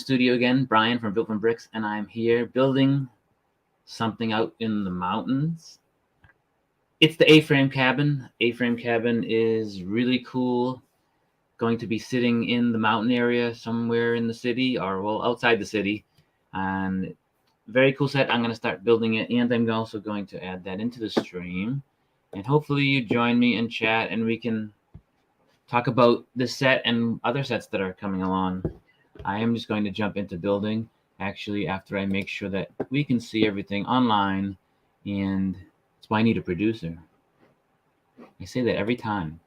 studio again, Brian from Built from Bricks, and I'm here building something out in the mountains. It's the A-frame cabin. A-frame cabin is really cool. Going to be sitting in the mountain area somewhere in the city, or well, outside the city. And very cool set. I'm going to start building it, and I'm also going to add that into the stream. And hopefully you join me in chat, and we can talk about this set and other sets that are coming along. I am just going to jump into building, actually, after I make sure that we can see everything online, and that's why I need a producer. I say that every time.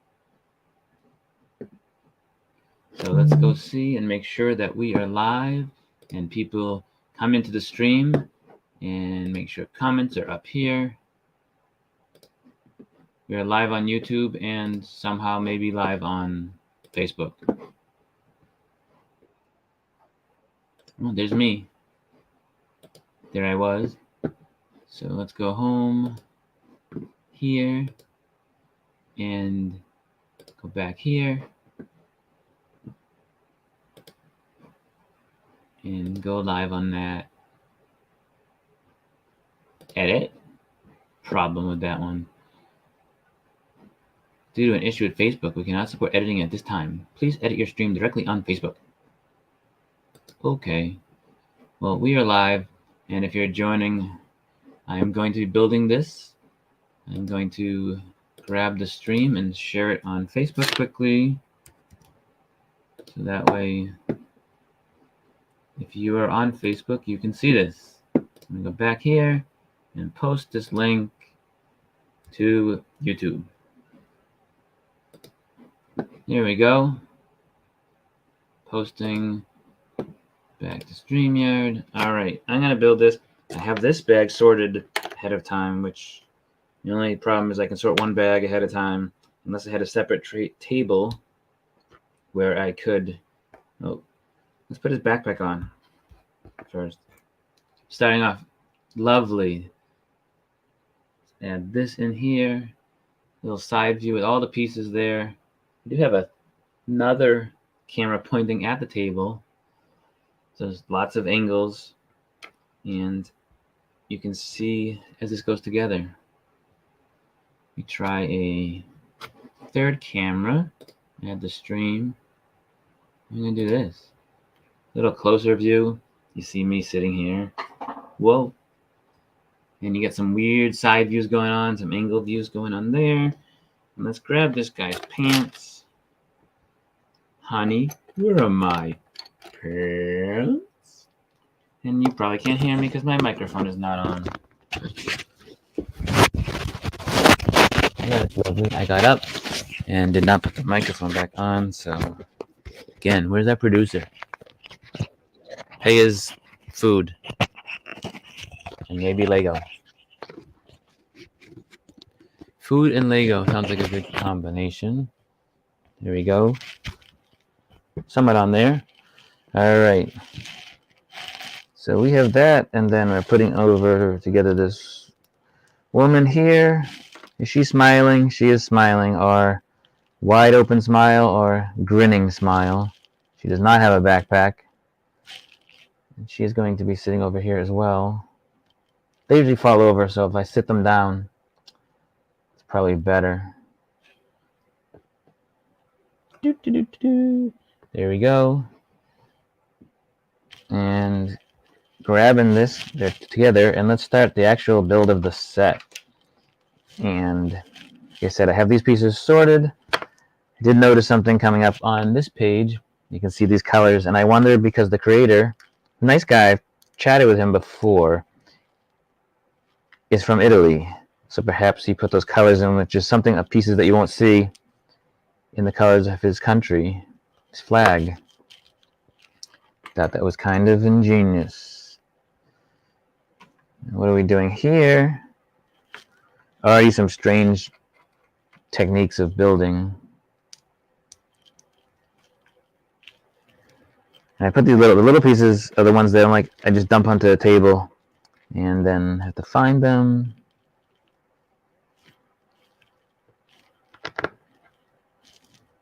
So let's go see and make sure that we are live and people come into the stream, and make sure comments are up here. We are live on YouTube and somehow maybe live on Facebook. Oh, there's me. There I was. So let's go home here and go back here and go live on that. Edit. Problem with that one. Due to an issue with Facebook, we cannot support editing at this time. Please edit your stream directly on Facebook. Okay. Well, we are live, and if you're joining, I am going to be building this. I'm going to grab the stream and share it on Facebook quickly. So that way, if you are on Facebook, you can see this. I'm going to go back here and post this link to YouTube. Here we go. Posting back to StreamYard. All right, I'm going to build this. I have this bag sorted ahead of time, which the only problem is I can sort one bag ahead of time, unless I had a separate table where I could. Oh, let's put his backpack on first. Starting off, lovely. Add this in here. Little side view with all the pieces there. I do have another camera pointing at the table. So there's lots of angles, and you can see as this goes together. We try a third camera, add the stream. I'm gonna do this. A little closer view. You see me sitting here. Whoa. And you get some weird side views going on, some angle views going on there. And let's grab this guy's pants. Honey, where are my pants? And you probably can't hear me because my microphone is not on. That's lovely. I got up and did not put the microphone back on. So, again, where's that producer? Pay his food. And maybe Lego. Food and Lego sounds like a good combination. There we go. Somewhat on there. All right. So we have that, and then we're putting over together this woman here. Is she smiling? She is smiling, or wide open smile, or grinning smile. She does not have a backpack. And she is going to be sitting over here as well. They usually fall over, so if I sit them down, it's probably better. There we go. And grabbing this together, and let's start the actual build of the set. And like I said, I have these pieces sorted. I did notice something coming up on this page. You can see these colors, and I wondered because the creator, nice guy, I've chatted with him before, is from Italy. So perhaps he put those colors in, which is something of pieces that you won't see in the colors of his country, his flag. Thought that was kind of ingenious. What are we doing here? Already some strange techniques of building. And I put these the little pieces are the ones that I'm like, I just dump onto a table and then have to find them.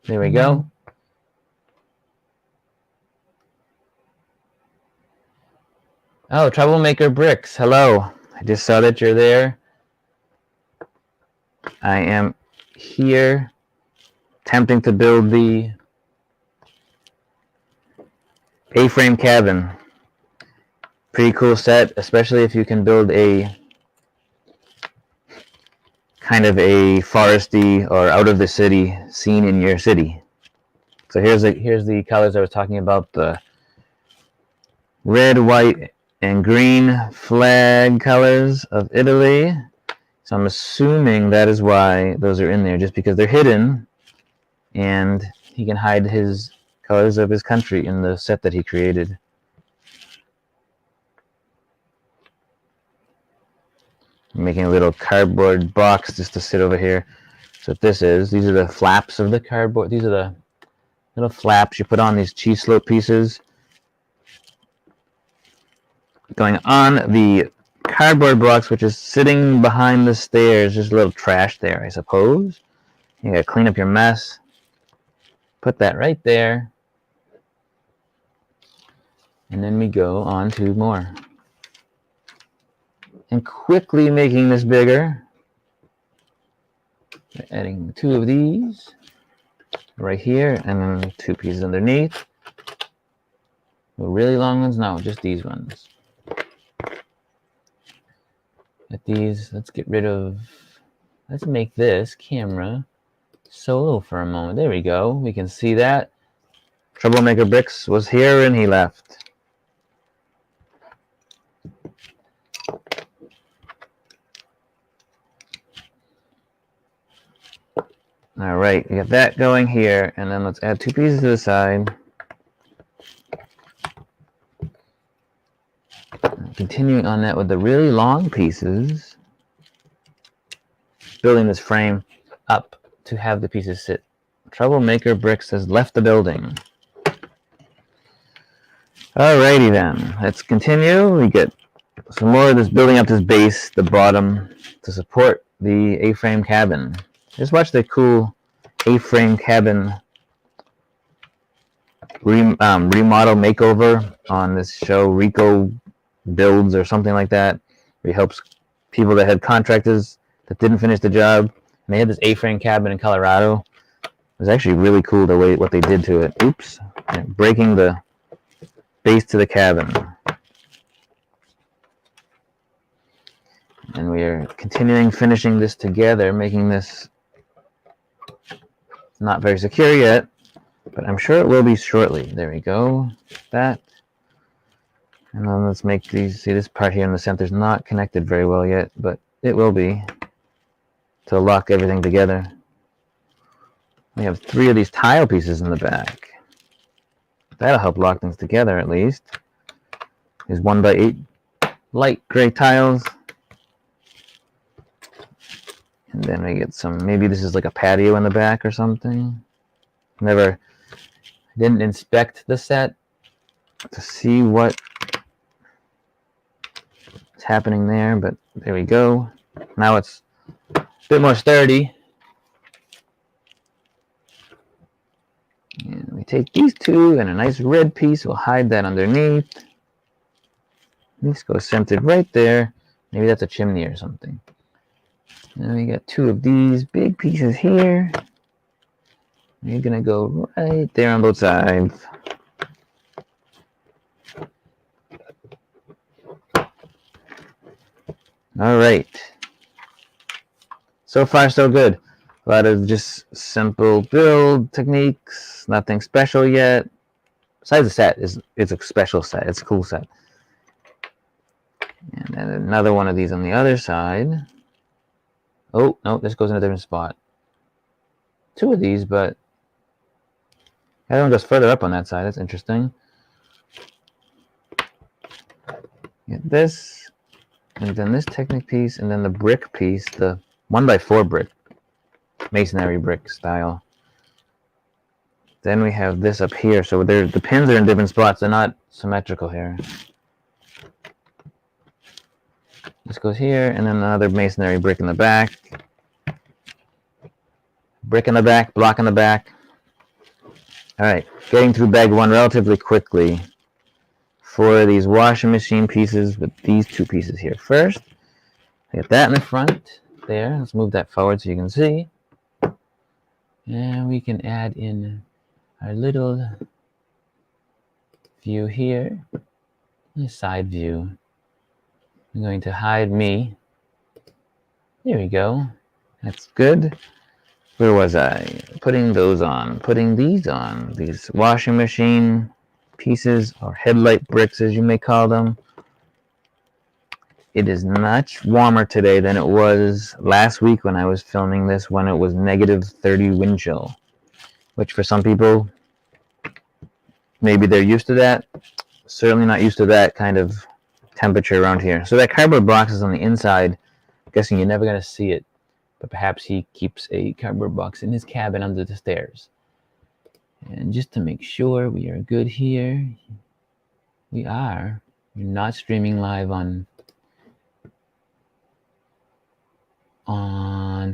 There we go. Oh, Troublemaker Bricks. Hello. I just saw that you're there. I am here attempting to build the A-frame cabin. Pretty cool set, especially if you can build a kind of a foresty or out of the city scene in your city. So here's the colors I was talking about, the red, white, and green flag colors of Italy. So I'm assuming that is why those are in there, just because they're hidden, and he can hide his colors of his country in the set that he created. I'm making a little cardboard box just to sit over here. So what this is, these are the flaps of the cardboard. These are the little flaps you put on these cheese slope pieces. Going on the cardboard box, which is sitting behind the stairs. There's a little trash there, I suppose. You gotta clean up your mess. Put that right there. And then we go on to more. And quickly making this bigger. We're adding 2 of these right here, and then 2 pieces underneath. The really long ones? No, just these ones. At these, let's make this camera solo for a moment. There we go. We can see that. Troublemaker Bricks was here and he left. All right, we got that going here, and then let's add 2 pieces to the side. Continuing on that with the really long pieces, building this frame up to have the pieces sit. Troublemaker Bricks has left the building. Alrighty then, let's continue. We get some more of this, building up this base, the bottom, to support the A-frame cabin. Just watch the cool A-frame cabin remodel makeover on this show, Rico Builds or something like that, where he helps people that had contractors that didn't finish the job. And they had this A-frame cabin in Colorado. It was actually really cool the way what they did to it. Oops, breaking the base to the cabin. And we are continuing finishing this together, making this not very secure yet, but I'm sure it will be shortly. There we go. That. And then let's make these, see this part here in the center is not connected very well yet, but it will be to lock everything together. We have 3 of these tile pieces in the back. That'll help lock things together at least. These 1x8 light gray tiles. And then we get some, maybe this is like a patio in the back or something. Didn't inspect the set to see what is happening there, but there we go. Now it's a bit more sturdy. And we take these 2 and a nice red piece, we'll hide that underneath. This goes centered right there. Maybe that's a chimney or something. Then we got 2 of these big pieces here. You're gonna go right there on both sides. All right. So far, so good. A lot of just simple build techniques. Nothing special yet. Besides the set, it's a special set. It's a cool set. And then another one of these on the other side. Oh, no, this goes in a different spot. 2 of these, but the other one goes further up on that side. That's interesting. Get this, and then this Technic piece, and then the brick piece, the 1x4 brick, masonry brick style. Then we have this up here. So the pins are in different spots. They're not symmetrical here. This goes here, and then another masonry brick in the back. Brick in the back, block in the back. All right, getting through bag 1 relatively quickly. for these washing machine pieces with these two pieces here. First, I get that in the front there. Let's move that forward so you can see. And we can add in our little view here, a side view. I'm going to hide me. There we go. That's good. Where was I? Putting those on. Putting these on. These washing machine pieces, or headlight bricks as you may call them. It is much warmer today than it was last week when I was filming this, when it was -30 wind chill. Which for some people, maybe they're used to that. Certainly not used to that kind of temperature around here. So that cardboard box is on the inside. I'm guessing you're never going to see it. But perhaps he keeps a cardboard box in his cabin under the stairs. And just to make sure we are good here, we are. We're not streaming live on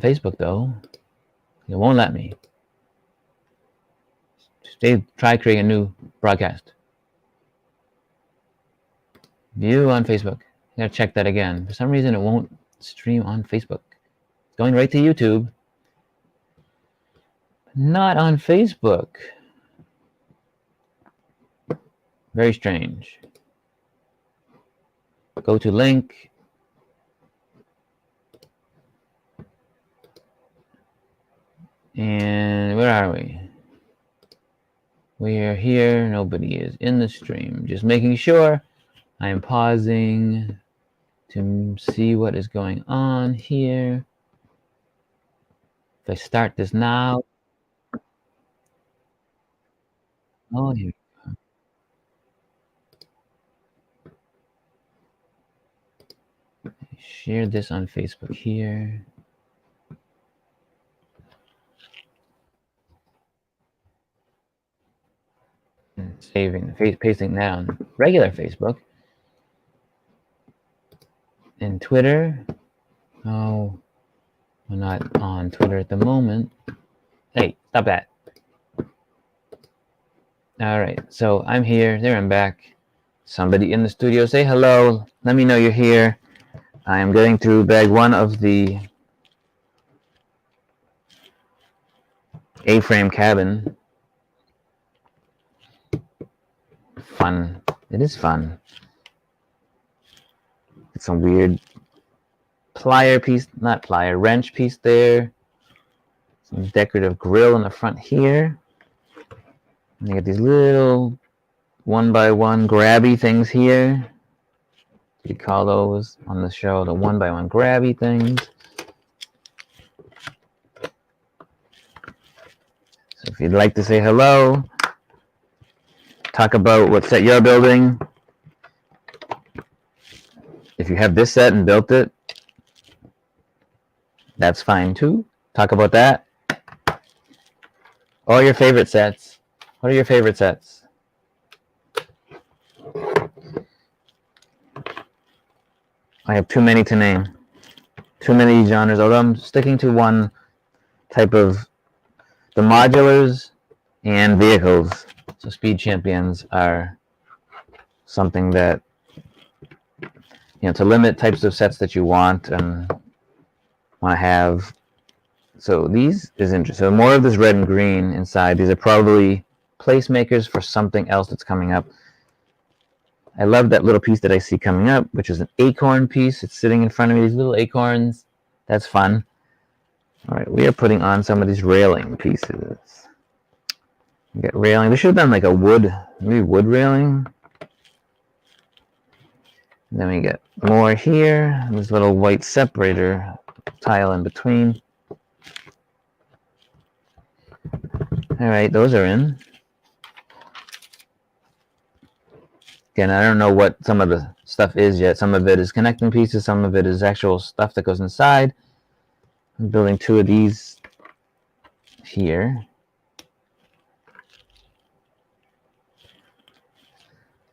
Facebook though. It won't let me. Try creating a new broadcast. View on Facebook. I gotta check that again. For some reason, it won't stream on Facebook. It's going right to YouTube. Not on Facebook. Very strange. Go to link. And where are we? We are here. Nobody is in the stream. Just making sure. I am pausing to see what is going on here. If I start this now. Oh, here we go. Share this on Facebook here. And saving, pasting that on regular Facebook. And Twitter. Oh, we're not on Twitter at the moment. Hey, stop that. All right, so I'm here. There, I'm back. Somebody in the studio, say hello. Let me know you're here. I am getting through bag one of the A-frame cabin. Fun. It is fun. It's some weird plier piece, not plier, wrench piece there. Some decorative grill in the front here. And you get these little 1x1 grabby things here. We call those on the show the 1x1 grabby things. So if you'd like to say hello, talk about what set you're building. If you have this set and built it, that's fine too. Talk about that. All your favorite sets. What are your favorite sets? I have too many to name. Too many genres, although I'm sticking to one type of the modulars and vehicles. So Speed Champions are something that, you know, to limit types of sets that you want and want to have. So these is interesting. So more of this red and green inside. These are probably placemakers for something else that's coming up. I love that little piece that I see coming up, which is an acorn piece. It's sitting in front of me, these little acorns. That's fun. All right, we are putting on some of these railing pieces. We get railing. This should have been like a wood, maybe wood railing. And then we get more here. This little white separator tile in between. All right, those are in. Again, I don't know what some of the stuff is yet. Some of it is connecting pieces. Some of it is actual stuff that goes inside. I'm building two of these here.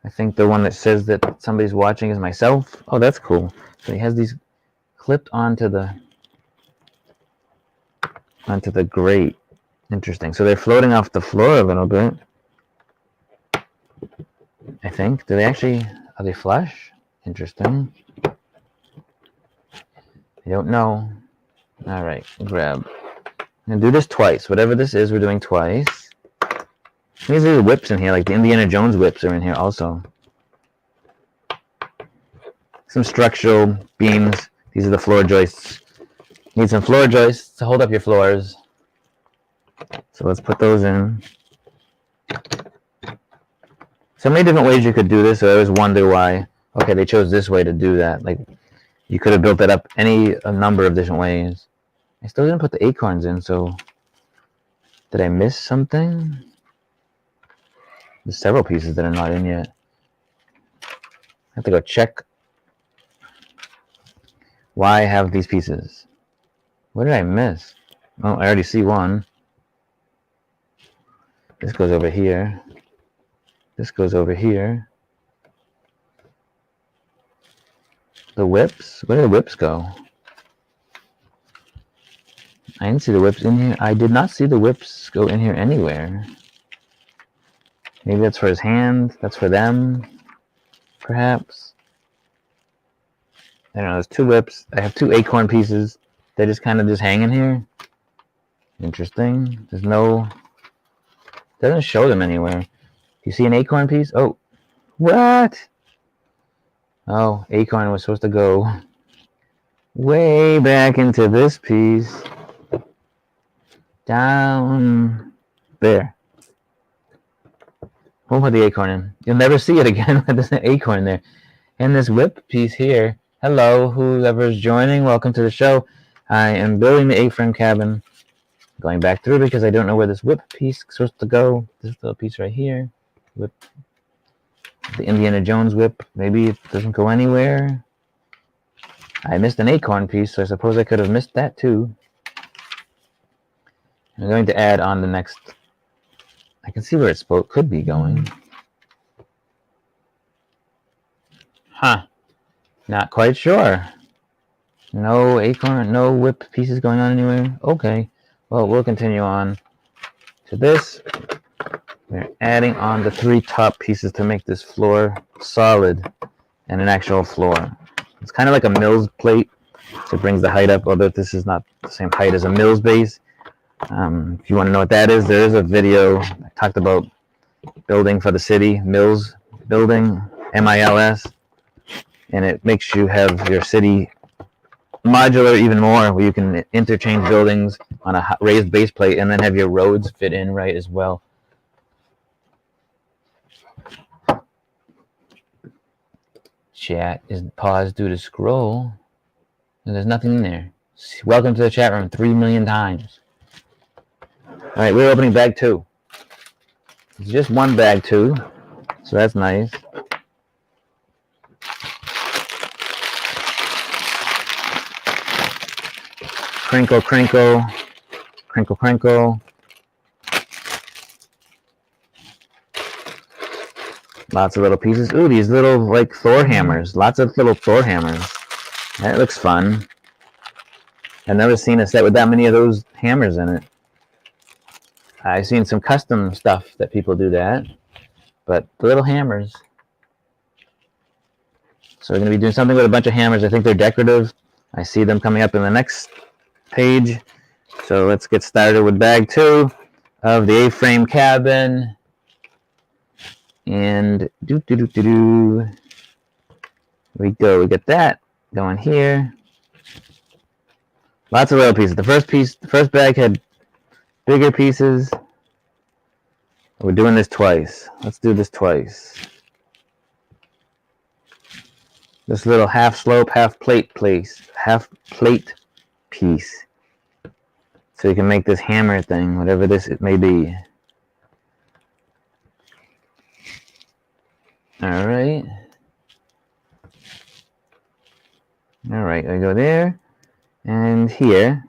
I think the one that says that somebody's watching is myself. Oh, that's cool. So he has these clipped onto the grate. Interesting. So they're floating off the floor a little bit. I think. Do they actually, are they flush? Interesting. I don't know. All right, grab. I'm gonna do this twice. Whatever this is, we're doing twice. These are the whips in here, like the Indiana Jones whips are in here also. Some structural beams. These are the floor joists. Need some floor joists to hold up your floors. So let's put those in. So many different ways you could do this, so I always wonder why. Okay, they chose this way to do that. Like, you could have built that up a number of different ways. I still didn't put the acorns in, so did I miss something? There's several pieces that are not in yet. I have to go check why I have these pieces. What did I miss? Oh, I already see one. This goes over here. This goes over here. The whips? Where did the whips go? I didn't see the whips in here. I did not see the whips go in here anywhere. Maybe that's for his hand. That's for them, perhaps. I don't know. There's two whips. I have two acorn pieces. They just kind of just hang in here. Interesting. There's no... Doesn't show them anywhere. You see an acorn piece? Oh. What? Oh, acorn was supposed to go way back into this piece. Down there. We'll put the acorn in. You'll never see it again with this acorn there. And this whip piece here. Hello, whoever's joining. Welcome to the show. I am building the A-frame cabin. Going back through because I don't know where this whip piece is supposed to go. This little piece right here. Whip. The Indiana Jones whip. Maybe it doesn't go anywhere. I missed an acorn piece, so I suppose I could have missed that too. I'm going to add on the next. I can see where it's could be going. Huh. Not quite sure. No acorn, no whip pieces going on anywhere. Okay. Well, we'll continue on to this. We're adding on the 3 top pieces to make this floor solid and an actual floor. It's kind of like a Mills plate, so it brings the height up, although this is not the same height as a Mills base. If you want to know what that is, there is a video I talked about building for the city, Mills building, MILS, and it makes you have your city modular even more, where you can interchange buildings on a raised base plate and then have your roads fit in right as well. Chat is paused due to scroll, and there's nothing in there. Welcome to the chat room 3 million times. All right, we're opening bag 2. It's just one bag 2, so that's nice. Crinkle, crinkle, crinkle, crinkle. Lots of little pieces. Ooh, these little, like, Thor hammers. Lots of little Thor hammers. That looks fun. I've never seen a set with that many of those hammers in it. I've seen some custom stuff that people do that. But the little hammers. So we're going to be doing something with a bunch of hammers. I think they're decorative. I see them coming up in the next page. So let's get started with bag 2 of the A-frame cabin. And here we go. We get that going here. Lots of little pieces. The first bag had bigger pieces. We're doing this twice. Let's do this twice. This little half slope, half plate piece. So you can make this hammer thing, whatever this it may be. All right. All right, I go there and here.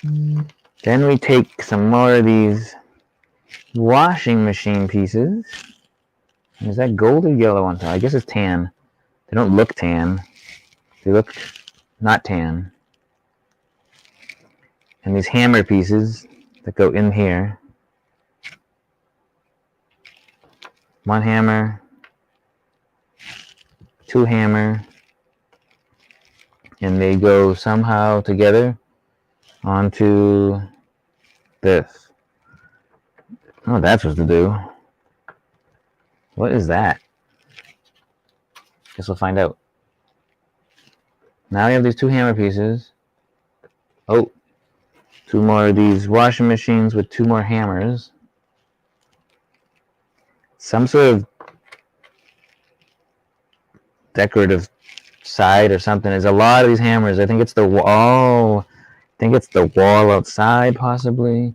Then we take some more of these washing machine pieces. Is that gold or yellow on top? I guess it's tan. They don't look tan. They look not tan. And these hammer pieces that go in here. One hammer. Two hammer. And they go somehow together onto this. Oh, that's what to do. What is that? Guess we'll find out. Now we have these two hammer pieces. Oh, two more of these washing machines with two more hammers. Some sort of decorative side or something. There's a lot of these hammers. I think it's the wall. I think it's the wall outside, possibly.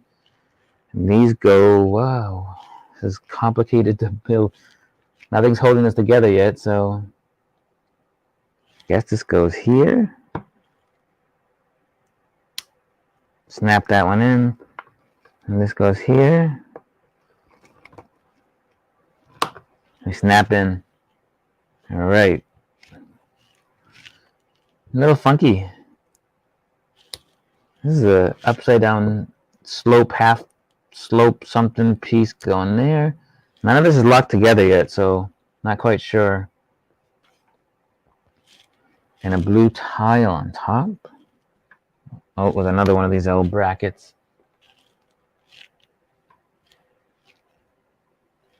And these go. Wow, this is complicated to build. Nothing's holding this together yet, so I guess this goes here. Snap that one in, and this goes here. We snap in. All right. A little funky. This is a upside down slope, half slope something piece going there. None of this is locked together yet, so not quite sure. And a blue tile on top. Oh, with another one of these L brackets.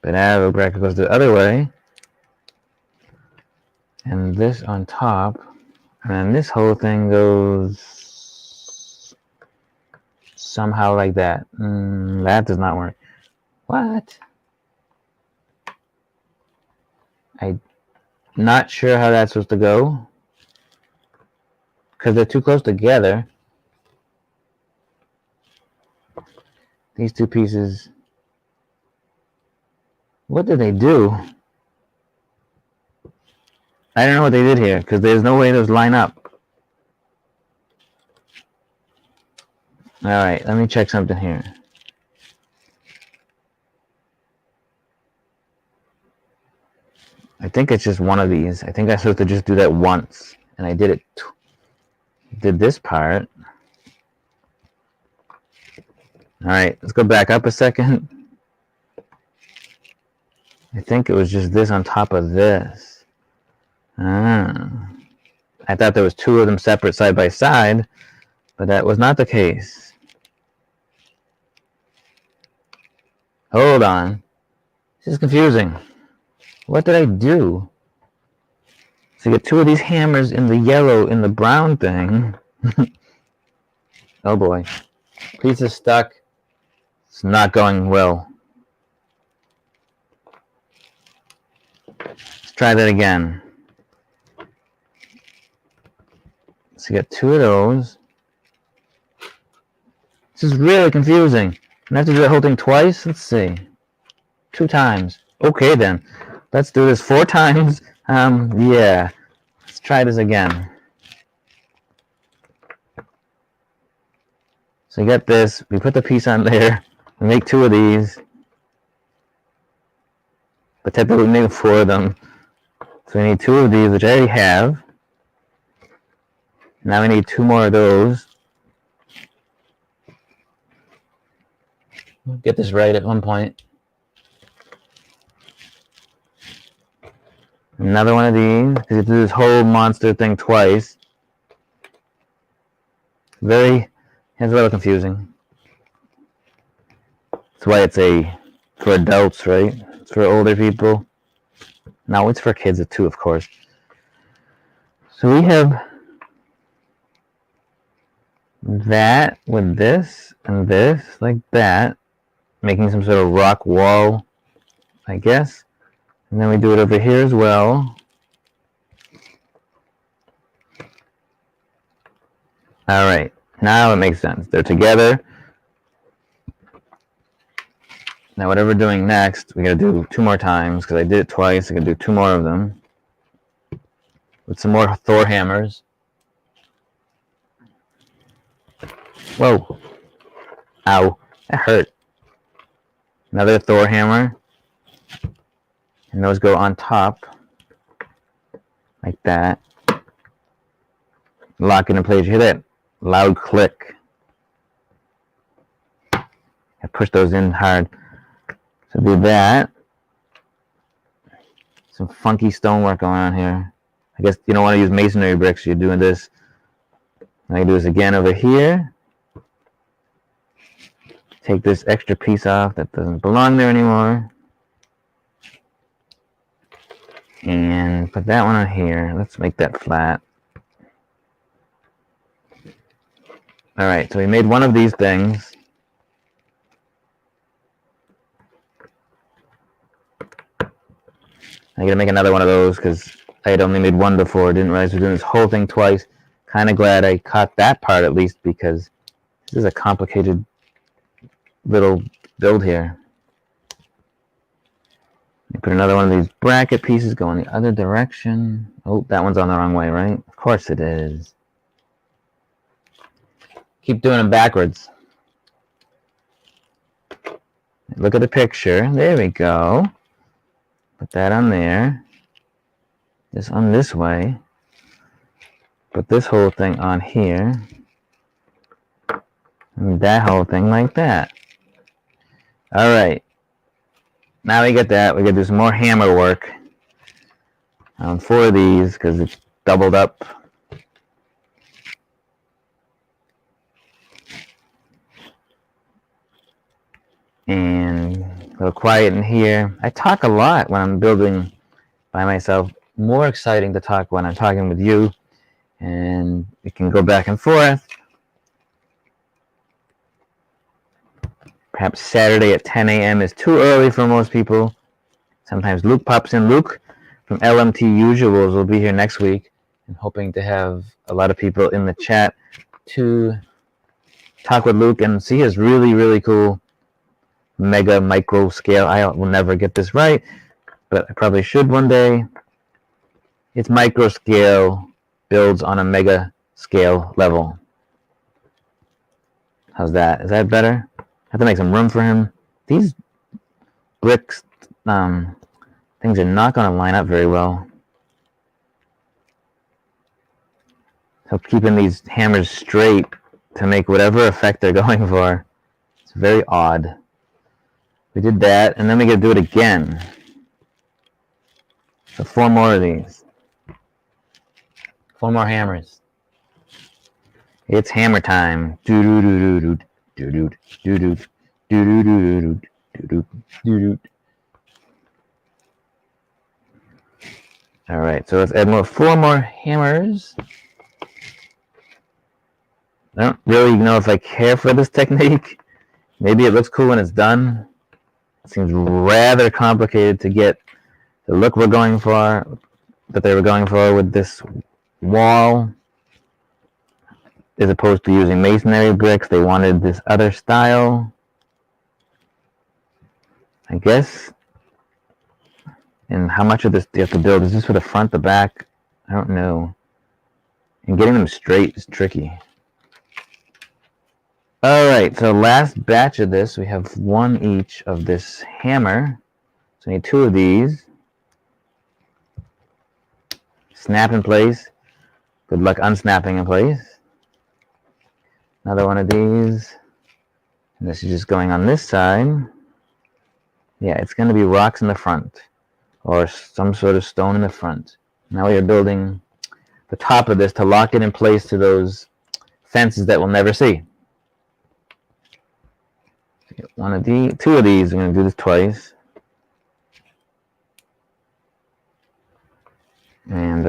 But now the bracket goes the other way. And this on top. And then this whole thing goes somehow like that. That does not work. What? I'm not sure how that's supposed to go. Because they're too close together. These two pieces. What did they do? I don't know what they did here, because there's no way those line up. Alright, let me check something here. I think it's just one of these. I think I'm supposed to just do that once. And I did it. Did this part. Alright, let's go back up a second. I think it was just this on top of this. I thought there was two of them separate side by side, but that was not the case. Hold on. This is confusing. What did I do? So you get two of these hammers in the yellow, in the brown thing. Oh boy. Piece is stuck. It's not going well. Let's try that again. So you get two of those. This is really confusing. I have to do the whole thing twice? Let's see. 2 times. Okay then. Let's do this 4 times. Yeah. Let's try this again. So you get this. We put the piece on there. We make 2 of these. But technically we need 4 of them. So we need 2 of these, which I already have. Now we need 2 more of those. Get this right at one point. Another one of these, because you have to do this whole monster thing twice. It's a little confusing. That's why it's for adults, right? It's for older people. No, it's for kids too, of course. So we have that with this and this, like that, making some sort of rock wall, I guess. And then we do it over here as well. Alright, now it makes sense. They're together. Now whatever we're doing next, we gotta do 2 more times, because I did it twice. I gotta do 2 more of them. With some more Thor hammers. Whoa. Ow. That hurt. Another Thor hammer. And those go on top. Like that. Lock it in place. You hear that loud click. I push those in hard. So do that. Some funky stonework going on here. I guess you don't want to use masonry bricks. You're doing this. I can do this again over here. Take this extra piece off that doesn't belong there anymore. And put that one on here. Let's make that flat. Alright, so we made one of these things. I gotta make another one of those because I had only made one before. Didn't realize we're doing this whole thing twice. Kind of glad I caught that part at least because this is a complicated little build here. You put another one of these bracket pieces going the other direction. Oh, that one's on the wrong way, right? Of course it is. Keep doing them backwards. Look at the picture. There we go. Put that on there. This on this way. Put this whole thing on here. And that whole thing like that. Alright. Now we get that. We gotta do some more hammer work on 4 of these because it's doubled up. And a little quiet in here. I talk a lot when I'm building by myself. More exciting to talk when I'm talking with you. And we can go back and forth. Perhaps Saturday at 10 a.m. is too early for most people. Sometimes Luke pops in. Luke from LMT Usuals will be here next week. I'm hoping to have a lot of people in the chat to talk with Luke and see his really, really cool mega micro scale. I will never get this right, but I probably should one day. It's micro scale builds on a mega scale level. How's that? Is that better? I have to make some room for him. These bricks things are not going to line up very well. So keeping these hammers straight to make whatever effect they're going for. It's very odd. We did that, and then we got to do it again. So 4 more of these. 4 more hammers. It's hammer time. Do do do do do do do do do do do do do do. All right, so let's add 4 more hammers. I don't really know if I care for this technique. Maybe it looks cool when it's done. It seems rather complicated to get the look we're going for, that they were going for with this wall. As opposed to using masonry bricks, they wanted this other style. I guess. And how much of this do you have to build? Is this for the front, the back? I don't know. And getting them straight is tricky. Alright, so last batch of this, we have 1 each of this hammer. So we need 2 of these. Snap in place. Good luck unsnapping in place. Another one of these. And this is just going on this side. Yeah, it's going to be rocks in the front. Or some sort of stone in the front. Now we are building the top of this to lock it in place to those fences that we'll never see. One of these, 2 of these. I'm going to do this twice. And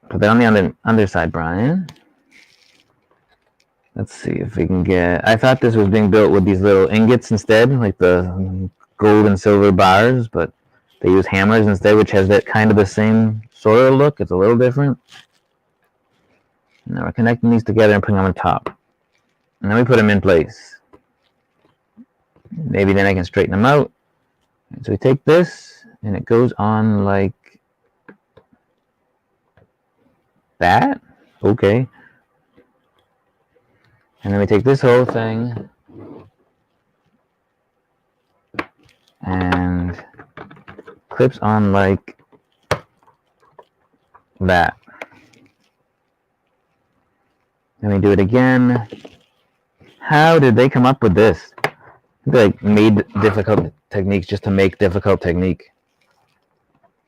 put that on the underside, Brian. Let's see if we can get. I thought this was being built with these little ingots instead, like the gold and silver bars, but they use hammers instead, which has that kind of the same sort of look. It's a little different. Now we're connecting these together and putting them on top. And then we put them in place. Maybe then I can straighten them out. So we take this, and it goes on like that. Okay. And then we take this whole thing and clips on like that. Then we do it again. How did they come up with this? They made difficult techniques just to make difficult technique.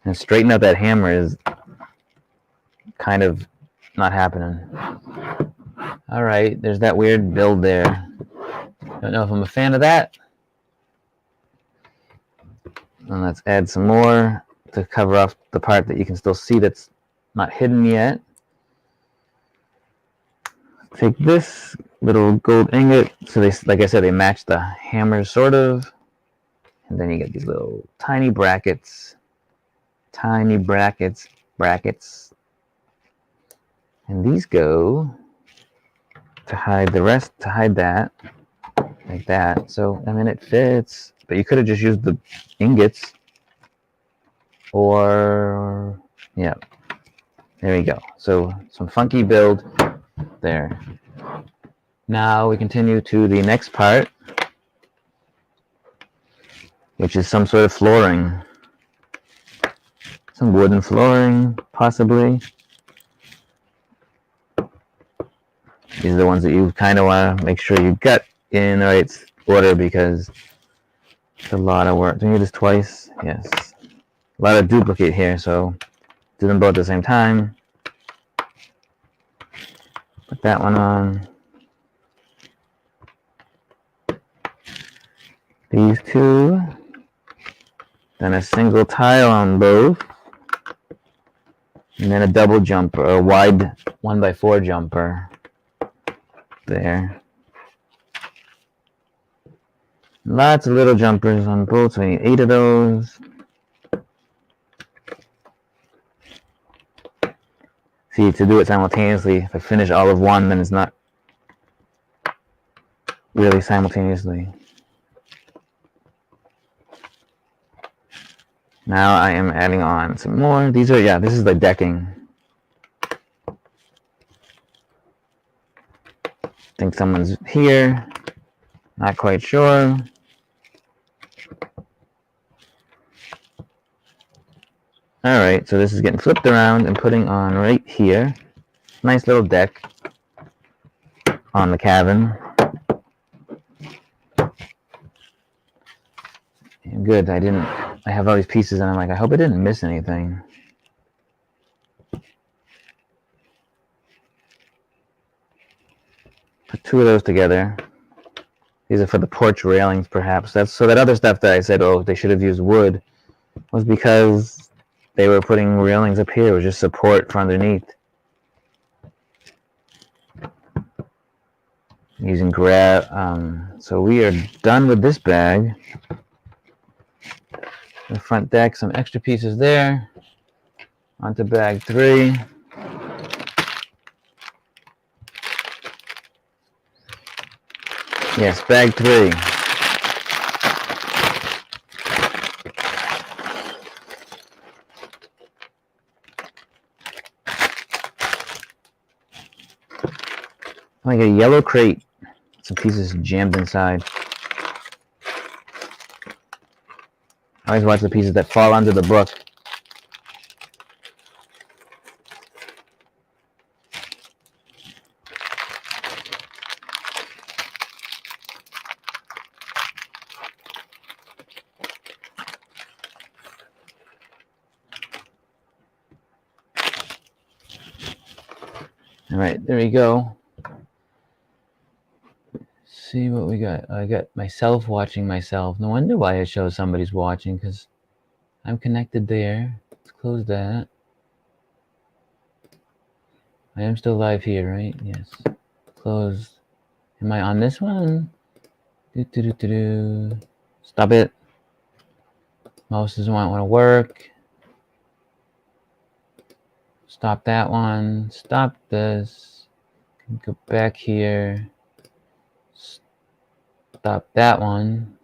And straightening out that hammer is kind of not happening. All right, there's that weird build there. Don't know if I'm a fan of that. And let's add some more to cover off the part that you can still see that's not hidden yet. Take this little gold ingot. So they, like I said, they match the hammers sort of. And then you get these little tiny brackets. Tiny brackets. And these go to hide the rest, to hide that. Like that. So, I mean, it fits. But you could have just used the ingots. Or, yeah. There we go. So, some funky build there. Now we continue to the next part, which is some sort of flooring. Some wooden flooring, possibly. These are the ones that you kind of want to make sure you got in the right order because it's a lot of work. Do you do this twice? Yes. A lot of duplicate here, so do them both at the same time. Put that one on. These two. Then a single tile on both. And then a double jumper, a wide 1x4 jumper. There. Lots of little jumpers on both, so we need 8 of those. See, to do it simultaneously, if I finish all of one, then it's not really simultaneously. Now I am adding on some more. These are, yeah, this is the decking. I think someone's here. Not quite sure. All right, so this is getting flipped around and putting on right here. Nice little deck on the cabin. Good, I have all these pieces and I'm like, I hope I didn't miss anything. Put 2 of those together. These are for the porch railings, perhaps. So that other stuff that I said, oh, they should have used wood, was because they were putting railings up here. It was just support for underneath. Using so we are done with this bag. The front deck, some extra pieces there. Onto bag 3. Yes, bag 3. Like a yellow crate. Some pieces jammed inside. I always watch the pieces that fall onto the book. All right, there we go. See what we got. I got myself watching myself. No wonder why it shows somebody's watching, because I'm connected there. Let's close that. I am still live here, right? Yes. Close. Am I on this one? Stop it. Mouse doesn't want to work. Stop that one. Stop this. Go back here. Stop that one.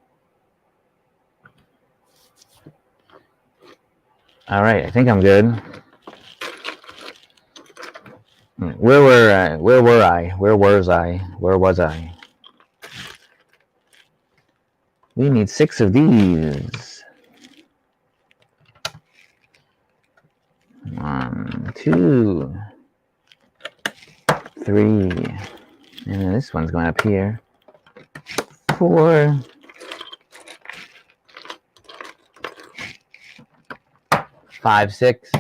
All right, I think I'm good. Where was I? We need 6 of these. 1, 2, 3. And then this one's going up here. 4. 5, 6.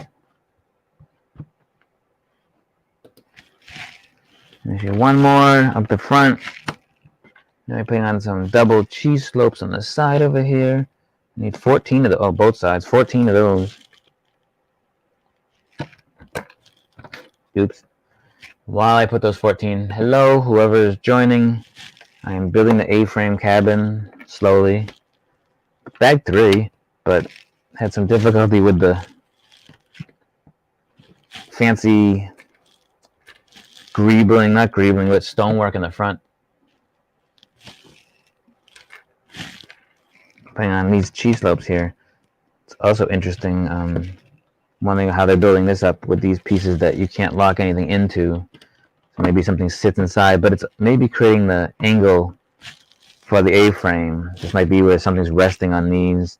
Maybe one more up the front. Now we're putting on some double cheese slopes on the side over here. Need 14 of the, oh, both sides, 14 of those. Oops. While I put those 14, hello, whoever is joining. I am building the A-frame cabin slowly. Bag 3, but had some difficulty with the fancy greebling, not greebling, but stonework in the front. Putting on these cheese slopes here. It's also interesting, wondering how they're building this up with these pieces that you can't lock anything into. So maybe something sits inside, but it's maybe creating the angle for the A-frame. This might be where something's resting on these.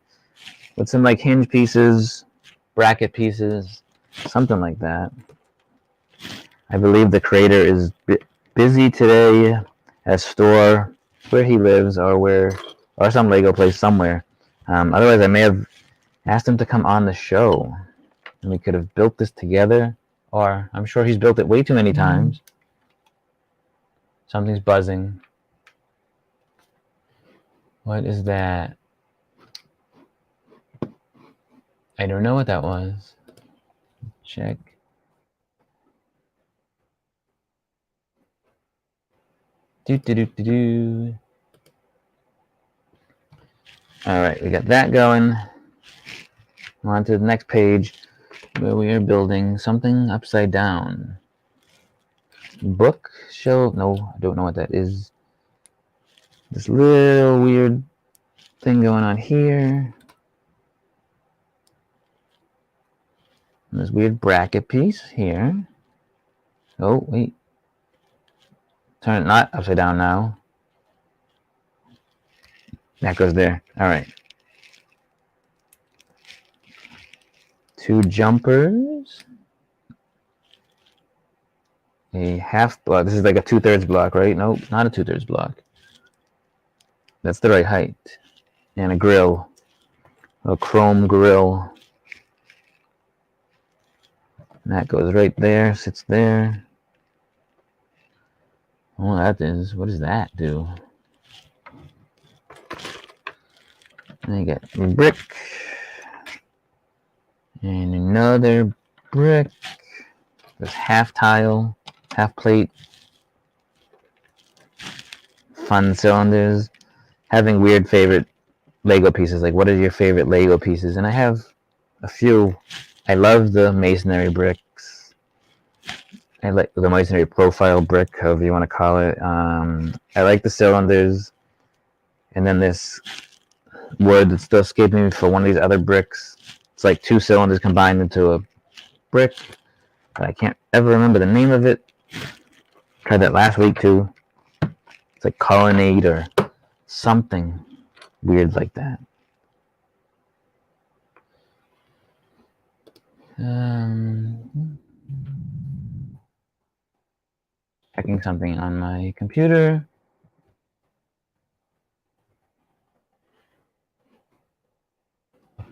With some like hinge pieces, bracket pieces, something like that. I believe the creator is busy today at a store where he lives or some Lego place somewhere. Otherwise, I may have asked him to come on the show and we could have built this together. Or I'm sure he's built it way too many times. Something's buzzing. What is that? I don't know what that was. Check. Do. All right, we got that going. On to the next page where we are building something upside down. Book shelf? No, I don't know what that is. This little weird thing going on here. And this weird bracket piece here. Oh, wait. Turn it not upside down now. That goes there. All right. 2 jumpers. A half block. This is like a 2/3 block, right? Nope, not a 2/3 block. That's the right height. And a grill. A chrome grill. And that goes right there, sits there. Oh, that is, what does that do? And you got a brick. And another brick. There's half tile, half plate. Fun cylinders. Having weird favorite Lego pieces. Like, what are your favorite Lego pieces? And I have a few. I love the masonry bricks. I like the masonry profile brick, however you want to call it. I like the cylinders. And then this word that's still escaping me for one of these other bricks. It's like 2 cylinders combined into a brick. But I can't ever remember the name of it. Tried that last week too. It's like colonnade or something weird like that. Checking something on my computer.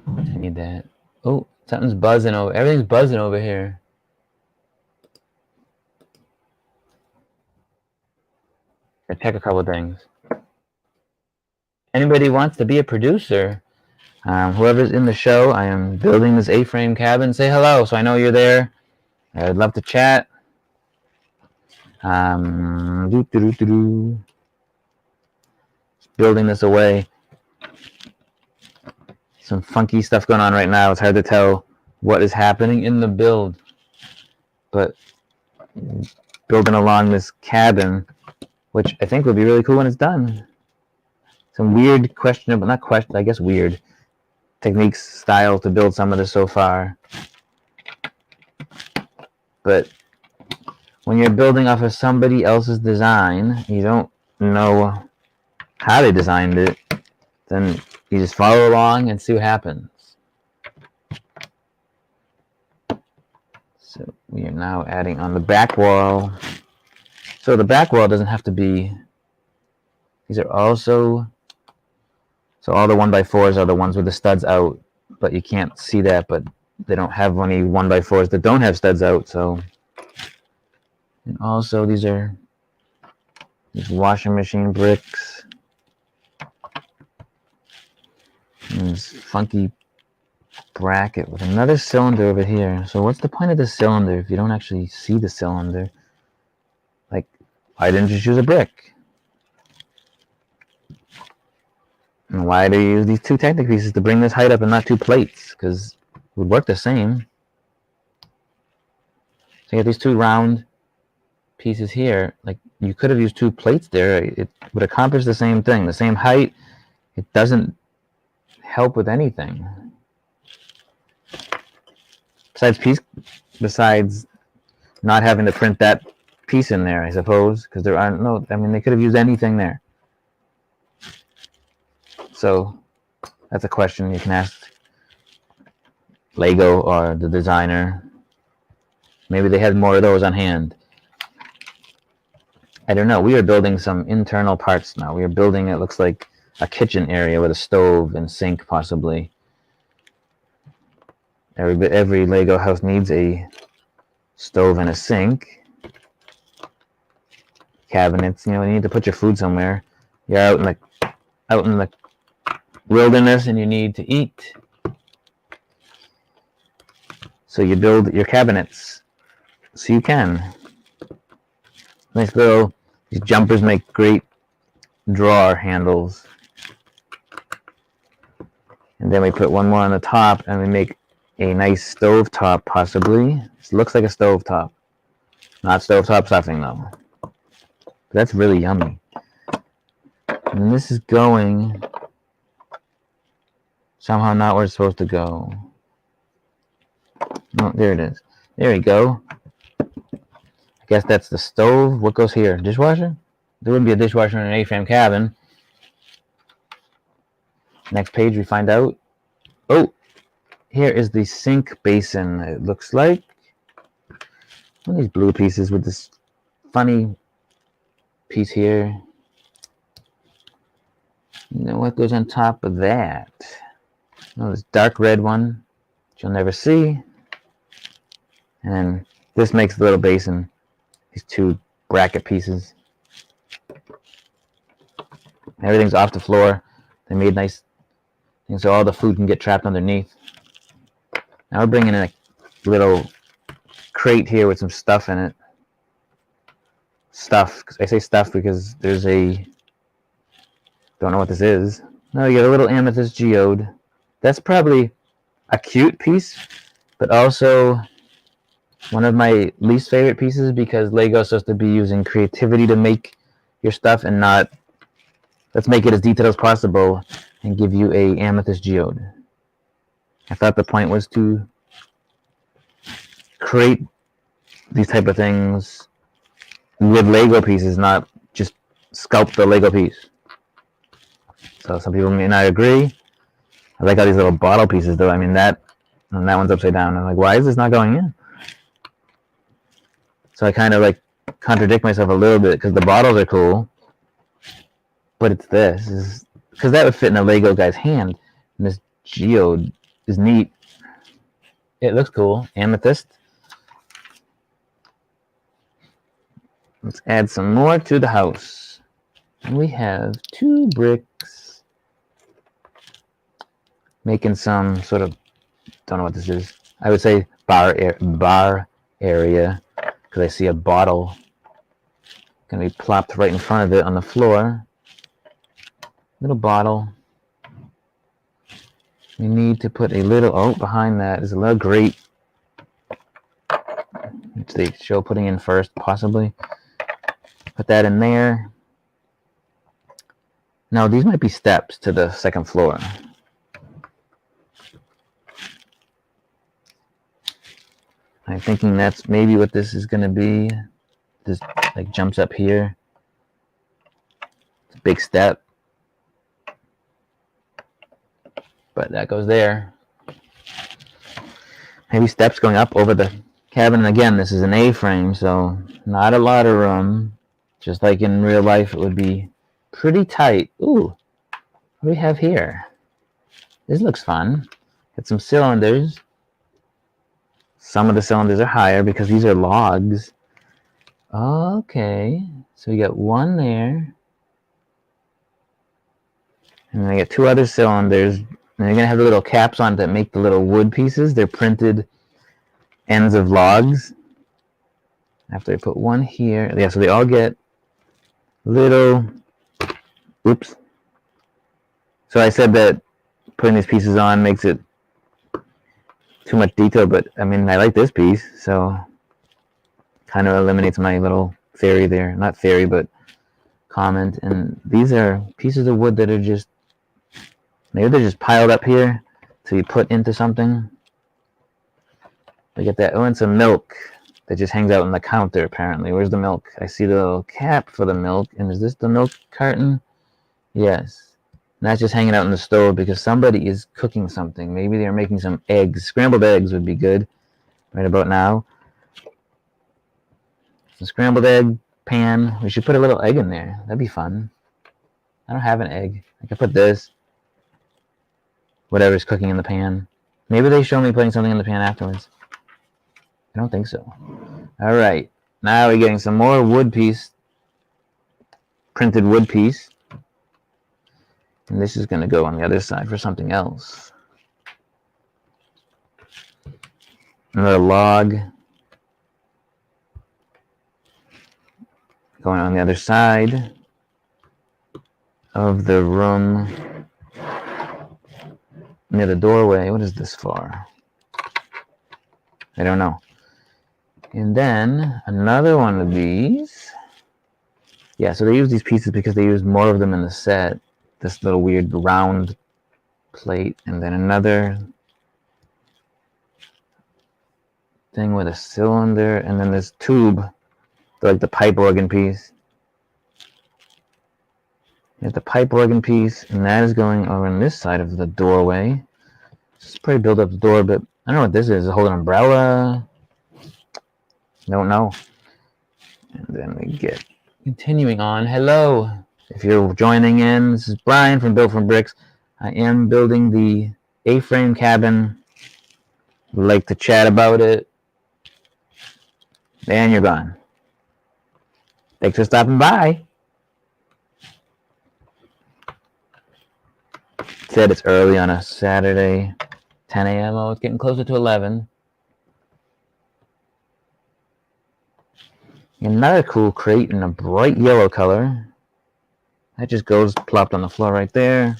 I need that. Oh, something's buzzing over. Everything's buzzing over here. I check a couple of things. Anybody wants to be a producer? Whoever's in the show, I am building this A-frame cabin. Say hello, so I know you're there. I'd love to chat. Building this away. Some funky stuff going on right now. It's hard to tell what is happening in the build. But building along this cabin, which I think will be really cool when it's done. Some weird, questionable, not question, I guess weird techniques, style to build some of this so far. But when you're building off of somebody else's design, you don't know how they designed it, then you just follow along and see what happens. So we are now adding on the back wall. So the back wall doesn't have to be, these are also, so all the 1x4s are the ones with the studs out, but you can't see that, but they don't have any 1x4s that don't have studs out. So, and also these are these washing machine bricks. And this funky bracket with another cylinder over here. So what's the point of this cylinder if you don't actually see the cylinder? Like, why didn't you just use a brick? And why do you use these two Technic pieces to bring this height up and not two plates? Because it would work the same. So you have these two round pieces here. Like, you could have used two plates there. It would accomplish the same thing. The same height. It doesn't help with anything. Besides not having to print that piece in there, I suppose, because there aren't no. I mean, they could have used anything there. So that's a question you can ask Lego or the designer. Maybe they had more of those on hand. I don't know. We are building some internal parts now. We are building, it looks like, a kitchen area with a stove and sink, possibly. Every Lego house needs a stove and a sink. Cabinets, you know, you need to put your food somewhere. You're out in the wilderness and you need to eat. So you build your cabinets so you can. Nice little, these jumpers make great drawer handles. And then we put one more on the top and we make a nice stove top, possibly. This looks like a stove top. Not stove top stuffing, though. But that's really yummy. And this is going somehow not where it's supposed to go. Oh, there it is. There we go. I guess that's the stove. What goes here? Dishwasher? There wouldn't be a dishwasher in an A-frame cabin. Next page we find out. Oh, here is the sink basin, it looks like. One of these blue pieces with this funny piece here. You know what goes on top of that? Oh, this dark red one, which you'll never see. And then this makes the little basin. These two bracket pieces. Everything's off the floor. They made nice things so all the food can get trapped underneath. Now we're bringing in a little crate here with some stuff in it. Stuff. I say stuff because there's a... Don't know what this is. No, you get a little amethyst geode. That's probably a cute piece, but also one of my least favorite pieces because Lego's supposed to be using creativity to make your stuff and not... Let's make it as detailed as possible and give you a amethyst geode. I thought the point was to create these type of things with Lego pieces, not just sculpt the Lego piece. So some people may not agree. I like all these little bottle pieces though. I mean that one's upside down. I'm like, why is this not going in? So I kind of like contradict myself a little bit because the bottles are cool. But it's this. Because that would fit in a Lego guy's hand. And this geode is neat. It looks cool. Amethyst. Let's add some more to the house. And we have 2 bricks. Making some sort of... Don't know what this is. I would say bar area. Because I see a bottle going to be plopped right in front of it on the floor. Little bottle. We need to put a little... Oh, behind that is a little grate. Which they show putting in first, possibly. Put that in there. Now, these might be steps to the second floor. I'm thinking that's maybe what this is going to be. This like jumps up here. It's a big step. But that goes there. Maybe steps going up over the cabin. And again, this is an A-frame, so not a lot of room. Just like in real life, it would be pretty tight. Ooh, what do we have here? This looks fun. Got some cylinders. Some of the cylinders are higher because these are logs. Okay, so you got one there. And then I get two other cylinders. And you're going to have the little caps on that make the little wood pieces. They're printed ends of logs. After I put one here. Yeah, so they all get little... Oops. So I said that putting these pieces on makes it too much detail, but I mean, I like this piece, so kind of eliminates my little fairy there. Not fairy, but comment. And these are pieces of wood that are just, maybe they're just piled up here to be put into something. I get that. Oh, and some milk that just hangs out on the counter, apparently. Where's the milk? I see the little cap for the milk. And is this the milk carton? Yes. And that's just hanging out in the stove because somebody is cooking something. Maybe they're making some eggs. Scrambled eggs would be good right about now. Some scrambled egg pan. We should put a little egg in there. That'd be fun. I don't have an egg. I could put this. Whatever's cooking in the pan. Maybe they show me putting something in the pan afterwards. I don't think so. Alright. Now we're getting some more wood piece. Printed wood piece. And this is going to go on the other side for something else. Another log. Going on the other side of the room. Near the doorway. What is this for? I don't know. And then another one of these. Yeah, so they use these pieces because they use more of them in the set. This little weird round plate. And then another thing with a cylinder. And then this tube. Like the pipe organ piece. You have the pipe organ piece. And that is going over on this side of the doorway. Just probably build up the door, but I don't know what this is. Hold an umbrella. Don't know. And then we get continuing on. Hello. If you're joining in, this is Brian from Built from Bricks. I am building the A-frame cabin. Would like to chat about it. And you're gone. Thanks for stopping by. Said it's early on a Saturday. 10 a.m. Oh, it's getting closer to 11. Another cool crate in a bright yellow color. That just goes plopped on the floor right there.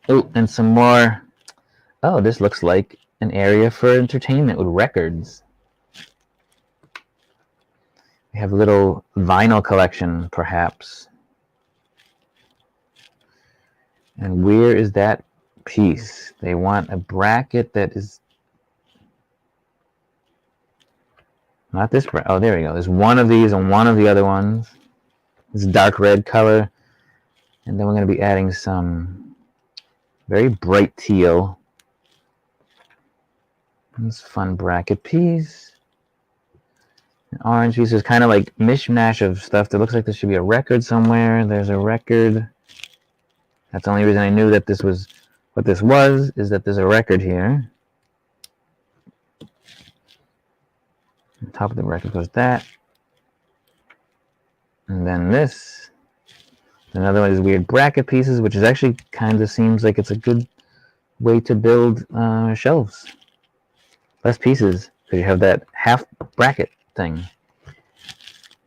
Oh, and some more. Oh, this looks like an area for entertainment with records. We have a little vinyl collection, perhaps. And where is that piece? They want a bracket that is not this bracket. Oh, there we go. There's one of these and one of the other ones. This dark red color. And then we're going to be adding some very bright teal. This fun bracket piece. An orange piece is kind of like mishmash of stuff. That looks like there should be a record somewhere. There's a record. That's the only reason I knew that this was what this was, is that there's a record here. On top of the record goes that. And then this. Another one of these weird bracket pieces, which is actually kind of seems like it's a good way to build shelves. Less pieces, because you have that half bracket thing.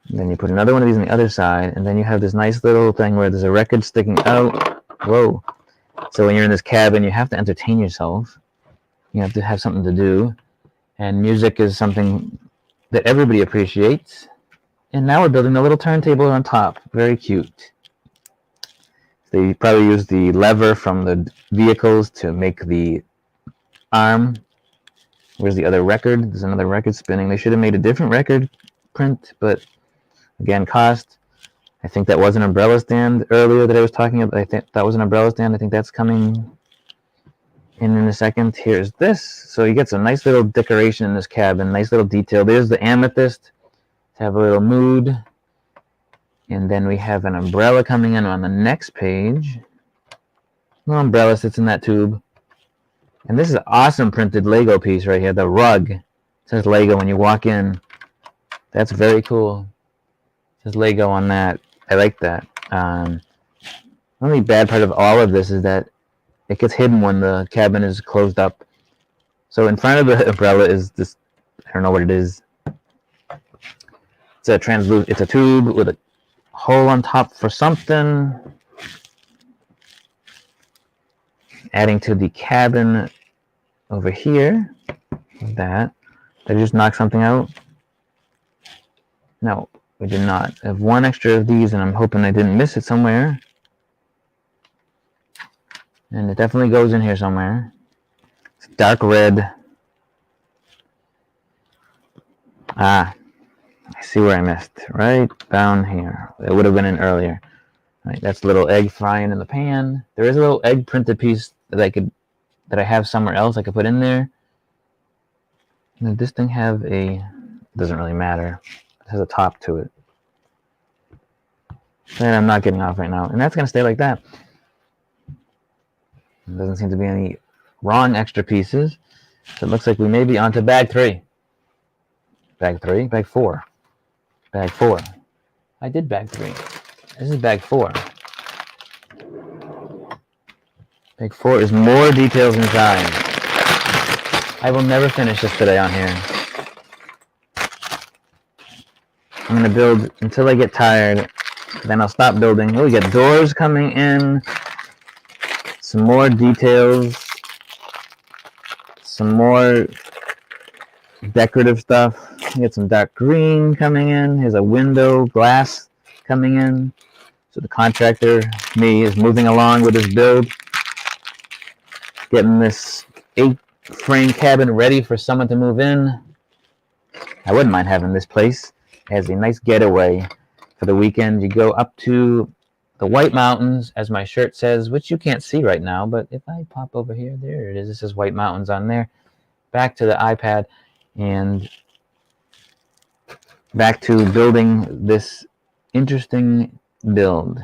And then you put another one of these on the other side, and then you have this nice little thing where there's a record sticking out. Whoa. So when you're in this cabin, you have to entertain yourself. You have to have something to do. And music is something that everybody appreciates. And now we're building a little turntable on top. Very cute. They probably use the lever from the vehicles to make the arm. Where's the other record? There's another record spinning. They should have made a different record print, but again, cost. I think that was an umbrella stand earlier that I was talking about. I think that was an umbrella stand. I think that's coming in a second. Here's this. So you get some nice little decoration in this cabin. Nice little detail. There's the amethyst to have a little mood. And then we have an umbrella coming in on the next page. The umbrella sits in that tube. And this is an awesome printed Lego piece right here. The rug. It says Lego when you walk in. That's very cool. It says Lego on that. I like that. The only bad part of all of this is that it gets hidden when the cabin is closed up. So in front of the umbrella is this, I don't know what it is. It's a it's a tube with a hole on top for something. Adding to the cabin over here. That. Did I just knock something out? No, we did not. I have one extra of these, and I'm hoping I didn't miss it somewhere. And it definitely goes in here somewhere. It's dark red. Ah, I see where I missed. Right down here. It would have been in earlier. Right, that's a little egg frying in the pan. There is a little egg printed piece that I have somewhere else I could put in there. Did this thing have a... Doesn't really matter. It has a top to it. And I'm not getting off right now. And that's going to stay like that. There doesn't seem to be any wrong extra pieces. So it looks like we may be onto bag 3. Bag 3? Bag 4. Bag 4. I did bag 3. This is bag 4. Bag 4 is more details inside. I will never finish this today on here. I'm going to build until I get tired. Then I'll stop building. Oh, we got doors coming in. Some more details. Some more decorative stuff. We got some dark green coming in. Here's a window, glass coming in. So the contractor, me, is moving along with his build. Getting this 8-frame cabin ready for someone to move in. I wouldn't mind having this place as a nice getaway for the weekend. You go up to the White Mountains, as my shirt says, which you can't see right now, but if I pop over here, there it is. It says White Mountains on there. Back to the iPad and back to building this interesting build.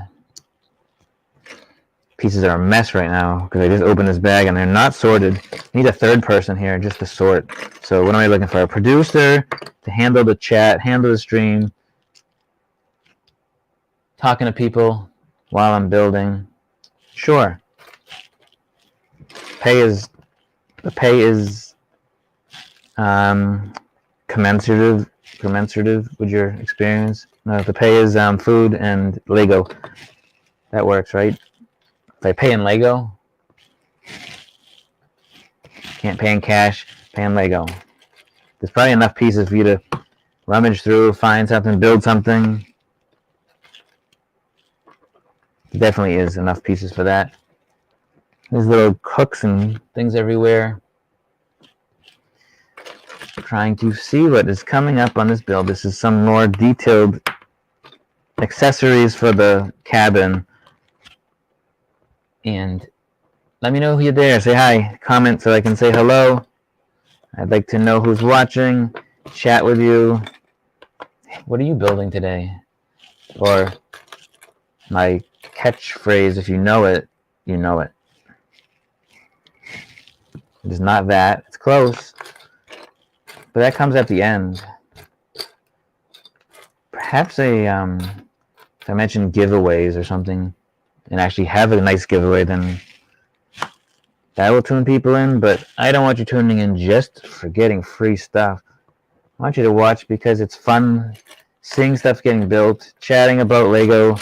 Pieces are a mess right now because I just opened this bag and they're not sorted. I need a third person here just to sort. So what am I looking for? A producer to handle the chat, handle the stream, talking to people while I'm building. Sure. The pay is commensurative with your experience. No, the pay is food and Lego. That works, right? If I pay in Lego, can't pay in cash, pay in Lego. There's probably enough pieces for you to rummage through, find something, build something. There definitely is enough pieces for that. There's little hooks and things everywhere. Trying to see what is coming up on this build. This is some more detailed accessories for the cabin. And let me know who you're there. Say hi. Comment so I can say hello. I'd like to know who's watching. Chat with you. What are you building today? Or my catchphrase, if you know it, you know it. It is not that. It's close. But that comes at the end. Perhaps if I mention giveaways or something, and actually have a nice giveaway, then that will tune people in. But I don't want you tuning in just for getting free stuff. I want you to watch because it's fun seeing stuff getting built, chatting about Lego.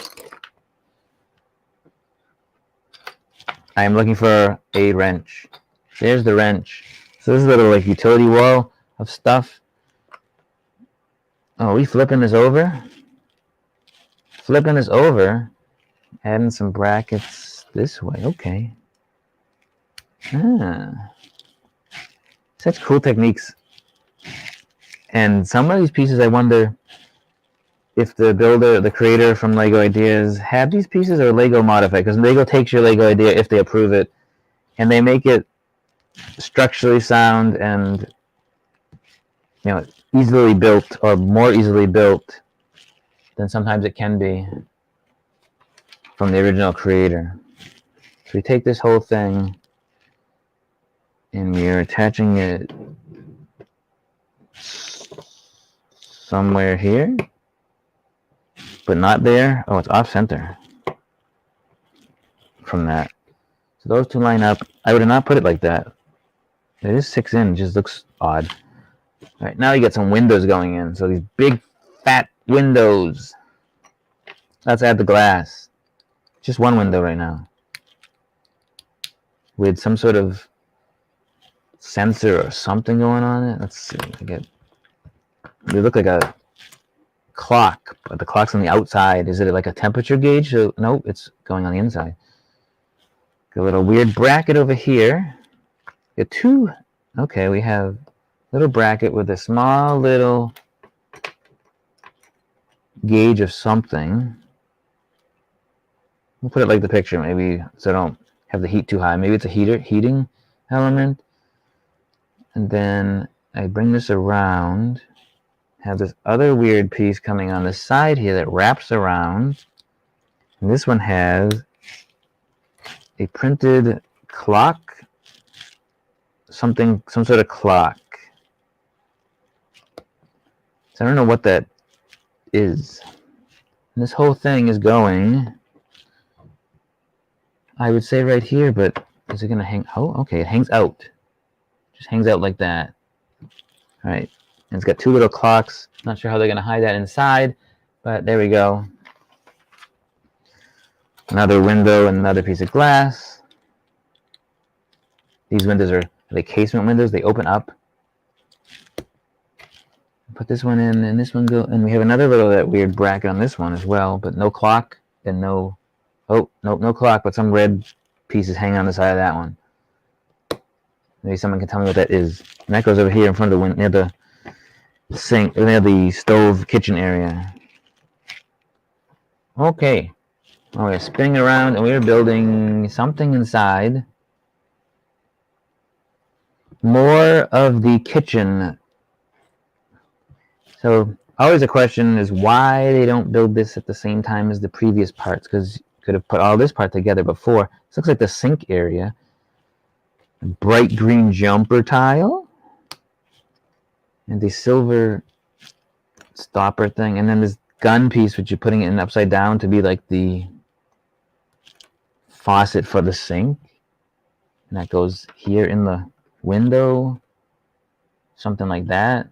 I am looking for a wrench. There's the wrench. So this is a little like utility wall of stuff. Oh, are we flipping this over? Flipping this over. Adding some brackets this way. Okay. Such cool techniques. And some of these pieces, I wonder if the builder, the creator from Lego Ideas, have these pieces or Lego modify. Because Lego takes your Lego idea if they approve it, and they make it structurally sound and easily built, or more easily built than sometimes it can be from the original creator. So we take this whole thing and we're attaching it somewhere here, but not there. Oh, it's off center from that. So those two line up. I would have not put it like that. It is 6 in, it just looks odd. All right, now you get some windows going in. So these big fat windows. Let's add the glass. Just one window right now, with some sort of sensor or something going on it. Let's see. They look like a clock, but the clock's on the outside. Is it like a temperature gauge? So, nope, it's going on the inside. Got a little weird bracket over here. Got two. Okay, we have a little bracket with a small little gauge of something. We'll put it like the picture, maybe, so I don't have the heat too high. Maybe it's a heating element. And then I bring this around, have this other weird piece coming on the side here that wraps around. And this one has a printed clock, some sort of clock. So I don't know what that is. And this whole thing is going, I would say right here, but is it going to hang? Oh, okay, it hangs out. Just hangs out like that. All right, and it's got two little clocks. Not sure how they're going to hide that inside, but there we go. Another window and another piece of glass. These windows are they casement windows. They open up. Put this one in, and this one go, and we have another little that weird bracket on this one as well, but no clock and no. Oh, no clock, but some red pieces hanging on the side of that one. Maybe someone can tell me what that is. And that goes over here in front of the window, near the sink, near the stove kitchen area. Okay. Oh, we're spinning around, and we're building something inside. More of the kitchen. So, always a question is why they don't build this at the same time as the previous parts, because could have put all this part together before. This looks like the sink area. A bright green jumper tile. And the silver stopper thing. And then this gun piece, which you're putting it in upside down to be like the faucet for the sink. And that goes here in the window. Something like that.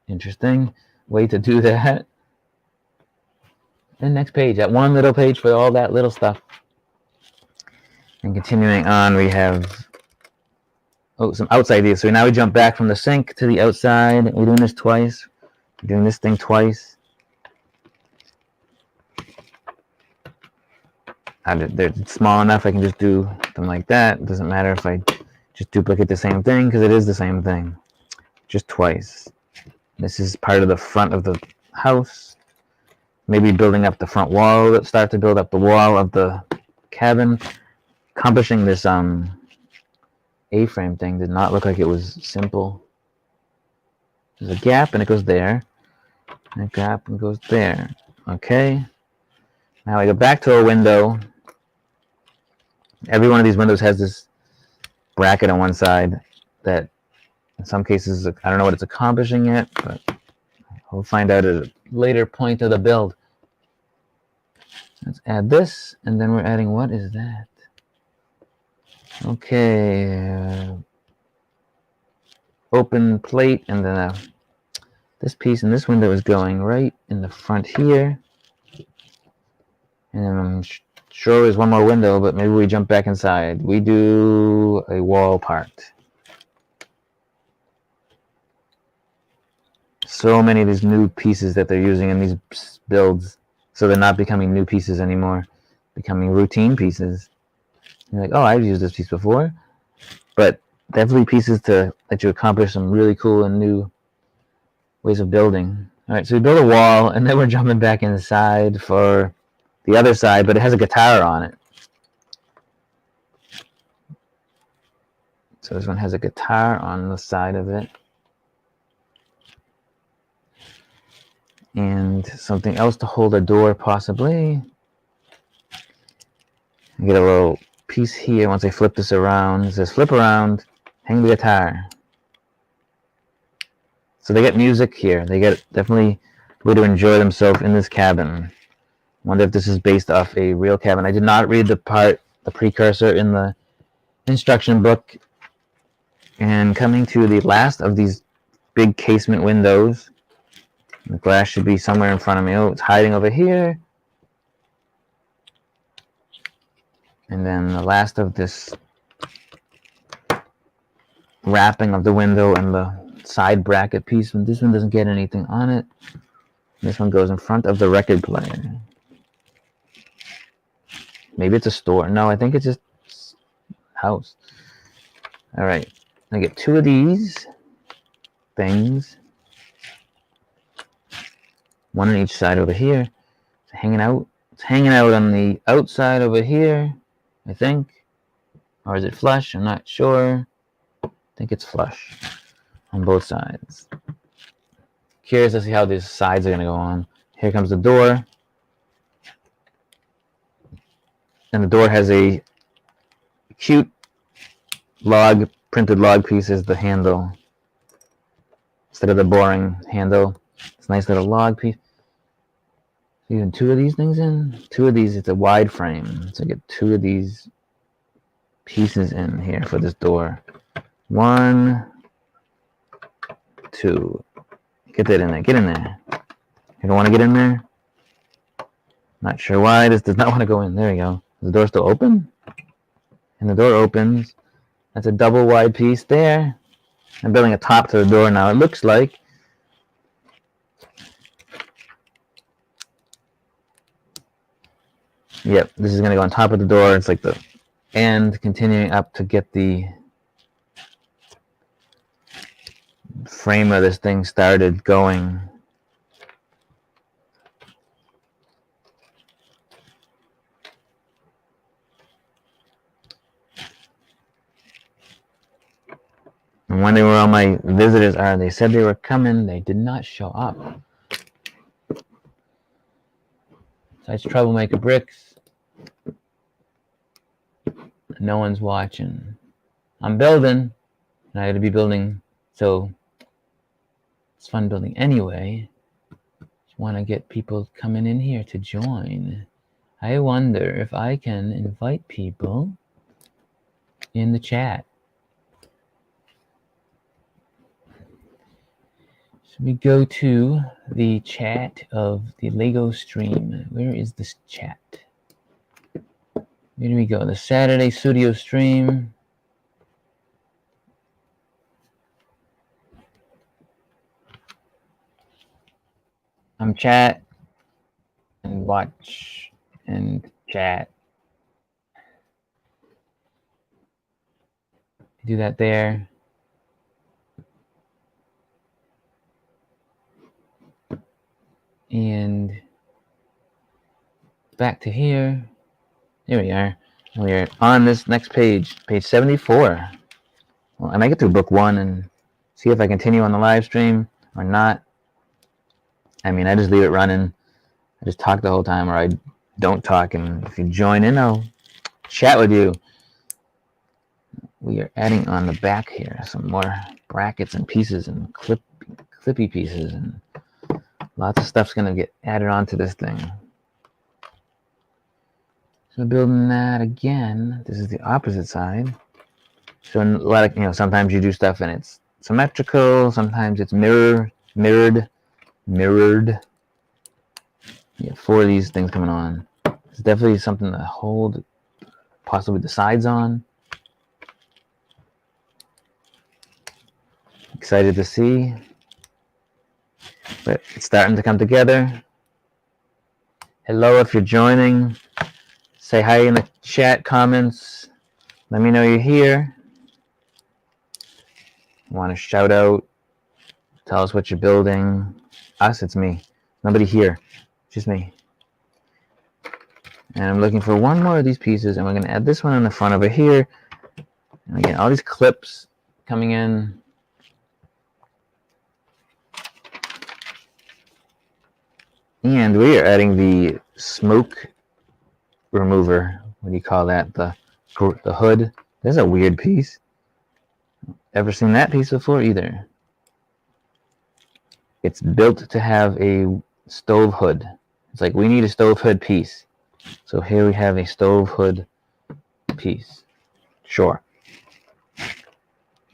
Interesting way to do that. And next page, that one little page for all that little stuff. And continuing on, we have some outside views. So now we jump back from the sink to the outside. We're doing this twice. We're doing this thing twice. They're small enough I can just do them like that. It doesn't matter if I just duplicate the same thing because it is the same thing. Just twice. This is part of the front of the house. Maybe building up the front wall. Let's start to build up the wall of the cabin. Accomplishing this A-frame thing did not look like it was simple. There's a gap and it goes there. And a gap and goes there. Okay. Now I go back to a window. Every one of these windows has this bracket on one side that in some cases, I don't know what it's accomplishing yet, but we'll find out at a later point of the build. Let's add this, and then we're adding, what is that? Okay. Open plate, and then this piece in this window is going right in the front here. And I'm sure there's one more window, but maybe we jump back inside. We do a wall part. So many of these new pieces that they're using in these builds. So they're not becoming new pieces anymore, becoming routine pieces. You're like, oh, I've used this piece before. But definitely pieces to let you accomplish some really cool and new ways of building. All right, so we build a wall, and then we're jumping back inside for the other side, but it has a guitar on it. So this one has a guitar on the side of it. And something else to hold a door, possibly. Get a little piece here. Once I flip this around, it says flip around, hang the guitar. So they get music here. They get definitely a way to enjoy themselves in this cabin. Wonder if this is based off a real cabin. I did not read the precursor in the instruction book. And coming to the last of these big casement windows. The glass should be somewhere in front of me. Oh, it's hiding over here. And then the last of this wrapping of the window and the side bracket piece. This one doesn't get anything on it. This one goes in front of the record player. Maybe it's a store. No, I think it's just house. All right. I get two of these things. One on each side over here. It's hanging out. It's hanging out on the outside over here, I think. Or is it flush? I'm not sure. I think it's flush on both sides. Curious to see how these sides are going to go on. Here comes the door. And the door has a cute printed log piece as the handle. Instead of the boring handle. It's a nice little log piece. Even two of these things in. Two of these, it's a wide frame. So I get two of these pieces in here for this door. 1, 2. Get that in there. Get in there. You don't want to get in there? Not sure why this does not want to go in. There you go. Is the door still open? And the door opens. That's a double wide piece there. I'm building a top to the door now. It looks like. Yep, this is going to go on top of the door. It's like the end continuing up to get the frame of this thing started going. I'm wondering where all my visitors are. They said they were coming. They did not show up. Besides Troublemaker Bricks, no one's watching. I'm building, and I got to be building, so it's fun building anyway. Just want to get people coming in here to join. I wonder if I can invite people in the chat. So we go to the chat of the Lego stream. Where is this chat? Here we go. The Saturday studio stream. Chat and watch and chat. Do that there. And back to here. Here we are. We are on this next page, page 74. Well, I might get through book 1 and see if I continue on the live stream or not. I mean, I just leave it running. I just talk the whole time, or I don't talk. And if you join in, I'll chat with you. We are adding on the back here some more brackets and pieces and clippy pieces, and lots of stuff's going to get added onto this thing. So building that again. This is the opposite side. So a lot of, sometimes you do stuff and it's symmetrical. Sometimes it's mirrored. Yeah, 4 of these things coming on. It's definitely something to hold possibly the sides on. Excited to see. But it's starting to come together. Hello if you're joining. Say hi in the chat comments. Let me know you're here. Want to shout out. Tell us what you're building. Us, it's me. Nobody here. Just me. And I'm looking for one more of these pieces, and we're going to add this one in the front over here. And again, all these clips coming in. And we are adding the smoke remover. What do you call that? The The hood. This is a weird piece. Ever seen that piece before either? It's built to have a stove hood. It's like we need a stove hood piece. So here we have a stove hood piece. Sure.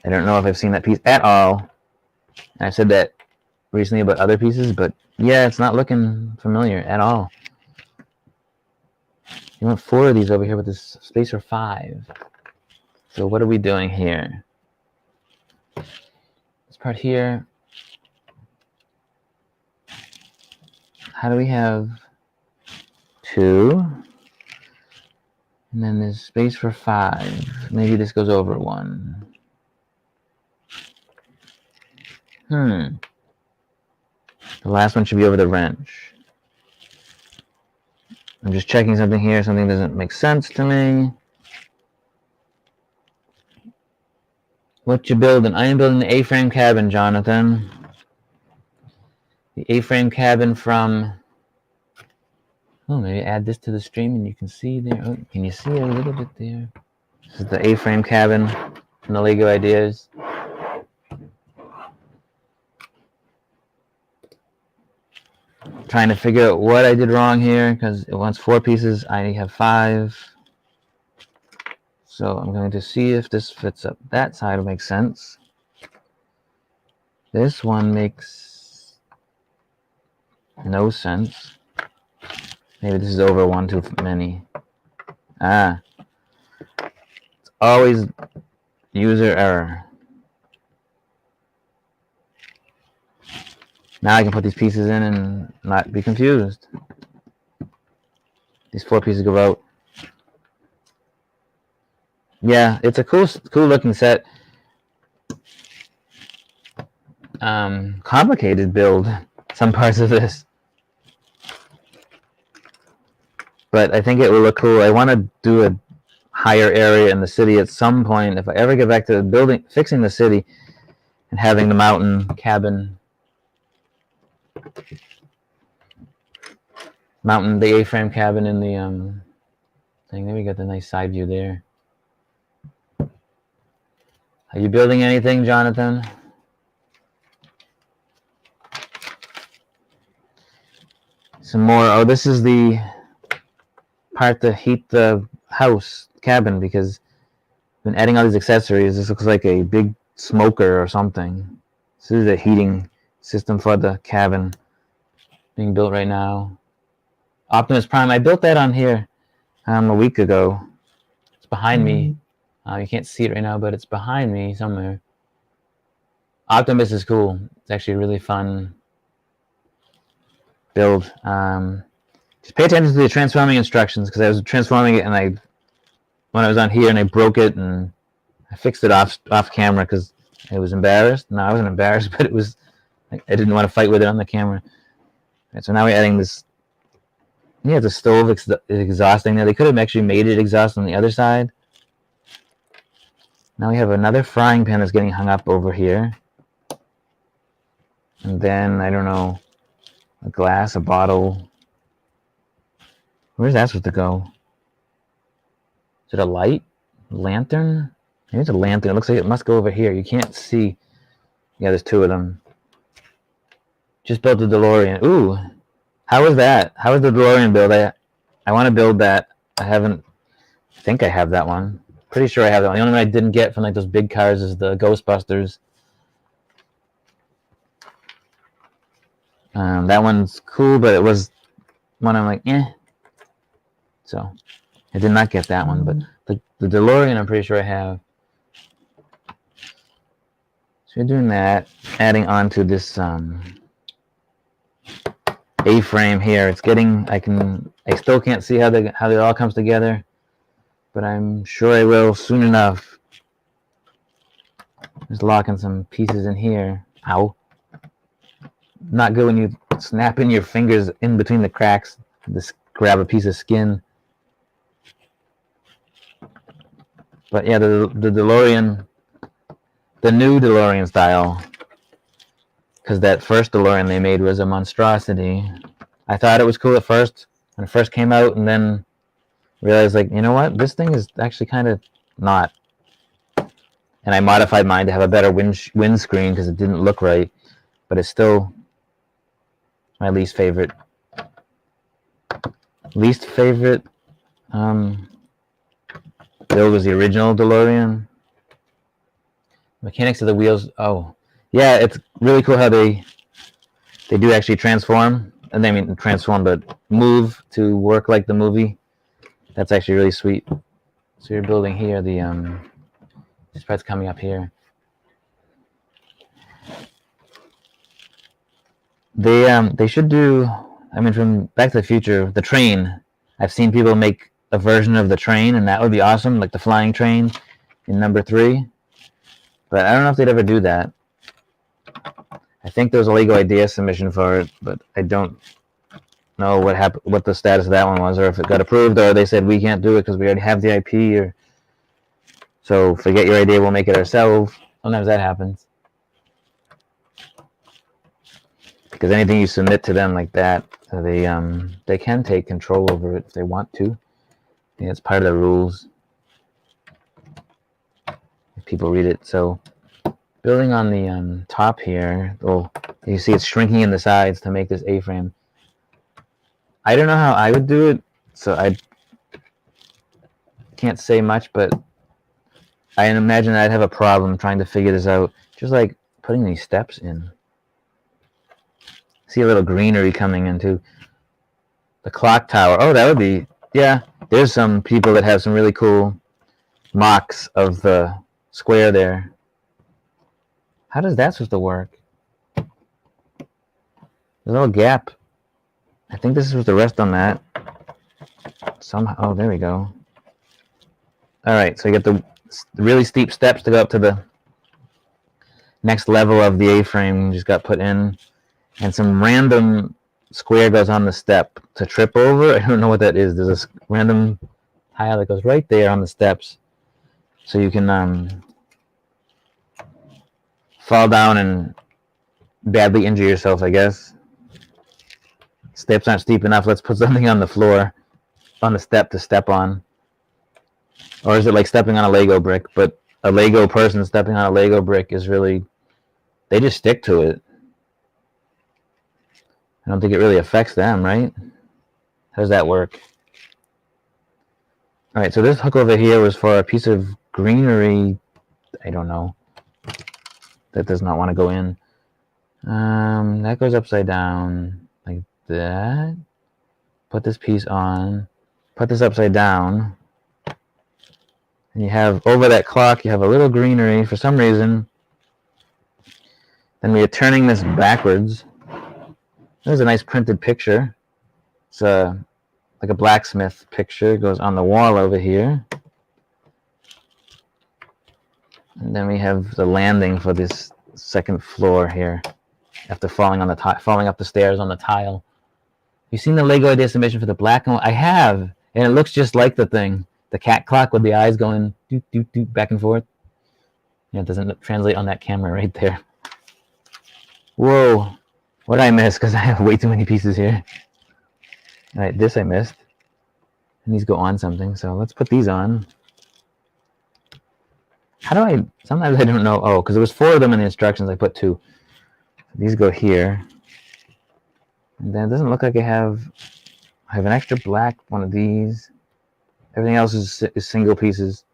I don't know if I've seen that piece at all. I said that recently about other pieces, but yeah, it's not looking familiar at all. You want 4 of these over here with this space for 5. So what are we doing here? This part here. How do we have 2? And then there's space for 5. Maybe this goes over 1. The last one should be over the wrench. I'm just checking something here. Something doesn't make sense to me. What you building? I am building the A-frame cabin, Jonathan. The A-frame cabin from... Oh, maybe add this to the stream and you can see there. Oh, can you see a little bit there? This is the A-frame cabin from the Lego Ideas. Trying to figure out what I did wrong here because it wants 4 pieces. I have 5. So I'm going to see if this fits up. That side makes sense. This one makes no sense. Maybe this is over 1 too many. It's always user error. Now I can put these pieces in and not be confused. These 4 pieces go out. Yeah, it's a cool looking set. Complicated build, some parts of this. But I think it will look cool. I want to do a higher area in the city at some point. If I ever get back to fixing the city and having the mountain cabin, the A-frame cabin in the thing. There we got the nice side view there. Are you building anything, Jonathan? Some more. Oh, this is the part to heat the house cabin because I've been adding all these accessories. This looks like a big smoker or something. This is the heating system for the cabin being built right now. Optimus Prime. I built that on here a week ago. It's behind me. You can't see it right now, but it's behind me somewhere. Optimus is cool. It's actually a really fun build. Just pay attention to the transforming instructions because I was transforming it and when I was on here and I broke it and I fixed it off camera because I was embarrassed. No, I wasn't embarrassed, but it was I didn't want to fight with it on the camera. Right, so now we're adding this. Yeah, the stove exhaust thing there. They could have actually made it exhaust on the other side. Now we have another frying pan that's getting hung up over here. And then, I don't know, a glass, a bottle. Where's that supposed to go? Is it a light? Lantern? Maybe it's a lantern. It looks like it must go over here. You can't see. Yeah, there's 2 of them. Just built the DeLorean. Ooh. How was that? How was the DeLorean build? I want to build that. I think I have that one. Pretty sure I have that one. The only one I didn't get from like those big cars is the Ghostbusters. That one's cool, but it was one I'm like, eh. So I did not get that one, but the DeLorean I'm pretty sure I have. So we're doing that, adding on to this A-frame here. It's getting, I still can't see how it all comes together, but I'm sure I will soon enough. Just locking some pieces in here. Ow. Not good when you snap in your fingers in between the cracks. Just grab a piece of skin. But yeah, the DeLorean, the new DeLorean style, because that first DeLorean they made was a monstrosity. I thought it was cool at first when it first came out, and then realized, like, you know what? This thing is actually kind of not. And I modified mine to have a better windscreen because it didn't look right. But it's still my least favorite. Least favorite build was the original DeLorean. Mechanics of the wheels. Oh, yeah, it's really cool how they do actually transform. And I mean transform, but move to work like the movie. That's actually really sweet. So you're building here the this part's coming up here. They should do. I mean, from Back to the Future, the train. I've seen people make a version of the train, and that would be awesome, like the flying train in number 3. But I don't know if they'd ever do that. I think there was a Lego idea submission for it, but I don't know what happened, what the status of that one was, or if it got approved, or they said we can't do it because we already have the IP, or so forget your idea, we'll make it ourselves. Sometimes that happens. Because anything you submit to them like that, they can take control over it if they want to. I think it's part of the rules. If people read it. So building on the top here, oh, you see it's shrinking in the sides to make this A-frame. I don't know how I would do it, so I can't say much, but I imagine I'd have a problem trying to figure this out. Just like putting these steps in. See a little greenery coming into the clock tower. Oh, that would be, yeah. There's some people that have some really cool mocks of the square there. How does that supposed to work? There's a little gap. I think this is supposed to rest on that. Somehow, oh, there we go. All right, so you get the really steep steps to go up to the next level of the A-frame just got put in. And some random square goes on the step to trip over. I don't know what that is. There's a random tile that goes right there on the steps. So you can fall down and badly injure yourself, I guess. Steps aren't steep enough. Let's put something on the floor, on the step to step on. Or is it like stepping on a Lego brick? But a Lego person stepping on a Lego brick is really, they just stick to it. I don't think it really affects them, right? How does that work? All right, so this hook over here was for a piece of greenery. I don't know. That does not want to go in. That goes upside down like that. Put this piece on. Put this upside down. And you have, over that clock, you have a little greenery for some reason. Then we are turning this backwards. There's a nice printed picture. It's like a blacksmith picture. It goes on the wall over here. And then we have the landing for this second floor here. After falling on the falling up the stairs on the tile. You've seen the Lego idea submission for the black and white? I have, and it looks just like the thing. The cat clock with the eyes going doot doot doot back and forth. Yeah, it doesn't translate on that camera right there. Whoa. What did I miss? Because I have way too many pieces here. All right, this I missed. And these go on something, so let's put these on. How do I... Sometimes I don't know. Oh, because there was 4 of them in the instructions. I put 2. These go here. And then it doesn't look like I have an extra black one of these. Everything else is single pieces.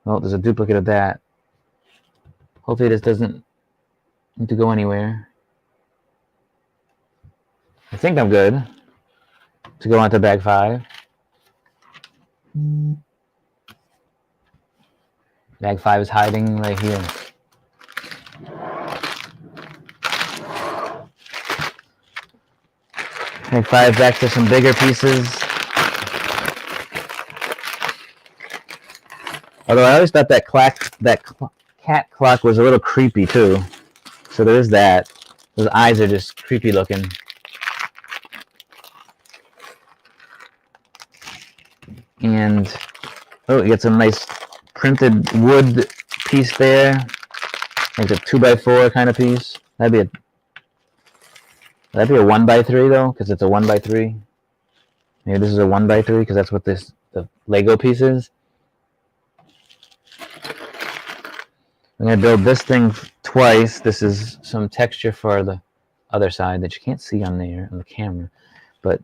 Oh, there's a duplicate of that. Hopefully this doesn't need to go anywhere. I think I'm good to go on to bag 5. Bag 5 is hiding right here. Bag 5 back to some bigger pieces. Although I always thought that cat clock was a little creepy too. So there is that. Those eyes are just creepy looking. And oh, you get some nice printed wood piece there, like a 2x4 kind of piece. That'd be a 1x3 though, because it's a 1x3. Maybe this is a 1x3 because that's what this the Lego pieces. I'm going to build this thing twice. This is some texture for the other side that you can't see on there on the camera, but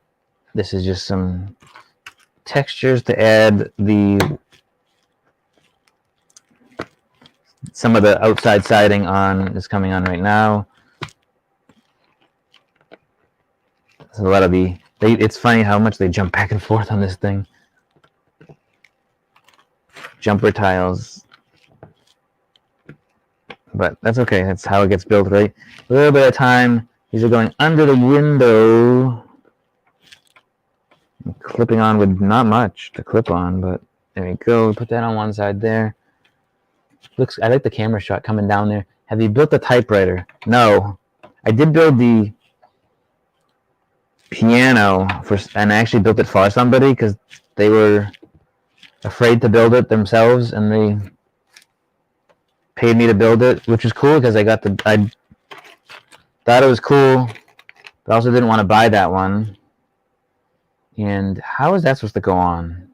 this is just some textures to add some of the outside siding on is coming on right now. There's a lot of it's funny how much they jump back and forth on this thing. Jumper tiles. But that's okay. That's how it gets built, right? A little bit of time. These are going under the window. I'm clipping on with not much to clip on, but there we go. Put that on one side there. I like the camera shot coming down there. Have you built the typewriter? No. I did build the piano and I actually built it for somebody because they were afraid to build it themselves, and they paid me to build it, which is cool because I thought it was cool, but I also didn't want to buy that one. And how is that supposed to go on?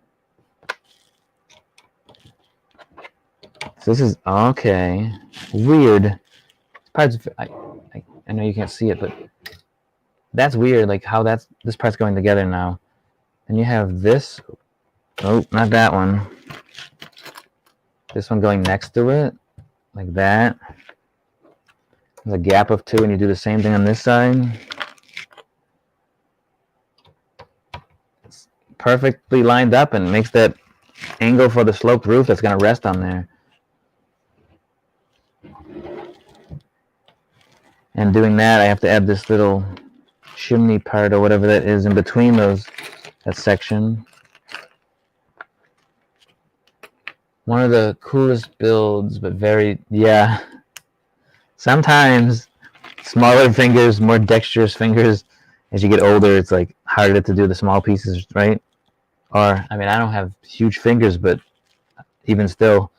So this is okay. Weird. I know you can't see it, but that's weird. Like how this part's going together now. And you have this. Oh, not that one. This one going next to it, like that. There's a gap of 2, and you do the same thing on this side. It's perfectly lined up and makes that angle for the sloped roof that's going to rest on there. And doing that, I have to add this little chimney part or whatever that is in between that section. One of the coolest builds, but yeah. Sometimes smaller fingers, more dexterous fingers. As you get older, it's like harder to do the small pieces, right? Or, I mean, I don't have huge fingers, but even still.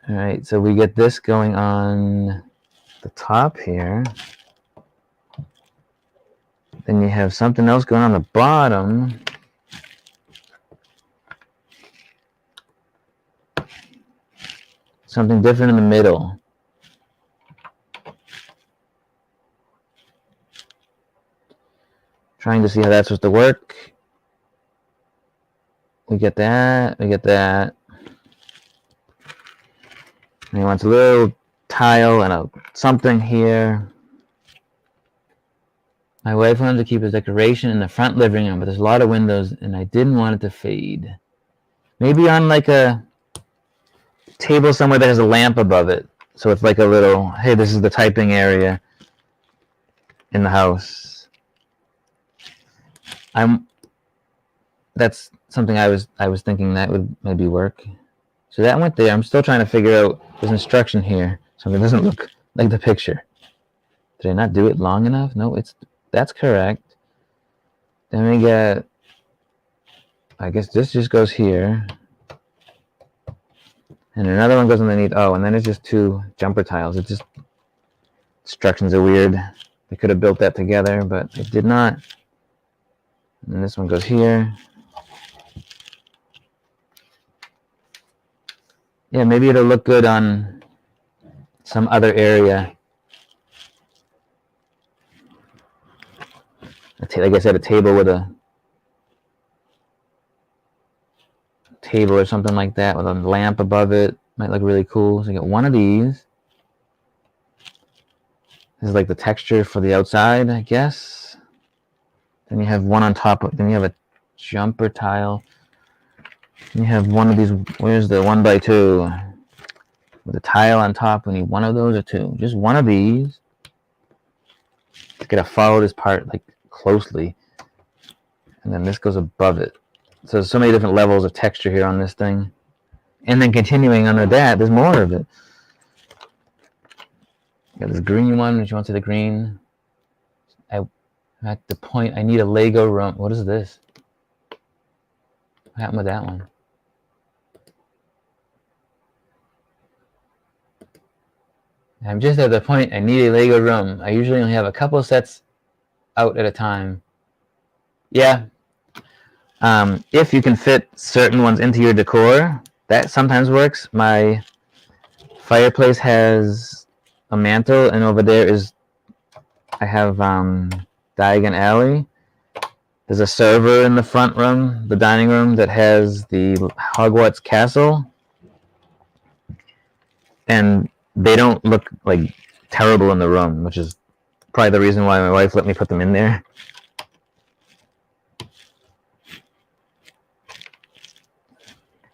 All right, so we get this going on the top here. Then you have something else going on the bottom. Something different in the middle. Trying to see how that's supposed to work. We get that. We get that. And he wants a little tile and something here. My wife wanted to keep his decoration in the front living room, but there's a lot of windows, and I didn't want it to fade. Maybe on like a table somewhere that has a lamp above it, so it's like a little, hey, this is the typing area in the house. That's something I was thinking that would maybe work. So that went there. I'm still trying to figure out, there's instruction here, so it doesn't look like the picture. Did I not do it long enough? No, that's correct. Then we get, I guess this just goes here. And another one goes underneath. Oh, and then it's just 2 jumper tiles. It just, instructions are weird. They could have built that together, but they did not. And this one goes here. Yeah, maybe it'll look good on some other area. Like I said, a table with a table or something like that with a lamp above it might look really cool. So you get one of these. This is like the texture for the outside, I guess. Then you have one on top of, then you have a jumper tile. Then you have one of these, where's the 1x2? With a tile on top, we need one of those or 2. Just one of these. You gotta follow this part like closely. And then this goes above it. So there's so many different levels of texture here on this thing. And then continuing under that, there's more of it. Got this green one, which you want to see the green. I'm at the point, I need a Lego room. What is this? What happened with that one? I'm just at the point, I need a Lego room. I usually only have a couple sets out at a time. Yeah. If you can fit certain ones into your decor, that sometimes works. My fireplace has a mantle, and over there I have Diagon Alley. There's a server in the front room, the dining room, that has the Hogwarts castle, and they don't look like terrible in the room, which is probably the reason why my wife let me put them in there.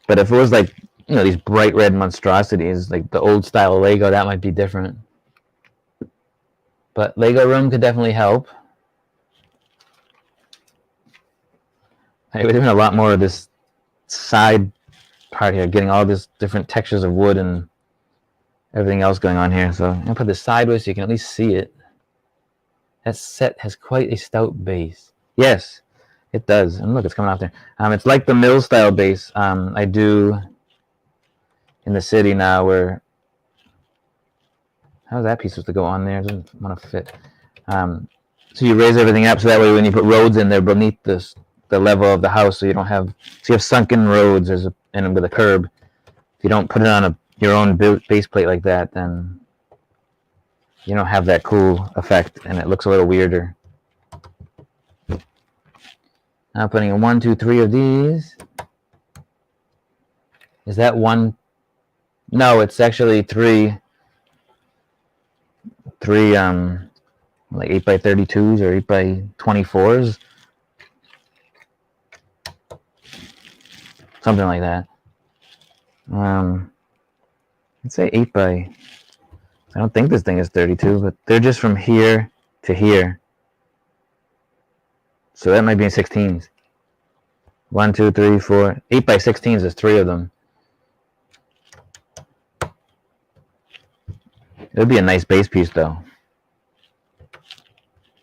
But if it was like, you know, these bright red monstrosities, like the old style Lego, that might be different. But Lego room could definitely help. We're doing a lot more of this side part here, getting all these different textures of wood and everything else going on here. So I'm gonna put this sideways so you can at least see it. That set has quite a stout base. Yes, it does. And look, it's coming off there. It's like the mill style base I do in the city now, where how's that piece supposed to go on there? It doesn't want to fit. So you raise everything up so that way when you put roads in, they're beneath the level of the house, so you don't have, so you have sunken roads and with a curb. If you don't put it on your own base plate like that, then you don't have that cool effect, and it looks a little weirder. Now putting in 1, 2, 3 of these. Is that one? No, it's actually three like 8x32s or 8x24s. Something like that. Let's say 8 by. I don't think this thing is 32, but they're just from here to here. So that might be in 16s. 1, 2, 3, 4. 8 by 16s is 3 of them. It would be a nice base piece, though.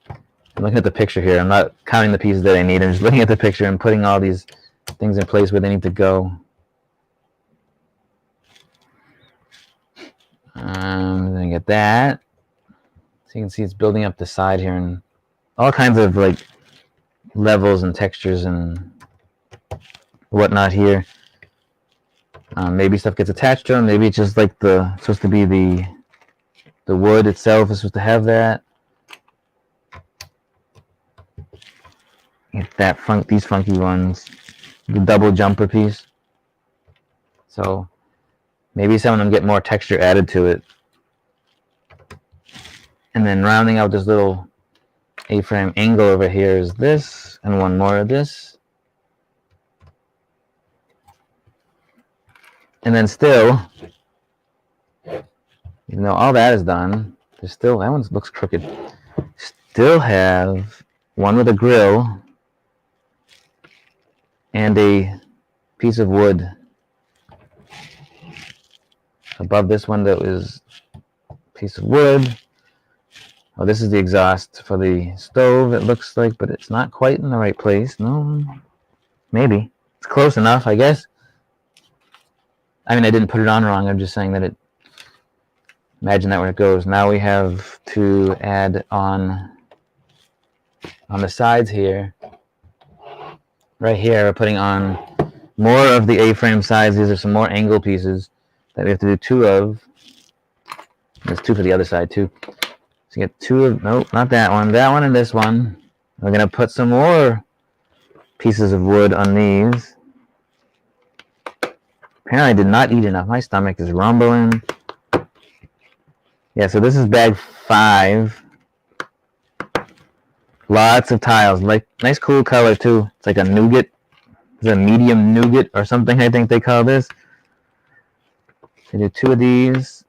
I'm looking at the picture here. I'm not counting the pieces that I need. I'm just looking at the picture and putting all these things in place where they need to go. Then get that. So you can see it's building up the side here, and all kinds of like levels and textures and whatnot here. Maybe stuff gets attached to them. Maybe it's just like supposed to be the wood itself is supposed to have that. Get these funky ones. The double jumper piece. So maybe some of them get more texture added to it. And then rounding out this little A-frame angle over here is this, and one more of this. And then still, even though all that is done, there's still, that one looks crooked. Still have one with a grill and a piece of wood above this one that is a piece of wood. Oh, this is the exhaust for the stove, it looks like, but it's not quite in the right place. No, maybe. It's close enough, I guess. I mean, I didn't put it on wrong. I'm just saying that imagine that where it goes. Now we have to add on the sides here. Right here, we're putting on more of the A-frame sides. These are some more angle pieces that we have to do 2 of. There's 2 for the other side, too. So you get 2 of, nope, not that one. That one and this one. We're going to put some more pieces of wood on these. Apparently I did not eat enough. My stomach is rumbling. Yeah, so this is bag 5. Lots of tiles. Like, nice cool color, too. It's like a nougat. It's a medium nougat or something, I think they call this. So do 2 of these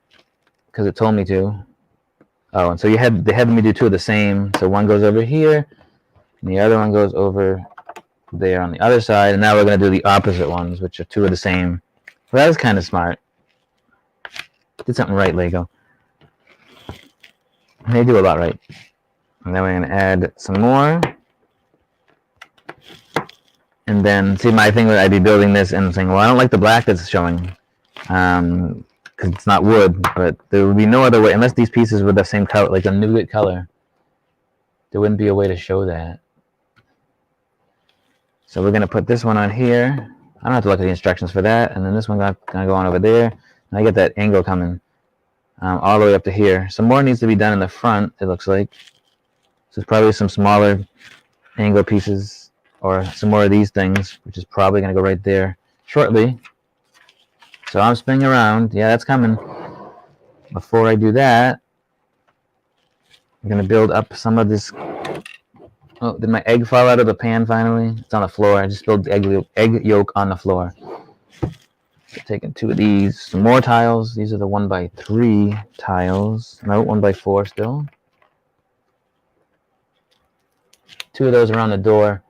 because it told me to. Oh, and so they had me do 2 of the same. So one goes over here, and the other one goes over there on the other side. And now we're going to do the opposite ones, which are 2 of the same. Well, that was kind of smart. Did something right, Lego. They do a lot right. And then we're going to add some more. And then, see, my thing would I'd be building this and saying, well, I don't like the black that's showing. Because it's not wood, but there would be no other way, unless these pieces were the same color, like a nougat color. There wouldn't be a way to show that. So we're gonna put this one on here. I don't have to look at the instructions for that. And then this one gonna go on over there. And I get that angle coming all the way up to here. Some more needs to be done in the front, it looks like. So there's probably some smaller angle pieces or some more of these things, which is probably gonna go right there shortly. So I'm spinning around. Yeah, that's coming. Before I do that, I'm gonna build up some of this. Oh, did my egg fall out of the pan finally? It's on the floor. I just spilled the egg yolk on the floor. So taking 2 of these, some more tiles. These are the 1x3 tiles. No, 1x4 still. 2 of those around the door.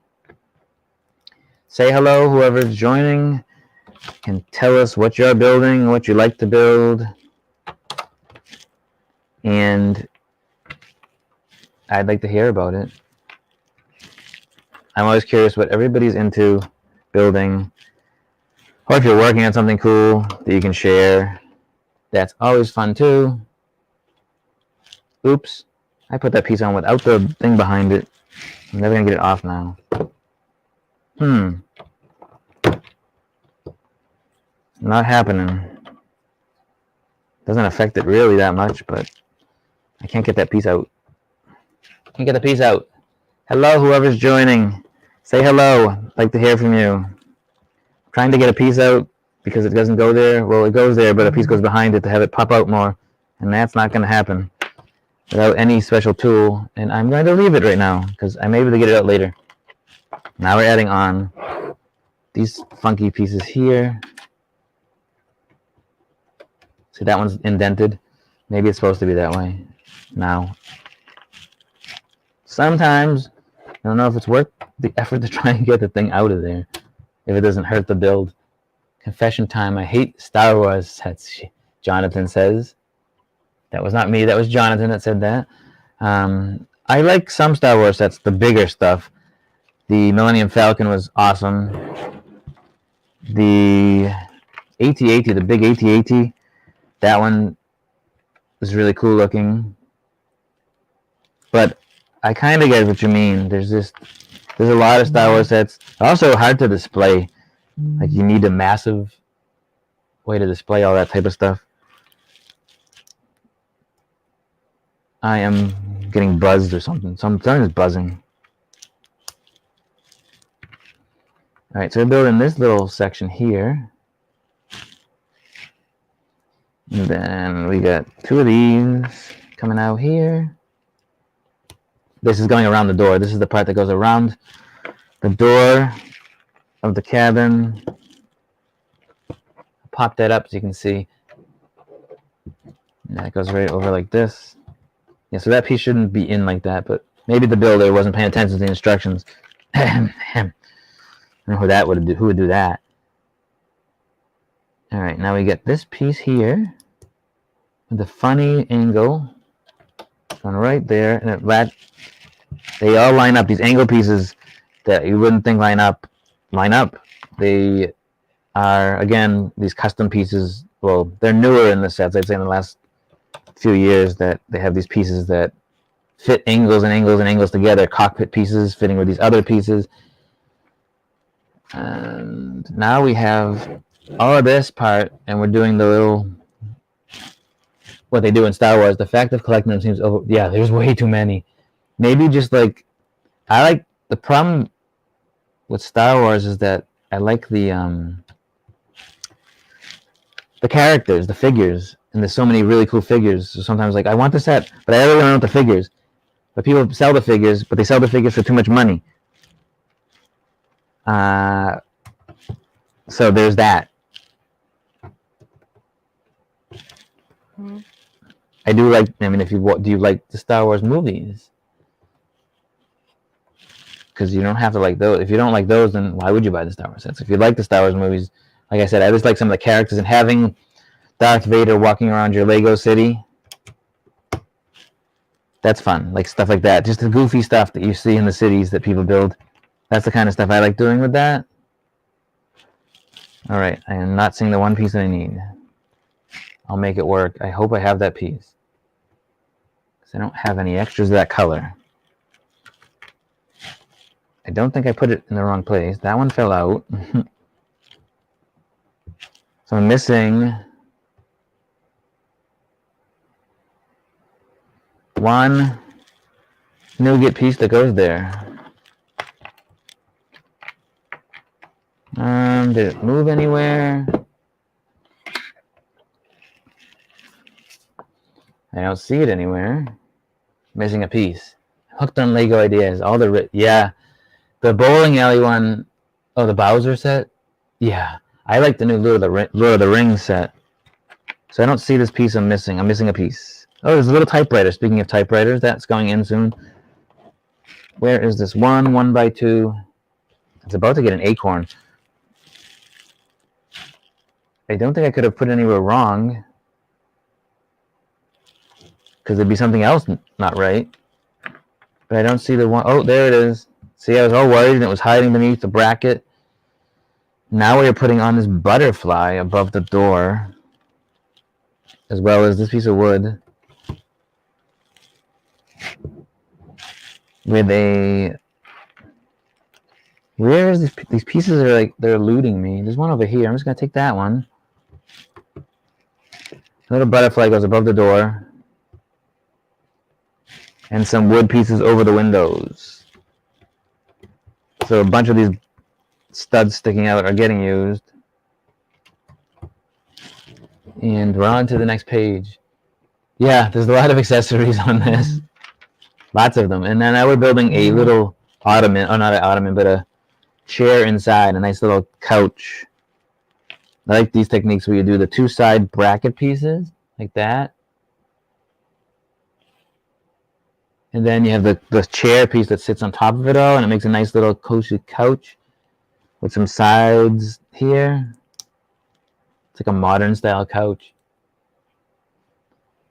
Say hello, whoever's joining. Can tell us what you're building, what you like to build. And I'd like to hear about it. I'm always curious what everybody's into building, or if you're working on something cool that you can share. That's always fun too. Oops, I put that piece on without the thing behind it. I'm never gonna get it off now. Not happening. Doesn't affect it really that much, but I can't get that piece out. Can't get the piece out. Hello, whoever's joining. Say hello. I'd like to hear from you. I'm trying to get a piece out because it doesn't go there. Well, it goes there, but a piece goes behind it to have it pop out more. And that's not going to happen without any special tool. And I'm going to leave it right now because I'm able to get it out later. Now we're adding on these funky pieces here. See, that one's indented. Maybe it's supposed to be that way. Now, sometimes, I don't know if it's worth the effort to try and get the thing out of there if it doesn't hurt the build. Confession time. I hate Star Wars sets, Jonathan says. That was not me. That was Jonathan that said that. I like some Star Wars sets, the bigger stuff. The Millennium Falcon was awesome. The AT-AT, the big AT-AT, that one was really cool looking. But I kind of get what you mean. There's a lot of Star Wars sets. Also hard to display. Like you need a massive way to display all that type of stuff. I am getting buzzed or something. Something is buzzing. All right, so we're building this little section here. And then we got 2 of these coming out here. This is going around the door. This is the part that goes around the door of the cabin. Pop that up so you can see. And that goes right over like this. Yeah, so that piece shouldn't be in like that, but maybe the builder wasn't paying attention to the instructions. I don't know who that would do. Who would do that? All right, now we get this piece here with the funny angle going right there, and they all line up. These angle pieces that you wouldn't think line up. They are, again, these custom pieces. Well, they're newer in the sets. I'd say in the last few years that they have these pieces that fit angles and angles and angles together. Cockpit pieces fitting with these other pieces. And now we have all of this part, and we're doing the little, what they do in Star Wars. The fact of collecting them seems over. Yeah, there's way too many. Maybe just like, I like, the problem with Star Wars is that I like the characters, the figures, and there's so many really cool figures. So sometimes like I want the set, but I really don't want the figures. But people sell the figures, but they sell the figures for too much money. So there's that. I do like. I mean, do you like the Star Wars movies? Because you don't have to like those. If you don't like those, then why would you buy the Star Wars sets? If you like the Star Wars movies, like I said, I just like some of the characters, and having Darth Vader walking around your Lego city, that's fun. Like stuff like that. Just the goofy stuff that you see in the cities that people build. That's the kind of stuff I like doing with that. All right, I am not seeing the one piece that I need. I'll make it work. I hope I have that piece. Because I don't have any extras of that color. I don't think I put it in the wrong place. That one fell out. So I'm missing one nougat piece that goes there. Did it move anywhere? I don't see it anywhere. Missing a piece. Hooked on Lego ideas. All the yeah, the bowling alley one. Oh, the Bowser set. Yeah, I like the new Lord of the Rings set. So I don't see this piece I'm missing. I'm missing a piece. Oh, there's a little typewriter. Speaking of typewriters, that's going in soon. Where is this one? 1x2. It's about to get an acorn. I don't think I could have put it anywhere wrong. Because there'd be something else not right. But I don't see the one. Oh, there it is. See, I was all worried and it was hiding beneath the bracket. Now we are putting on this butterfly above the door. As well as this piece of wood. With a... Where is these pieces are like, they're eluding me. There's one over here. I'm just going to take that one. A little butterfly goes above the door. And some wood pieces over the windows. So a bunch of these studs sticking out are getting used. And we're on to the next page. Yeah, there's a lot of accessories on this. Lots of them. And then I was building a little ottoman, not an ottoman, but a chair inside, a nice little couch. I like these techniques where you do the two side bracket pieces, like that. And then you have the chair piece that sits on top of it all, and it makes a nice little cozy couch with some sides here. It's like a modern style couch.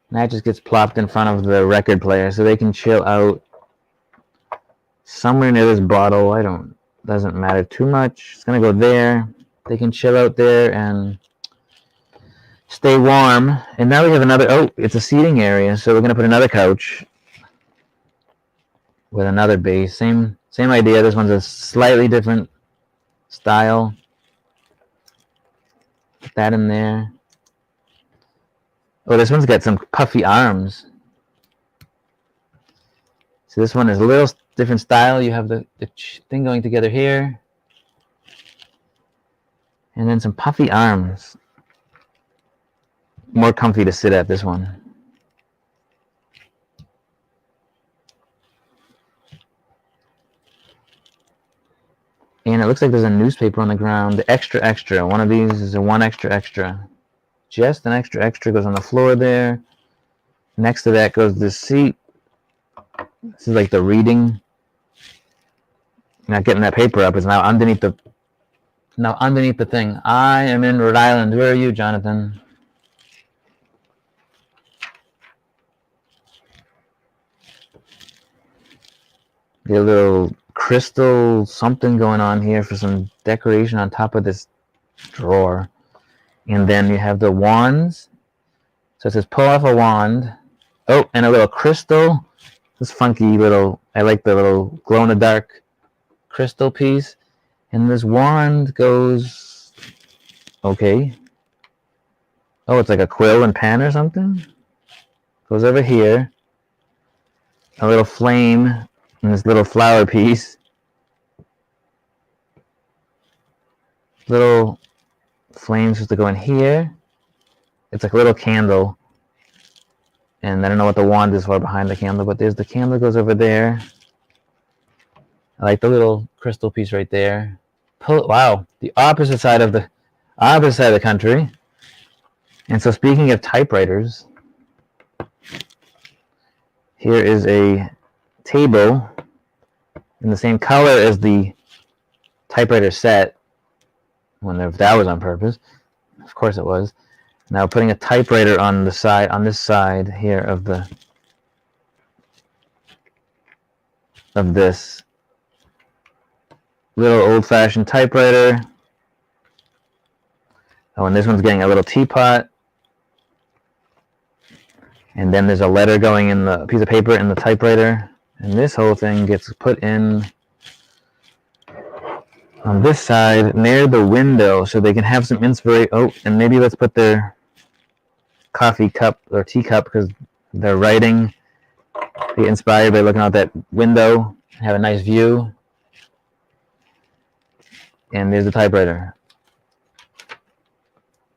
And that just gets plopped in front of the record player so they can chill out somewhere near this bottle. Doesn't matter too much. It's gonna go there. They can chill out there and stay warm. And now we have another, oh, it's a seating area. So we're gonna put another couch with another base. Same idea. This one's a slightly different style. Put that in there. Oh, this one's got some puffy arms. So this one is a little different style. You have the thing going together here. And then some puffy arms. More comfy to sit at, this one. And it looks like there's a newspaper on the ground. Extra, extra. One of these is a one extra, extra. Just an extra, extra goes on the floor there. Next to that goes this seat. This is like the reading. Not getting that paper up. It's now underneath the thing. I am in Rhode Island. Where are you, Jonathan? Get a little crystal something going on here for some decoration on top of this drawer. And then you have the wands. So it says pull off a wand. Oh, and a little crystal. This funky little, I like the little glow-in-the-dark crystal piece. And this wand goes, okay. Oh, it's like a quill and pen or something. Goes over here. A little flame and this little flower piece. Little flames supposed to go in here. It's like a little candle. And I don't know what the wand is for behind the candle, but there's the candle goes over there. I like the little crystal piece right there. Wow, the opposite side of the country. And so speaking of typewriters, here is a table in the same color as the typewriter set. Wonder if that was on purpose. Of course it was. Now putting a typewriter on the side, on this side here of this little old-fashioned typewriter. Oh, and this one's getting a little teapot. And then there's a letter going in the piece of paper in the typewriter. And this whole thing gets put in on this side near the window so they can have some inspiration. Oh, and maybe let's put their coffee cup or teacup because they're writing. Be inspired by looking out that window, have a nice view. And there's the typewriter.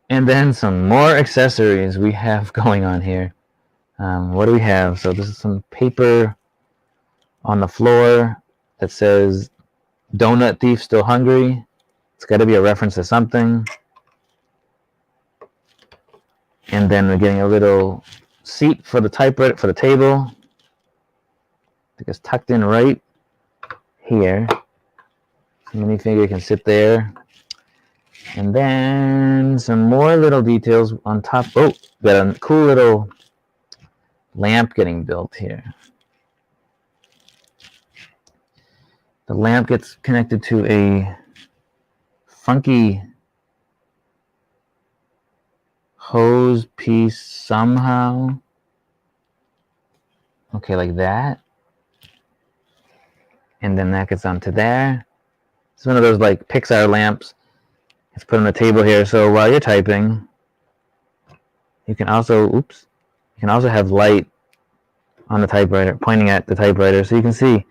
And then some more accessories we have going on here. What do we have? So this is some paper on the floor that says, "Donut thief still hungry." It's got to be a reference to something. And then we're getting a little seat for the typewriter, for the table. I think it's tucked in right here. The minifigure can sit there. And then some more little details on top. Oh, got a cool little lamp getting built here. The lamp gets connected to a funky hose piece somehow. Okay, like that. And then that gets onto there. It's one of those like Pixar lamps. It's put on the table here, so while you're typing, you can also, have light on the typewriter, pointing at the typewriter, so you can see.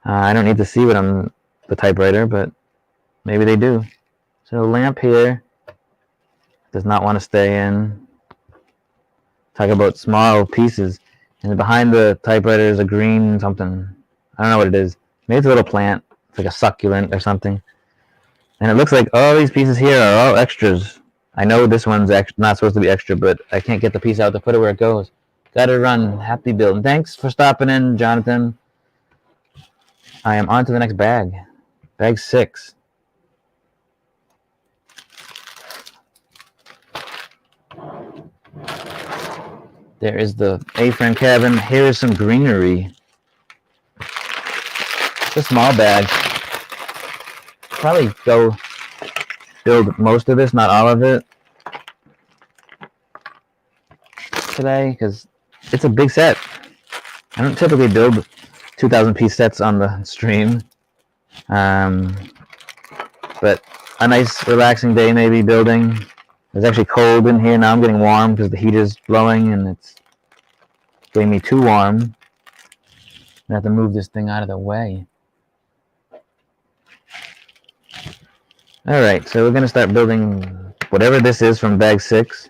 I don't need to see what on the typewriter, but maybe they do. So lamp here does not want to stay in. Talk about small pieces. And behind the typewriter is a green something. I don't know what it is. Maybe it's a little plant. It's like a succulent or something. And it looks like all these pieces here are all extras. I know this one's not supposed to be extra, but I can't get the piece out to put it where it goes. Gotta run. Happy building. Thanks for stopping in, Jonathan. I am on to the next bag. Bag 6. There is the A-frame cabin. Here is some greenery. It's a small bag. Probably go build most of this, not all of it, today, because it's a big set. I don't typically build 2,000 piece sets on the stream, but a nice relaxing day maybe building. It's actually cold in here now. I'm getting warm because the heat is blowing and it's getting me too warm. I have to move this thing out of the way. All right, so we're going to start building whatever this is from bag 6.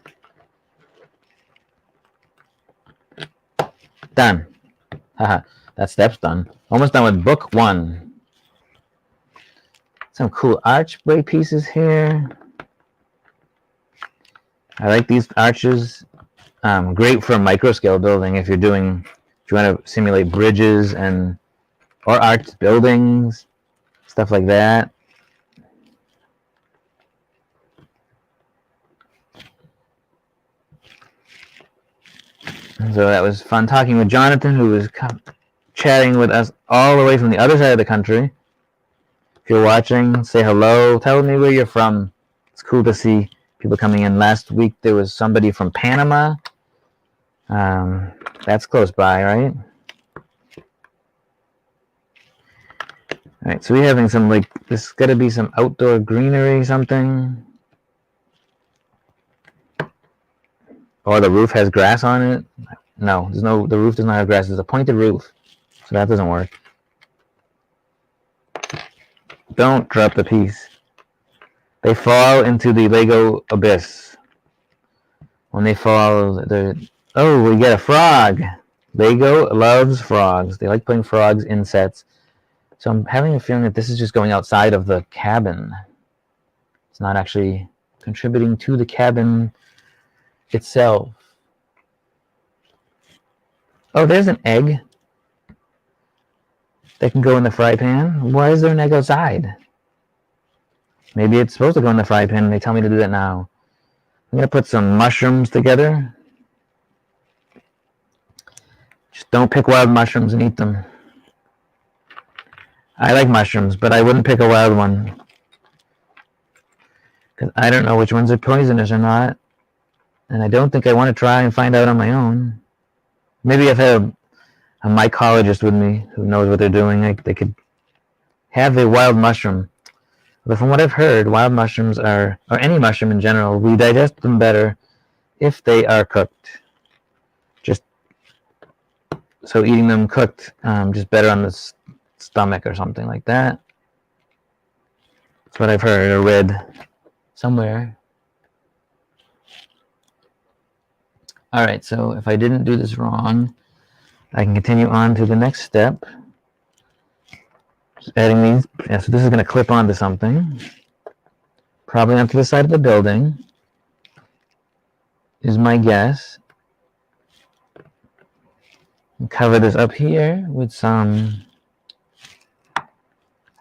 Done. Haha, that step's done. Almost done with book 1. Some cool archway pieces here. I like these arches. Great for micro scale building if you want to simulate bridges or arched buildings, stuff like that. So that was fun talking with Jonathan, who was chatting with us all the way from the other side of the country. If you're watching, say hello. Tell me where you're from. It's cool to see people coming in. Last week there was somebody from Panama. That's close by, right? All right, so we're having some, this got to be some outdoor greenery, something. Or the roof has grass on it. No, the roof does not have grass. It's a pointed roof, so that doesn't work. Don't drop the piece. They fall into the Lego abyss. When they fall, oh, we get a frog. Lego loves frogs. They like putting frogs in sets. So I'm having a feeling that this is just going outside of the cabin. It's not actually contributing to the cabin itself. Oh, there's an egg that can go in the fry pan. Why is there an egg outside? Maybe it's supposed to go in the fry pan and they tell me to do that now. I'm going to put some mushrooms together. Just don't pick wild mushrooms and eat them. I like mushrooms, but I wouldn't pick a wild one. Because I don't know which ones are poisonous or not. And I don't think I want to try and find out on my own. Maybe if I have a mycologist with me who knows what they're doing, they could have a wild mushroom. But from what I've heard, wild mushrooms are, or any mushroom in general, we digest them better if they are cooked. Just so eating them cooked, just better on the stomach or something like that. That's what I've heard or read somewhere. All right, so if I didn't do this wrong, I can continue on to the next step. Just adding these. Yeah, so this is going to clip onto something. Probably onto the side of the building, is my guess. And cover this up here with some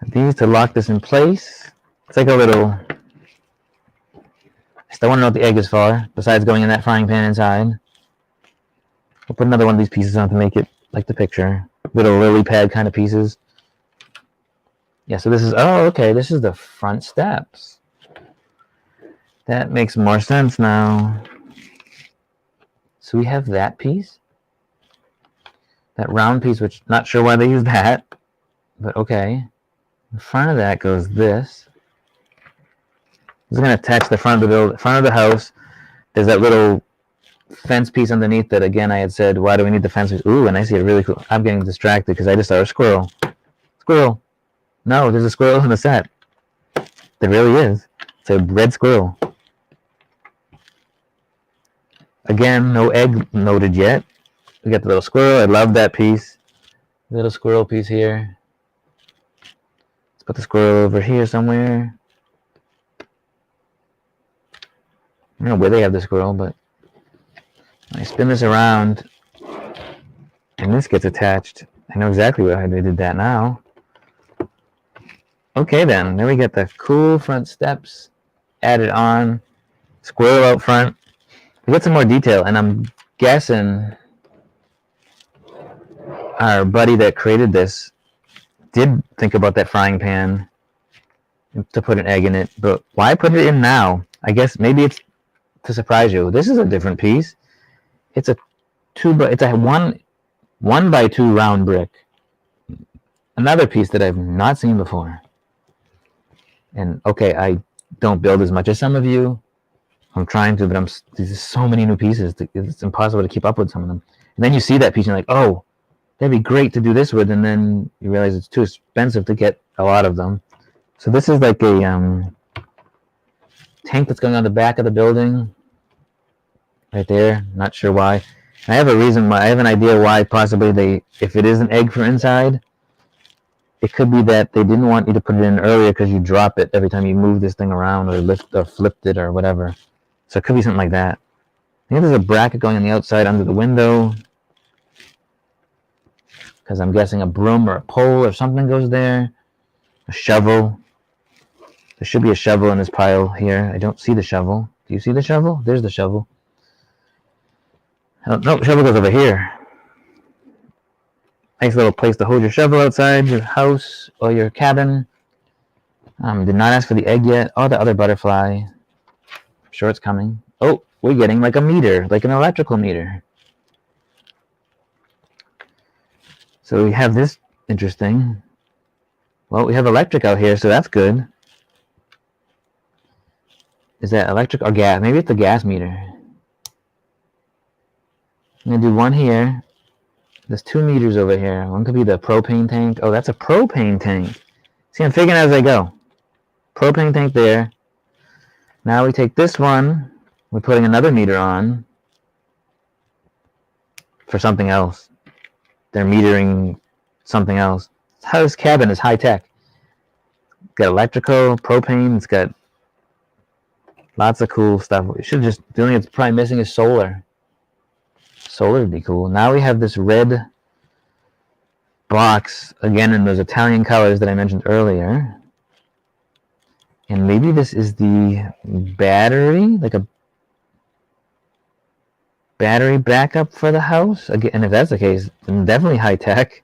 of these to lock this in place. It's like a little... I still want to know what the egg is for, besides going in that frying pan inside. I'll put another one of these pieces on to make it like the picture. Little lily pad kind of pieces. Yeah, so this is... Oh, okay, this is the front steps. That makes more sense now. So we have that piece. That round piece, which not sure why they use that. But okay. In front of that goes this. This is going to attach the front of the house. There's that little fence piece underneath that, again, I had said, why do we need the fence piece? Ooh, and I see it really cool. I'm getting distracted because I just saw a squirrel. Squirrel. No, there's a squirrel in the set. There really is. It's a red squirrel. Again, no egg noted yet. We got the little squirrel. I love that piece. Little squirrel piece here. Let's put the squirrel over here somewhere. I don't know where they have the squirrel, but I spin this around and this gets attached. I know exactly why they did that now. Okay then, there we get the cool front steps added on. Squirrel out front. We get some more detail, and I'm guessing our buddy that created this did think about that frying pan to put an egg in it, but why put it in now? I guess maybe it's to surprise you. This is a different piece. It's a 1x2 round brick. Another piece that I've not seen before. And okay, I don't build as much as some of you. I'm trying to, but there's so many new pieces. It's impossible to keep up with some of them. And then you see that piece and you're like, oh, that'd be great to do this with, and then you realize it's too expensive to get a lot of them. So this is like a tank that's going on the back of the building. Right there. Not sure why. I have a reason why. I have an idea why possibly if it is an egg for inside, it could be that they didn't want you to put it in earlier because you drop it every time you move this thing around or lift or flipped it or whatever. So it could be something like that. I think there's a bracket going on the outside under the window, because I'm guessing a broom or a pole or something goes there. A shovel. There should be a shovel in this pile here. I don't see the shovel. Do you see the shovel? There's the shovel. Oh, no, shovel goes over here. Nice little place to hold your shovel outside your house or your cabin. Did not ask for the egg yet. Oh, the other butterfly. I'm sure it's coming. Oh, we're getting like a meter, like an electrical meter. So we have this interesting. Well, we have electric out here, so that's good. Is that electric or gas? Maybe it's a gas meter. I'm going to do one here. There's 2 meters over here. One could be the propane tank. Oh, that's a propane tank. See, I'm figuring as I go. Propane tank there. Now we take this one. We're putting another meter on for something else. They're metering something else. This cabin is high tech. It's got electrical, propane. It's got lots of cool stuff. We should just, the only thing it's probably missing is solar. Solar would be cool. Now we have this red box, again in those Italian colors that I mentioned earlier. And maybe this is the battery, like a battery backup for the house. Again, and if that's the case, then definitely high tech.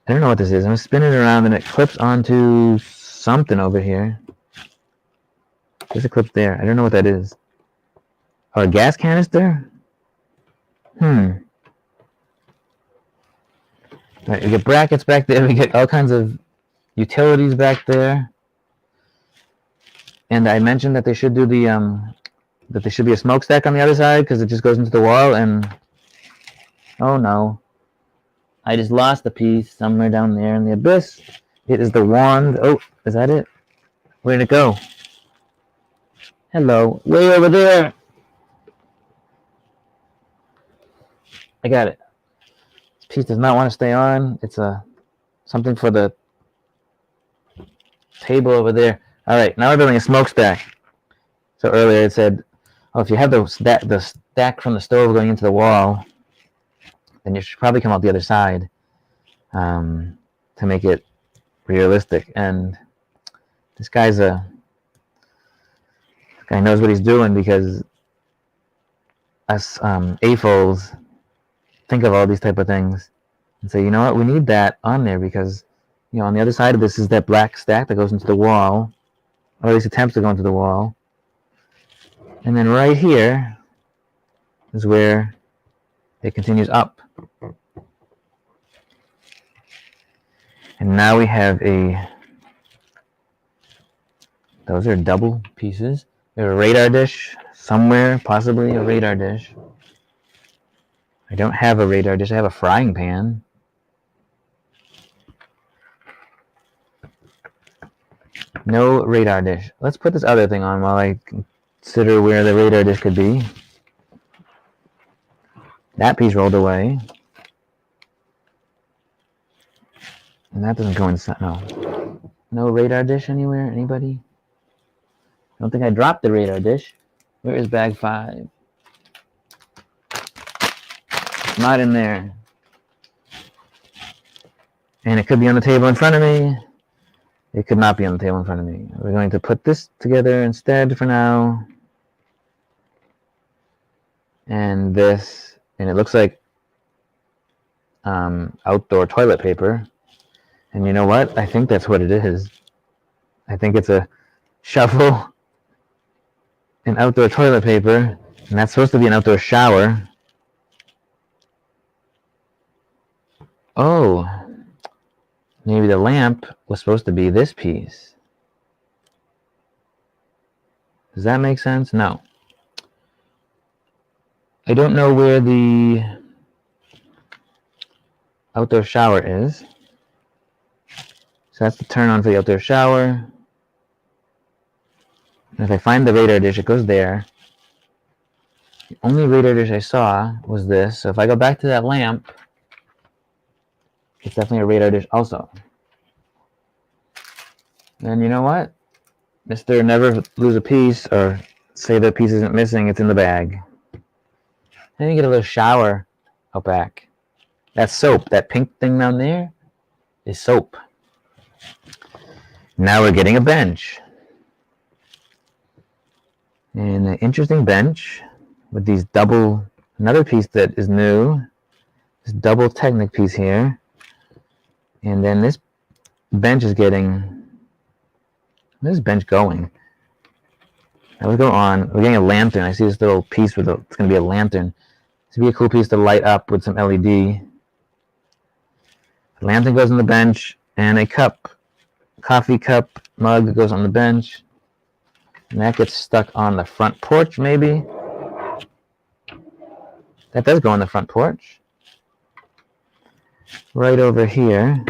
I don't know what this is. I'm going to spin it around and it clips onto something over here. There's a clip there. I don't know what that is. Oh, a gas canister? Alright, we get brackets back there. We get all kinds of utilities back there. And I mentioned that they should do the that there should be a smokestack on the other side because it just goes into the wall. And oh no, I just lost a piece somewhere down there in the abyss. It is the wand. Oh, is that it? Where'd it go? Hello, way over there. I got it. This piece does not want to stay on. It's something for the table over there. All right, now we're building a smokestack. So earlier it said, oh, if you have the stack from the stove going into the wall, then you should probably come out the other side to make it realistic. And this guy knows what he's doing, because us AFOLs think of all these type of things and say, you know what, we need that on there because, you know, on the other side of this is that black stack that goes into the wall, or at least attempts to go into the wall. And then right here is where it continues up. And now we have those are double pieces. There's a radar dish somewhere, possibly a radar dish. I don't have a radar dish, I have a frying pan. No radar dish. Let's put this other thing on while I consider where the radar dish could be. That piece rolled away. And that doesn't go inside. No. No radar dish anywhere? Anybody? I don't think I dropped the radar dish. Where is bag 5? It's not in there. And it could be on the table in front of me. It could not be on the table in front of me. We're going to put this together instead for now. And this. And it looks like outdoor toilet paper. And you know what? I think that's what it is. I think it's a shovel, an outdoor toilet paper, and that's supposed to be an outdoor shower. Oh, maybe the lamp was supposed to be this piece. Does that make sense? No. I don't know where the outdoor shower is. So that's the turn on for the outdoor shower. And if I find the radar dish, it goes there. The only radar dish I saw was this. So if I go back to that lamp, it's definitely a radar dish also. And you know what? Mr. Never lose a piece or say the piece isn't missing, it's in the bag. Then you get a little shower out back. That's soap. That pink thing down there is soap. Now we're getting a bench. And an interesting bench with these another piece that is new, this double Technic piece here. And then this bench is getting, where's this bench going? Now we go on, we're getting a lantern. I see this little piece with it's going to be a lantern. This would be a cool piece to light up with some LED. The lantern goes on the bench, and a cup, coffee cup, mug goes on the bench. And that gets stuck on the front porch, maybe. That does go on the front porch. Right over here.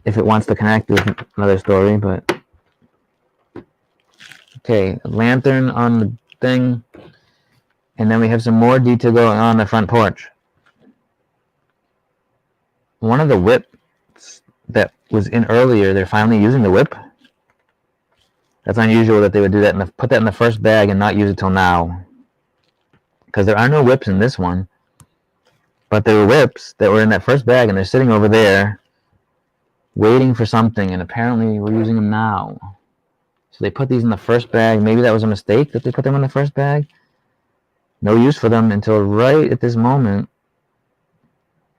If it wants to connect is another story, but... Okay, lantern on the thing. And then we have some more detail going on the front porch. One of the whips that was in earlier, they're finally using the whip. That's unusual that they would do that and put that in the first bag and not use it till now. Because there are no whips in this one. But there were whips that were in that first bag and they're sitting over there waiting for something, and apparently we're using them now. So they put these in the first bag. Maybe that was a mistake that they put them in the first bag. No use for them until right at this moment.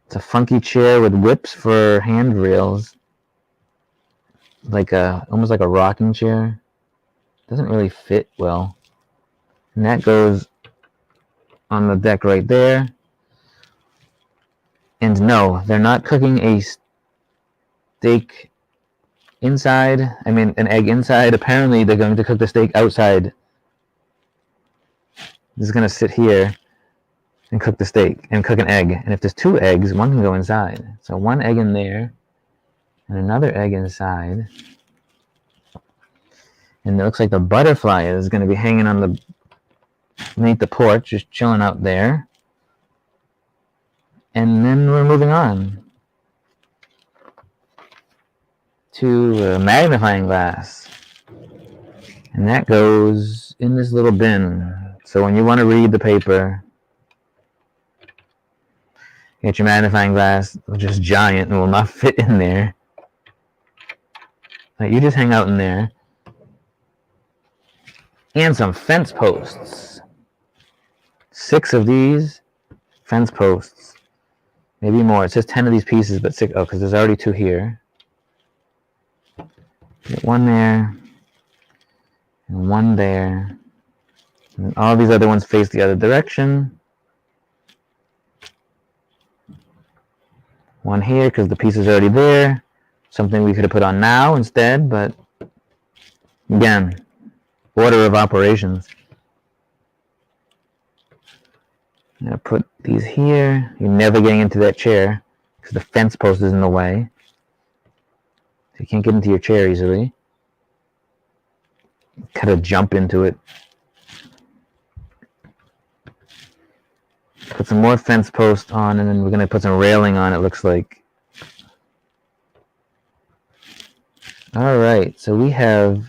It's a funky chair with whips for handrails. Almost like a rocking chair. Doesn't really fit well. And that goes on the deck right there. And no, they're not cooking a steak inside. I mean, an egg inside. Apparently, they're going to cook the steak outside. This is going to sit here and cook the steak and cook an egg. And if there's 2 eggs, one can go inside. So 1 egg in there and another egg inside. And it looks like the butterfly is going to be hanging on the beneath the porch, just chilling out there. And then we're moving on to a magnifying glass. And that goes in this little bin. So when you want to read the paper, get your magnifying glass, which is giant and will not fit in there. You just hang out in there. And some fence posts. 6 of these fence posts. Maybe more. It says 10 of these pieces, but 6. Oh, because there's already 2 here. Get 1 there. And 1 there. And all these other ones face the other direction. 1 here, because the piece is already there. Something we could have put on now instead, but again, order of operations. I'm going to put these here. You're never getting into that chair because the fence post is in the way. So you can't get into your chair easily. Kind of jump into it. Put some more fence post on, and then we're going to put some railing on, it looks like. Alright, so we have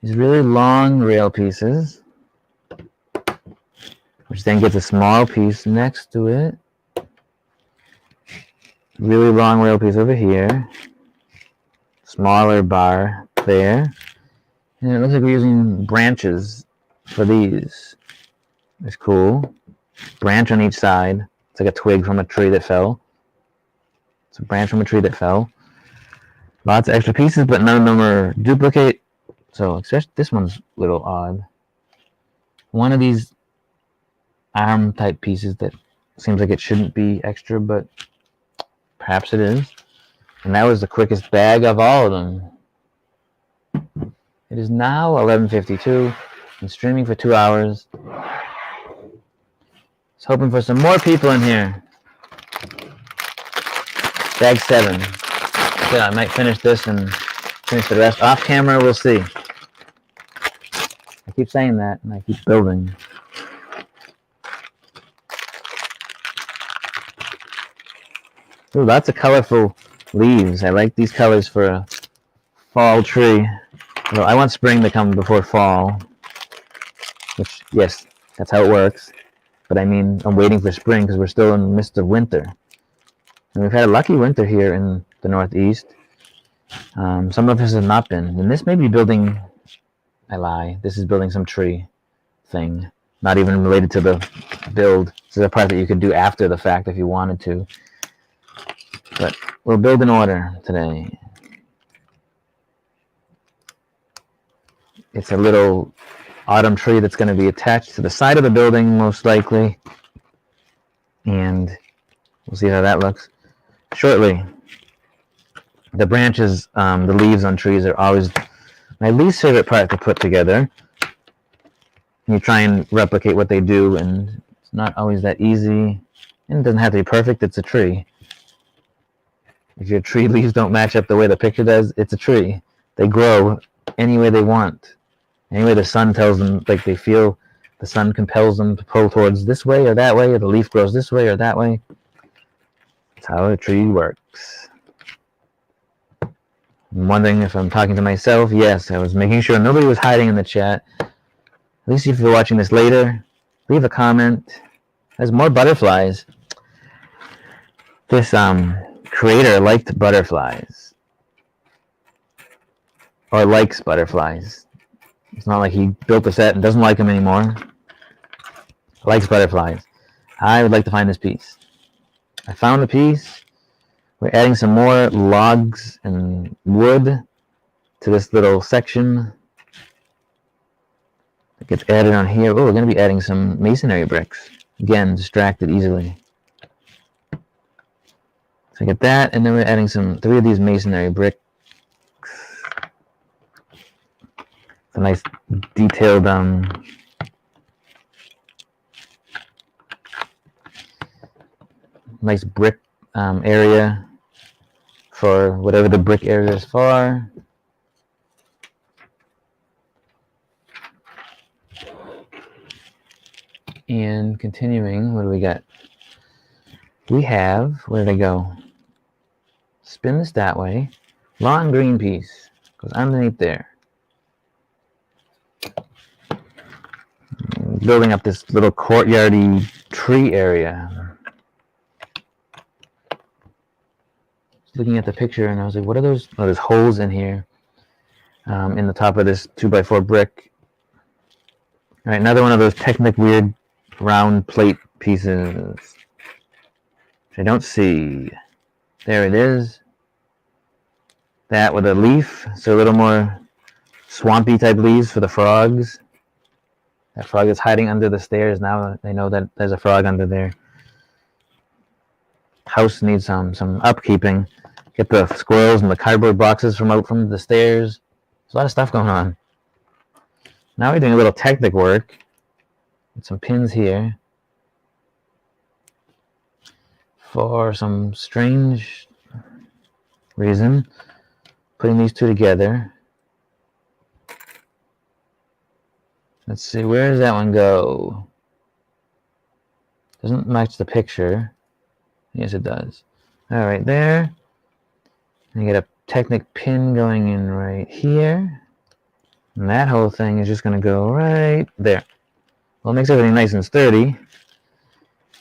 these really long rail pieces, which then gets a small piece next to it. Really long rail piece over here. Smaller bar there. And it looks like we're using branches for these. It's cool. Branch on each side. It's like a twig from a tree that fell. It's a branch from a tree that fell. Lots of extra pieces, but none of them are duplicate. So, especially this one's a little odd. One of these arm type pieces that seems like it shouldn't be extra, but perhaps it is. And that was the quickest bag of all of them. It is now 11:52. I'm streaming for 2 hours. I was hoping for some more people in here. Bag 7. Yeah, I might finish this and finish the rest off camera. We'll see. I keep saying that, and I keep building. Ooh, lots of colorful leaves. I like these colors for a fall tree. Well, I want spring to come before fall. Which, yes, that's how it works. But I mean, I'm waiting for spring because we're still in the midst of winter. And we've had a lucky winter here in the Northeast. Some of us have not been. And this may be building... I lie. This is building some tree thing. Not even related to the build. This is a part that you could do after the fact if you wanted to. But we'll build in order today. It's a little autumn tree that's going to be attached to the side of the building, most likely. And we'll see how that looks shortly. The branches, the leaves on trees are always my least favorite part to put together. You try and replicate what they do, and it's not always that easy. And it doesn't have to be perfect, it's a tree. If your tree leaves don't match up the way the picture does, it's a tree. They grow any way they want. Any way the sun tells them, like they feel the sun compels them to pull towards this way or that way, or the leaf grows this way or that way. That's how a tree works. I'm wondering if I'm talking to myself. Yes, I was making sure nobody was hiding in the chat. At least if you're watching this later, leave a comment. There's more butterflies. This creator liked butterflies. Or likes butterflies. It's not like he built a set and doesn't like them anymore. Likes butterflies. I would like to find this piece. I found the piece. We're adding some more logs and wood to this little section. It gets added on here. Oh, we're going to be adding some masonry bricks. Again, distracted easily. So get that, and then we're adding 3 of these masonry bricks. It's a nice detailed nice brick area for whatever the brick area is for. And continuing, what do we got? We have, where did I go? Spin this that way. Long green piece goes underneath there. Building up this little courtyardy tree area. Looking at the picture, and I was like, what are those? Oh, there's holes in here in the top of this 2x4 brick. All right, another one of those Technic weird round plate pieces, which I don't see. There it is. That with a leaf, so a little more swampy type leaves for the frogs. That frog is hiding under the stairs. Now they know that there's a frog under there. House needs some upkeeping. Get the squirrels and the cardboard boxes from out from the stairs. There's a lot of stuff going on. Now we're doing a little Technic work. With some pins here. For some strange reason. Putting these two together. Let's see, where does that one go? Doesn't match the picture. Yes, it does. All right, there. And you get a Technic pin going in right here. And that whole thing is just going to go right there. Well, it makes everything nice and sturdy.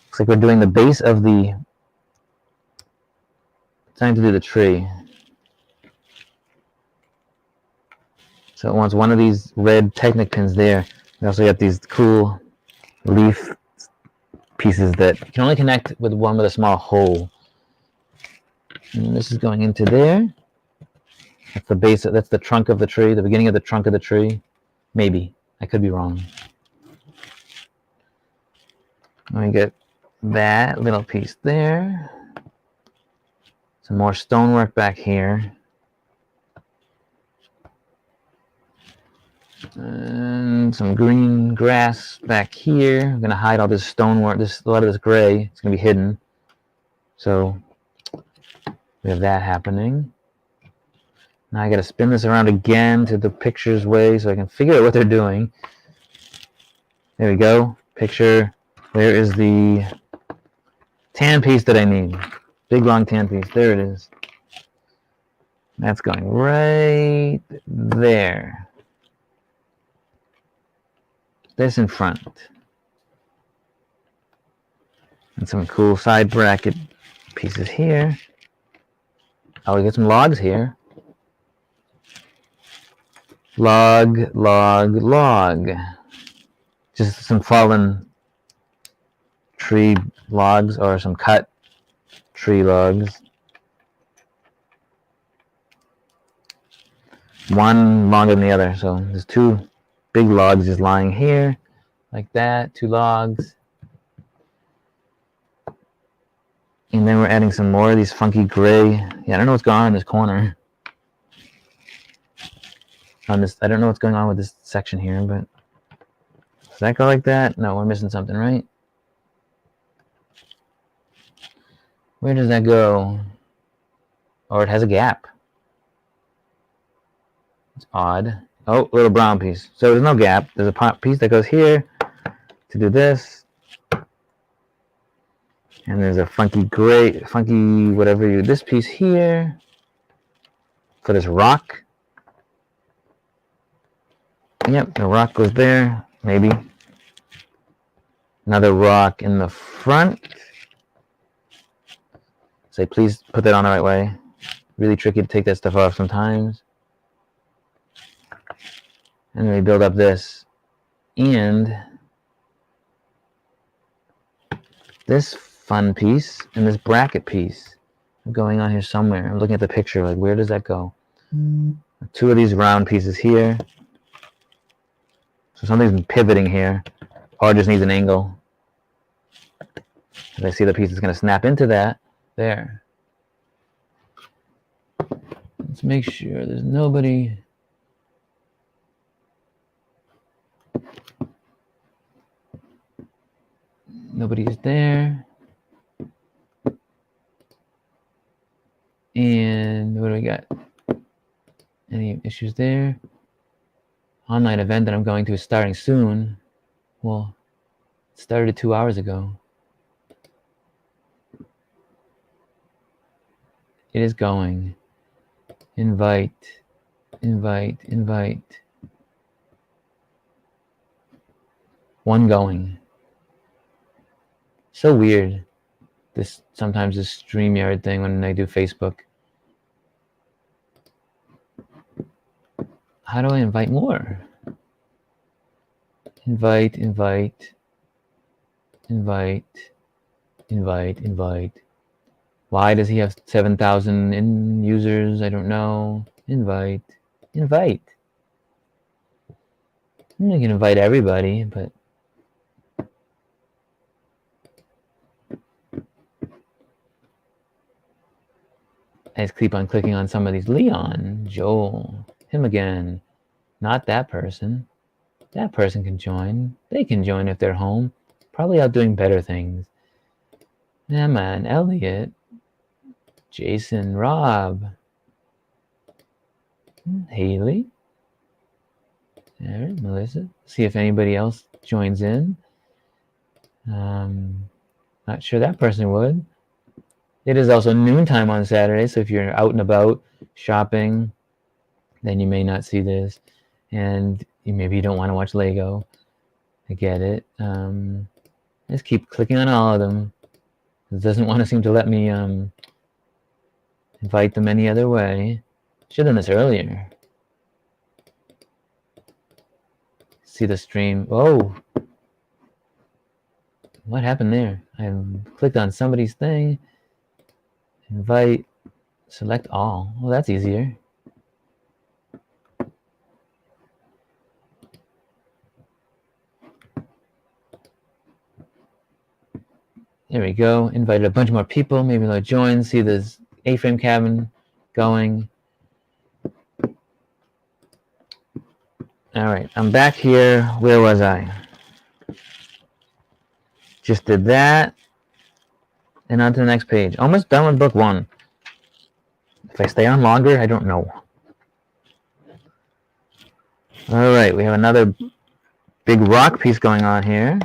Looks like we're doing the base of the... Time to do the tree. So it wants one of these red Technic pins there. We also got these cool leaf pieces that you can only connect with one with a small hole. And this is going into there. That's the base. That's the trunk of the tree. The beginning of the trunk of the tree. Maybe. I could be wrong. Let me get that little piece there. Some more stonework back here. And some green grass back here. I'm going to hide all this stonework, a lot of this gray. It's going to be hidden. So we have that happening. Now I got to spin this around again to the picture's way so I can figure out what they're doing. There we go. Picture. Where is the tan piece that I need? Big long tan piece. There it is. That's going right there. This in front. And some cool side bracket pieces here. Oh, we get some logs here. Log, log, log. Just some fallen tree logs or some cut tree logs. One longer than the other. So there's two big logs just lying here, like that, 2 logs. And then we're adding some more of these funky gray. Yeah, I don't know what's going on in this corner. I don't know what's going on with this section here, but does that go like that? No, we're missing something, right? Where does that go? Or it has a gap. It's odd. Oh, little brown piece. So there's no gap. There's a piece that goes here to do this. And there's a funky gray, funky whatever you, this piece here for this rock. Yep, the rock goes there, maybe. Another rock in the front. Say, please put that on the right way. Really tricky to take that stuff off sometimes. And then we build up this. And this fun piece and this bracket piece going on here somewhere. I'm looking at the picture, like, where does that go? 2 of these round pieces here. So something's pivoting here, or just needs an angle. As I see the piece is going to snap into that. There. Let's make sure there's nobody. Nobody is there. And what do we got? Any issues there? Online event that I'm going to is starting soon. Well, it started 2 hours ago. It is going. Invite, invite, invite. One going. So weird. Sometimes this StreamYard thing when I do Facebook. How do I invite more? Invite, invite, invite, invite, invite. Why does he have 7,000 users? I don't know. Invite, invite. I can invite everybody, but I just keep on clicking on some of these. Leon, Joel, him again. Not that person. That person can join. They can join if they're home. Probably out doing better things. Man, Elliot, Jason, Rob, Haley, Aaron, Melissa. See if anybody else joins in. Not sure that person would. It is also noontime on Saturday, so if you're out and about shopping, then you may not see this. And maybe you don't want to watch Lego. I get it. Just keep clicking on all of them. It doesn't want to seem to let me invite them any other way. Should have done this earlier. See the stream. Oh, what happened there? I clicked on somebody's thing. Invite, select all. Well, that's easier. There we go. Invited a bunch more people. Maybe they'll join. See this A-frame cabin going. All right, I'm back here. Where was I? Just did that. And on to the next page. Almost done with book 1. If I stay on longer, I don't know. All right, we have another big rock piece going on here.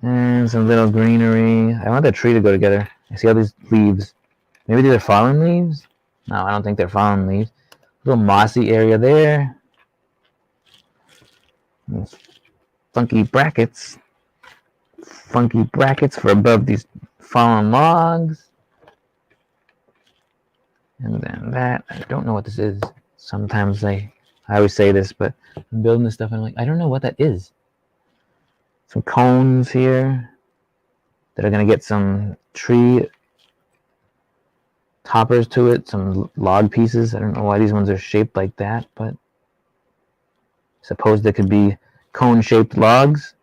And some little greenery. I want that tree to go together. I see all these leaves. Maybe these are fallen leaves? No, I don't think they're fallen leaves. Little mossy area there. Funky brackets. Funky brackets for above these fallen logs. And then that. I don't know what this is. Sometimes I always say this, but I'm building this stuff and I'm like, I don't know what that is. Some cones here that are going to get some tree toppers to it, some log pieces. I don't know why these ones are shaped like that, but I suppose they could be cone-shaped logs.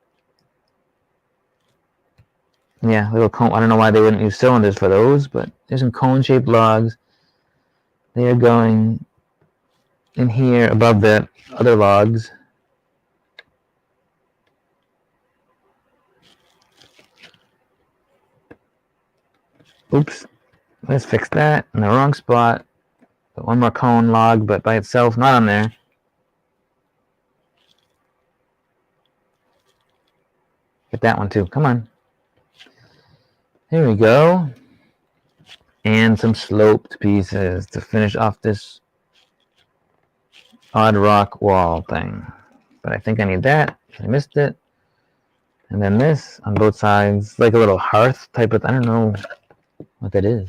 Yeah, little cone. I don't know why they wouldn't use cylinders for those, but there's some cone-shaped logs. They are going in here above the other logs. Oops, let's fix that in the wrong spot. Put one more cone log, but by itself, not on there. Get that one too, come on. Here we go. And some sloped pieces to finish off this odd rock wall thing. But I think I need that, I missed it. And then this on both sides, like a little hearth type of, I don't know what that is.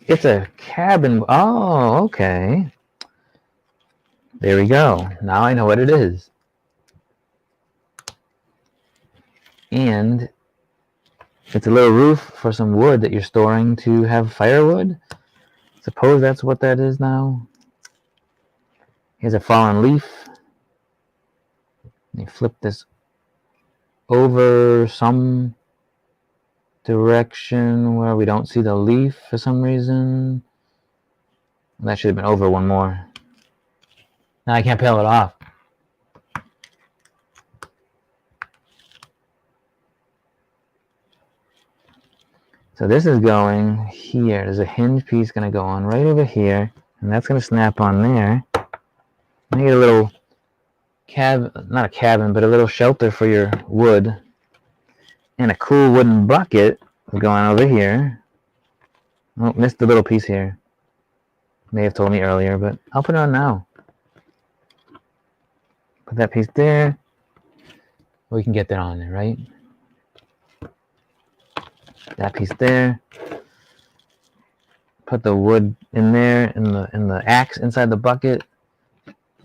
It's a cabin. Oh, okay. There we go. Now I know what it is. And it's a little roof for some wood that you're storing to have firewood. Suppose that's what that is now. Here's a fallen leaf. You flip this over some direction where we don't see the leaf for some reason. That should have been over one more. Now I can't peel it off. So this is going here. There's a hinge piece going to go on right over here, and that's going to snap on there. I need a little not a cabin, but a little shelter for your wood, and a cool wooden bucket going over here. Oh, missed the little piece here. May have told me earlier, but I'll put it on now. Put that piece there. We can get that on there, right? That piece there. Put the wood in there, in the axe inside the bucket.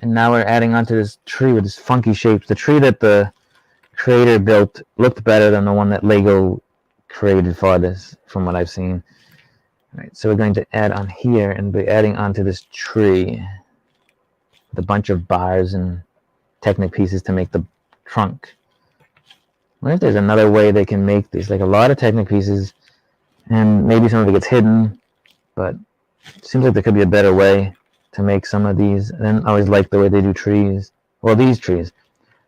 And now we're adding onto this tree with this funky shapes. The tree that the creator built looked better than the one that Lego created for this, from what I've seen. All right, so we're going to add on here and be adding onto this tree with a bunch of bars and Technic pieces to make the trunk. I wonder if there's another way they can make these, like a lot of Technic pieces, and maybe some of it gets hidden, but it seems like there could be a better way to make some of these. And I always like the way they do trees. Well, these trees.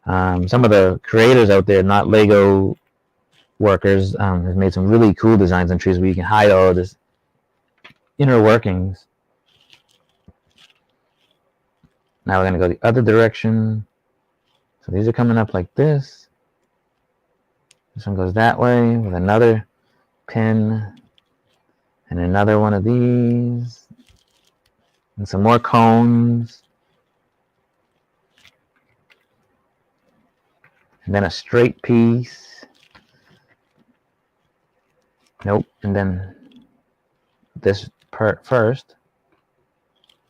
Some of the creators out there, not Lego workers, have made some really cool designs on trees where you can hide all of this inner workings. Now we're going to go the other direction. So these are coming up like this. This one goes that way with another pin and another one of these and some more cones and then a straight piece. Nope. And then this part first,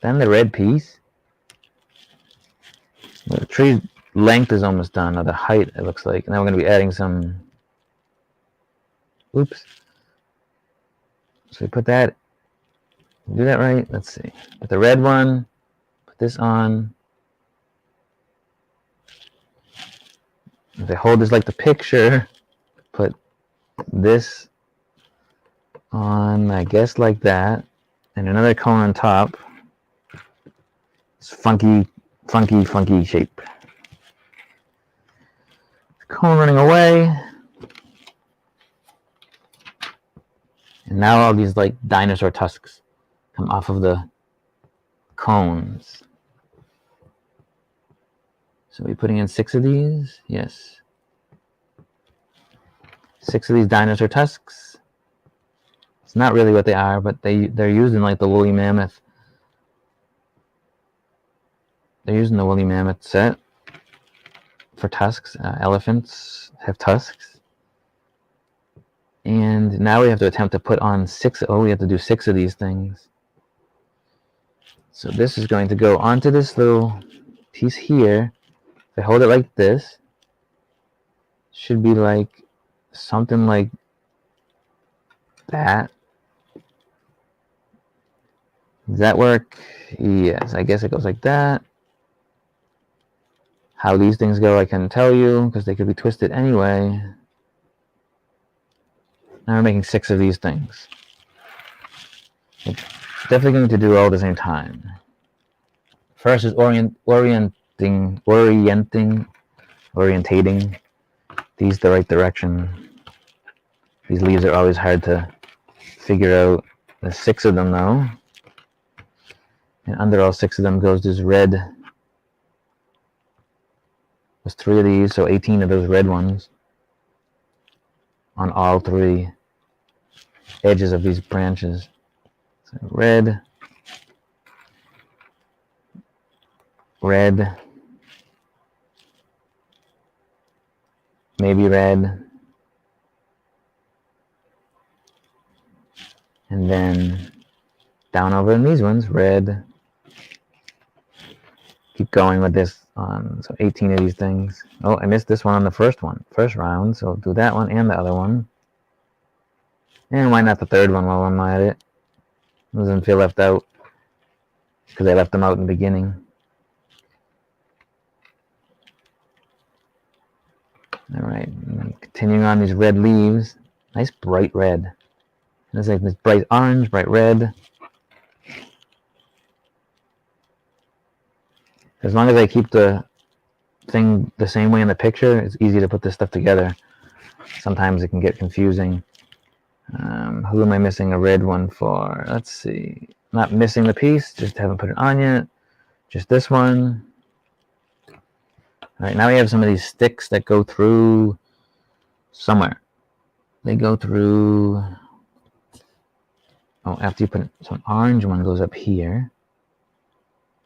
then the red piece. The tree length is almost done, or the height, it looks like. And then we're going to be adding some, oops. So we put that, do that right, let's see. Put the red one, put this on. If I hold this like the picture, put this on, I guess like that. And another cone on top. It's funky shape. Cone running away. And now all these like dinosaur tusks come off of the cones. So we're putting in 6 of these. Yes. 6 of these dinosaur tusks. It's not really what they are, but they're used in like the woolly mammoth. They're using the woolly mammoth set for tusks. Elephants have tusks. And now we have to attempt to put on 6. Oh, we have to do 6 of these things. So this is going to go onto this little piece here. If I hold it like this, should be like something like that. Does that work? Yes, I guess it goes like that. How these things go, I can tell you, because they could be twisted anyway. Now we're making 6 of these things. It's definitely going to do all at the same time. First is orientating these the right direction. These leaves are always hard to figure out. There's 6 of them though. And under all 6 of them goes this red. There's 3 of these, so 18 of those red ones on all 3 edges of these branches. So red, red, maybe red, and then down over in these ones, red. Keep going with this on, so 18 of these things. Oh, I missed this one on the first round, so do that one and the other one. And why not the third one while I'm at it? Doesn't feel left out, because I left them out in the beginning. Alright, continuing on these red leaves. Nice bright red. It's like this bright orange, bright red. As long as I keep the thing the same way in the picture, it's easy to put this stuff together. Sometimes it can get confusing. Who am I missing a red one for? Let's see. Not missing the piece, just haven't put it on yet. Just this one. All right, now we have some of these sticks that go through somewhere. They go through. Oh, after you put it, so an orange one goes up here.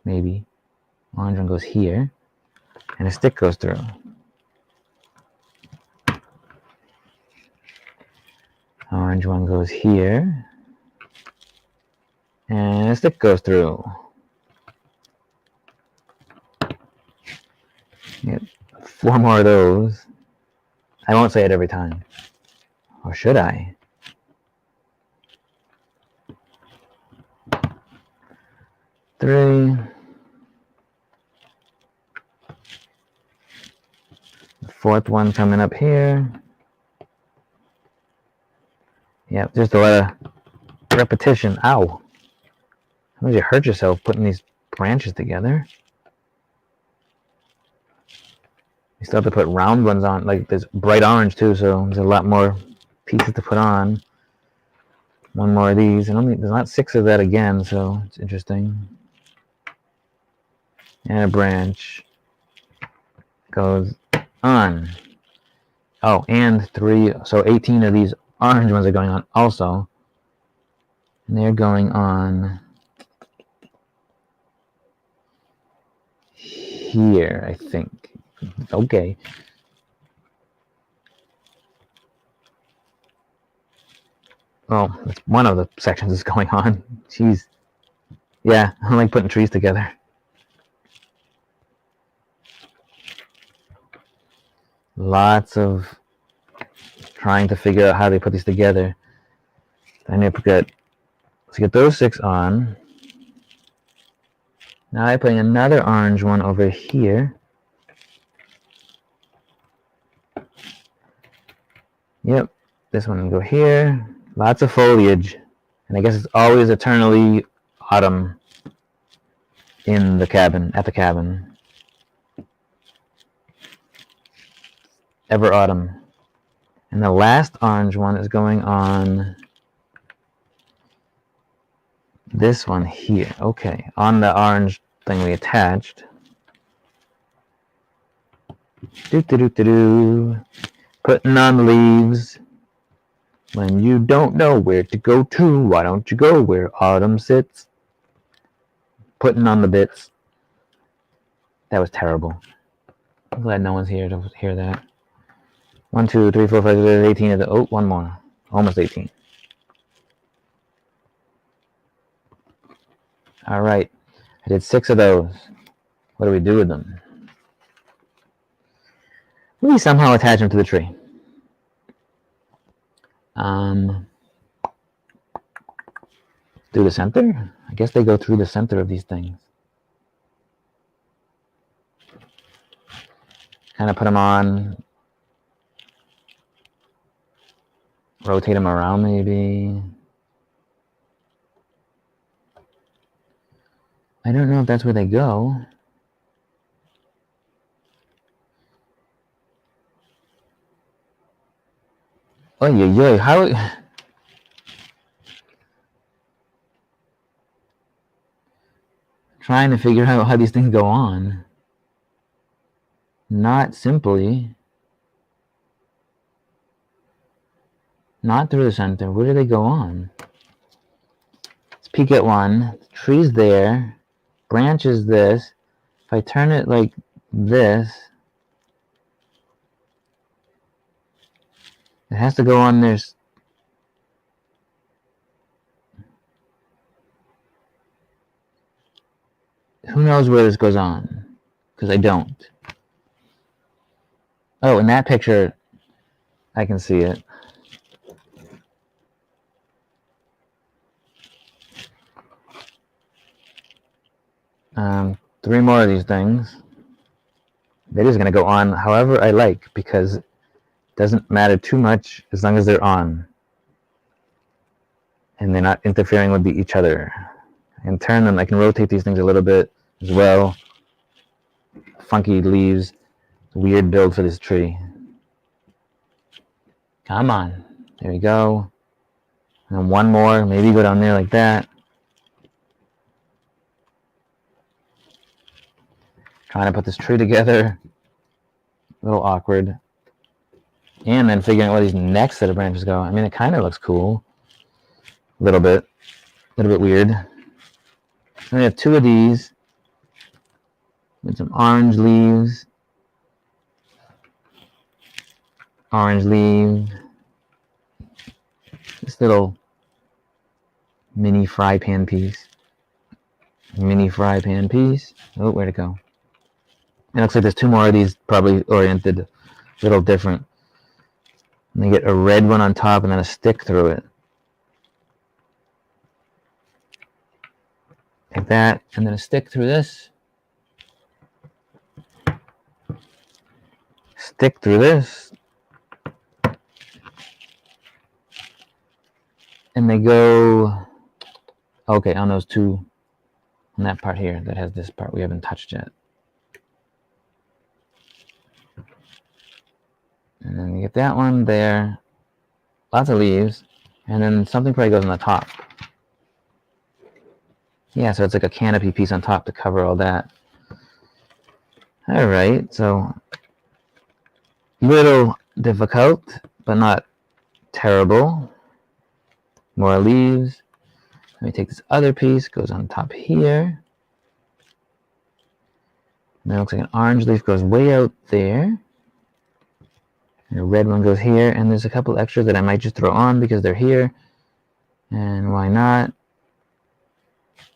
Maybe. Orange one goes here. And a stick goes through. Orange one goes here. And a stick goes through. Yep. 4 more of those. I won't say it every time. Or should I? Three. The 4th one coming up here. Yep, just a lot of repetition. Ow. How did you hurt yourself putting these branches together? You still have to put round ones on, like this bright orange too, so there's a lot more pieces to put on. 1 more of these, and there's not 6 of that again, so it's interesting. And a branch goes on. Oh, and 3, so 18 of these orange ones are going on also. And they're going on here, I think. Okay. Oh, that's one of the sections is going on. Jeez. Yeah, I like putting trees together. Lots of trying to figure out how they put these together. I need to get those 6 on. Now I'm putting another orange one over here. Yep, this one will go here. Lots of foliage. And I guess it's always eternally autumn in the cabin, at the cabin. Ever autumn. And the last orange one is going on this one here. Okay, on the orange thing we attached. Putting on the leaves. When you don't know where to go to, why don't you go where autumn sits? Putting on the bits. That was terrible. I'm glad no one's here to hear that. 1, 2, 3, 4, 5, 6, 18 of the. Oh, 1 more. Almost 18. All right. I did 6 of those. What do we do with them? We somehow attach them to the tree. Through the center? I guess they go through the center of these things. Kind of put them on. Rotate them around maybe. I don't know if that's where they go. Oh yeah, how? Trying to figure out how these things go on. Not simply. Not through the center. Where do they go on? Let's peek at one. The tree's there. Branch is this. If I turn it like this, it has to go on this. Who knows where this goes on? Because I don't. Oh, in that picture, I can see it. Three more of these things. They're just going to go on however I like, because Doesn't matter too much as long as they're on. And they're not interfering with each other. I can turn them, I can rotate these things a little bit as well. Funky leaves. Weird build for this tree. Come on. There we go. And then one more. Maybe go down there like that. Trying to put this tree together. A little awkward. And then figuring out where these next set of branches go. I mean, it kind of looks cool. A little bit weird. And we have two of these with some orange leaves. Orange leaf. This little mini fry pan piece. Mini fry pan piece. Oh, where'd it go? It looks like there's two more of these, probably oriented a little different. And they get a red one on top and then a stick through it. Like that, and then a stick through this. Stick through this. And they go, okay, on those two, on that part here that has this part we haven't touched yet. And then you get that one there, lots of leaves, and then something probably goes on the top. Yeah, so it's like a canopy piece on top to cover all that. All right, so little difficult, but not terrible. More leaves. Let me take this other piece, goes on top here. And then it looks like an orange leaf goes way out there. And a red one goes here, and there's a couple extras that I might just throw on because they're here. And why not?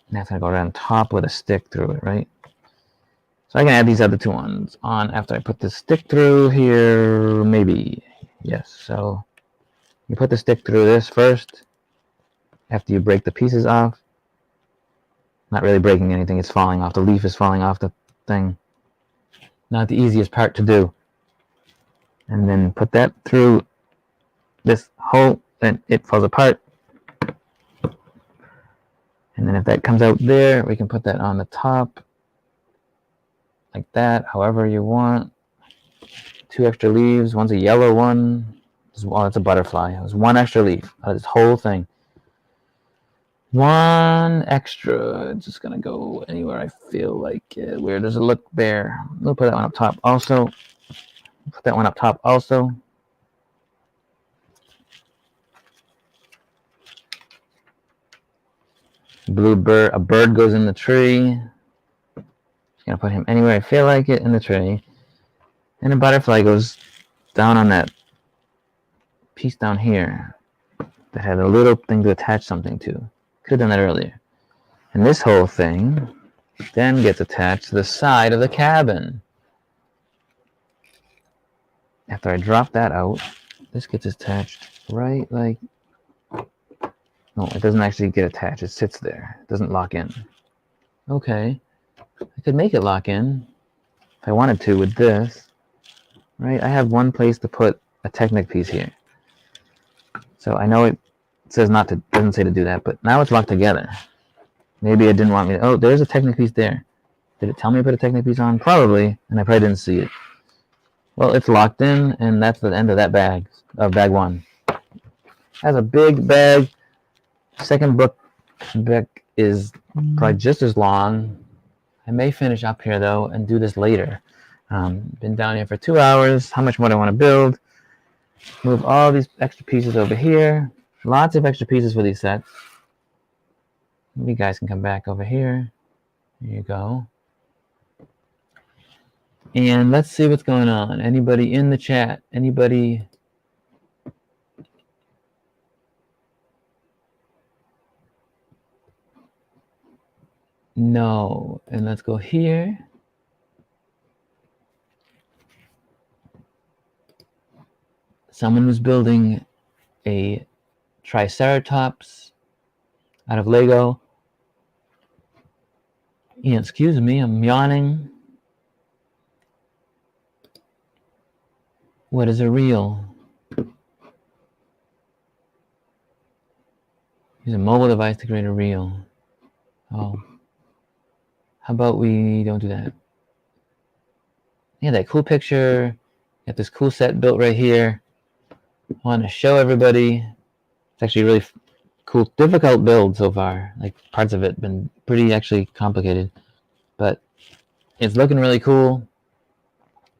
And that's gonna go right on top with a stick through it, right? So I can add these other two ones on after I put the stick through here, maybe. Yes, so you put the stick through this first. After you break the pieces off. Not really breaking anything, it's falling off. The leaf is falling off the thing. Not the easiest part to do. And then put that through this hole, and it falls apart. And then if that comes out there, we can put that on the top. Like that, however you want. Two extra leaves, one's a yellow one. Oh, it's a butterfly. There's one extra leaf out of this whole thing. One extra. It's just gonna go anywhere I feel like it. Where does it look there? We'll put that one up top also. Put that one up top also. Blue bird. A bird goes in the tree. Just gonna put him anywhere I feel like it in the tree. And a butterfly goes down on that piece down here that had a little thing to attach something to. Could have done that earlier. And this whole thing then gets attached to the side of the cabin. After I drop that out, this gets attached right like... No, it doesn't actually get attached. It sits there. It doesn't lock in. Okay. I could make it lock in if I wanted to with this. Right? I have one place to put a Technic piece here. So I know it says not to, doesn't say to do that, but now it's locked together. Maybe it didn't want me to, oh, there's a Technic piece there. Did it tell me to put a Technic piece on? Probably, and I probably didn't see it. Well, it's locked in, and that's the end of that bag, of bag one. Has a big bag. Second book is probably just as long. I may finish up here, though, and do this later. Been down here for 2 hours. How much more do I want to build? Move all these extra pieces over here. Lots of extra pieces for these sets. You guys can come back over here. There you go. And let's see what's going on. Anybody in the chat? Anybody? No. And let's go here. Someone was building a Triceratops out of Lego. Yeah, excuse me, I'm yawning. What is a reel? Use a mobile device to create a reel. Oh. How about we don't do that? Yeah, that cool picture. Got this cool set built right here. I want to show everybody. It's actually really cool. Difficult build so far. Like parts of it been pretty actually complicated. But it's looking really cool.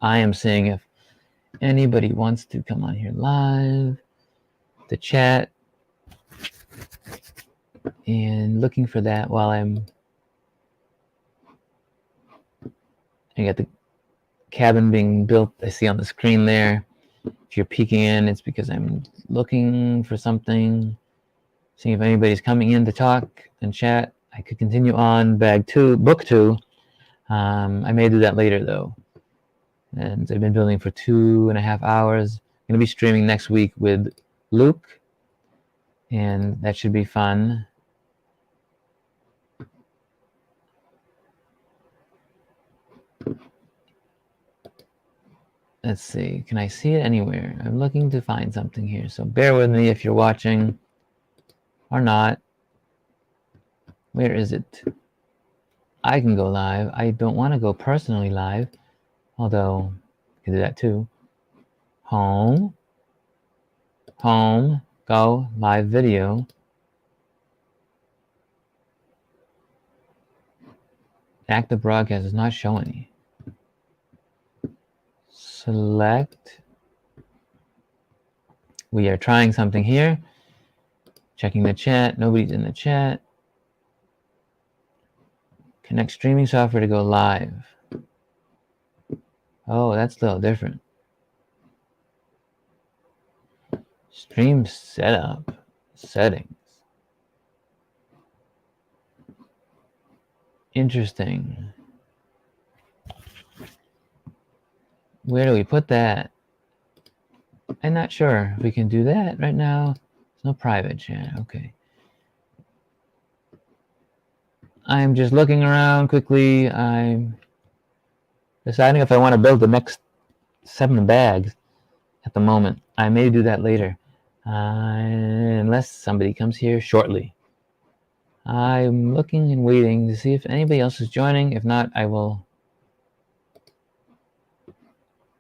I am seeing if anybody wants to come on here live, the chat, and looking for that while I got the cabin being built. I see on the screen there. If you're peeking in, it's because I'm looking for something, seeing if anybody's coming in to talk and chat. I could continue on book two. I may do that later though. And I've been building for 2.5 hours. I'm gonna be streaming next week with Luke, and that should be fun. Let's see, can I see it anywhere? I'm looking to find something here, so bear with me if you're watching or not. Where is it? I can go live. I don't want to go personally live, although I can do that too. Home, go, live video. Active broadcast is not showing. Select. We are trying something here. Checking the chat. Nobody's in the chat. Connect streaming software to go live. Oh, that's a little different. Stream setup. Settings. Interesting. Where do we put that? I'm not sure if we can do that right now. There's no private chat. Okay. I'm just looking around quickly. I'm deciding if I want to build the next 7 bags at the moment. I may do that later, unless somebody comes here shortly. I'm looking and waiting to see if anybody else is joining. If not, I will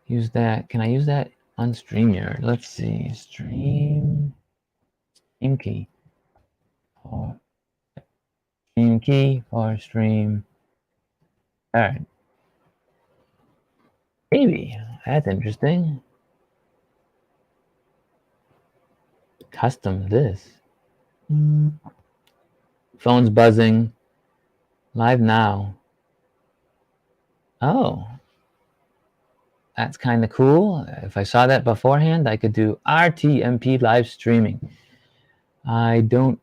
use that. Can I use that on StreamYard? Let's see. Stream key. Or stream key or stream. All right. Maybe. That's interesting. Custom this. Phone's buzzing. Live now. Oh. That's kind of cool. If I saw that beforehand, I could do RTMP live streaming. I don't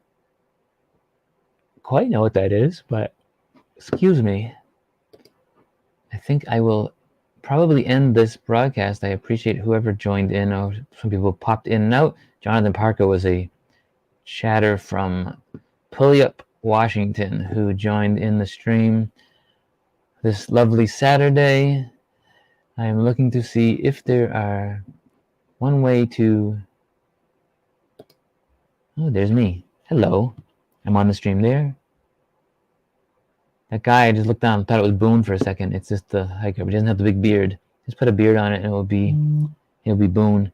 quite know what that is, but excuse me. I think I will probably end this broadcast. I appreciate whoever joined in. Oh, some people popped in and out. Jonathan Parker was a chatter from Puyallup, Washington, who joined in the stream this lovely Saturday. I am looking to see if there are one way to... Oh, there's me. Hello. I'm on the stream there. That guy, I just looked down, thought it was Boone for a second. It's just the hiker, but he doesn't have the big beard. Just put a beard on it and it'll be Boone.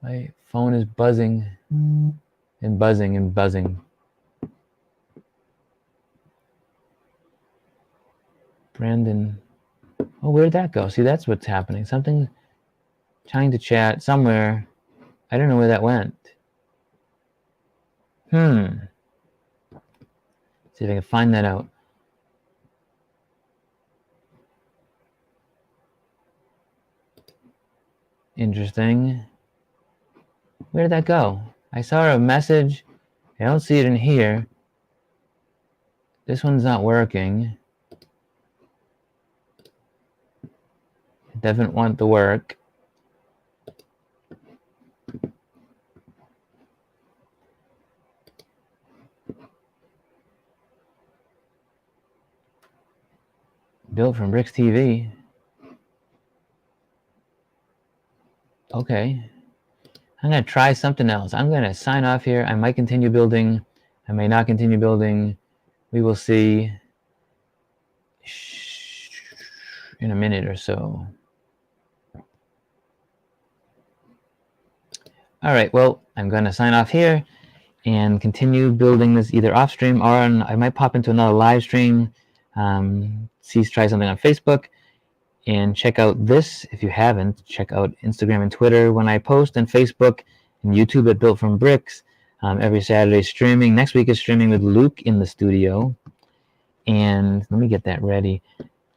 My phone is buzzing and buzzing and buzzing. Brandon. Oh, where'd that go? See, that's what's happening. Something trying to chat somewhere. I don't know where that went. See if I can find that out. Interesting. Where did that go? I saw a message. I don't see it in here. This one's not working. It doesn't want to work. Built from Bricks TV. Okay. I'm going to try something else. I'm going to sign off here. I might continue building. I may not continue building. We will see in a minute or so. All right, well, I'm going to sign off here and continue building this either off stream or I might pop into another live stream. Try something on Facebook and check out this. If you haven't, check out Instagram and Twitter when I post, and Facebook and YouTube at Built from Bricks. Every Saturday streaming. Next week is streaming with Luke in the studio. And let me get that ready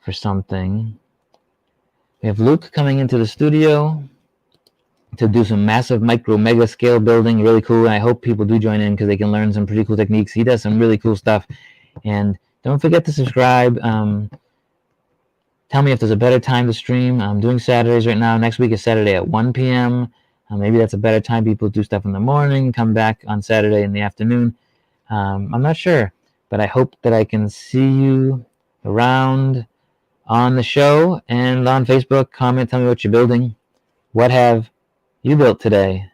for something. We have Luke coming into the studio to do some massive micro mega scale building, really cool. And I hope people do join in because they can learn some pretty cool techniques. He does some really cool stuff. And don't forget to subscribe. Tell me if there's a better time to stream. I'm doing Saturdays right now. Next week is Saturday at 1 p.m. Maybe that's a better time. People do stuff in the morning, come back on Saturday in the afternoon. I'm not sure, but I hope that I can see you around on the show and on Facebook. Comment, tell me what you're building. What have you built today?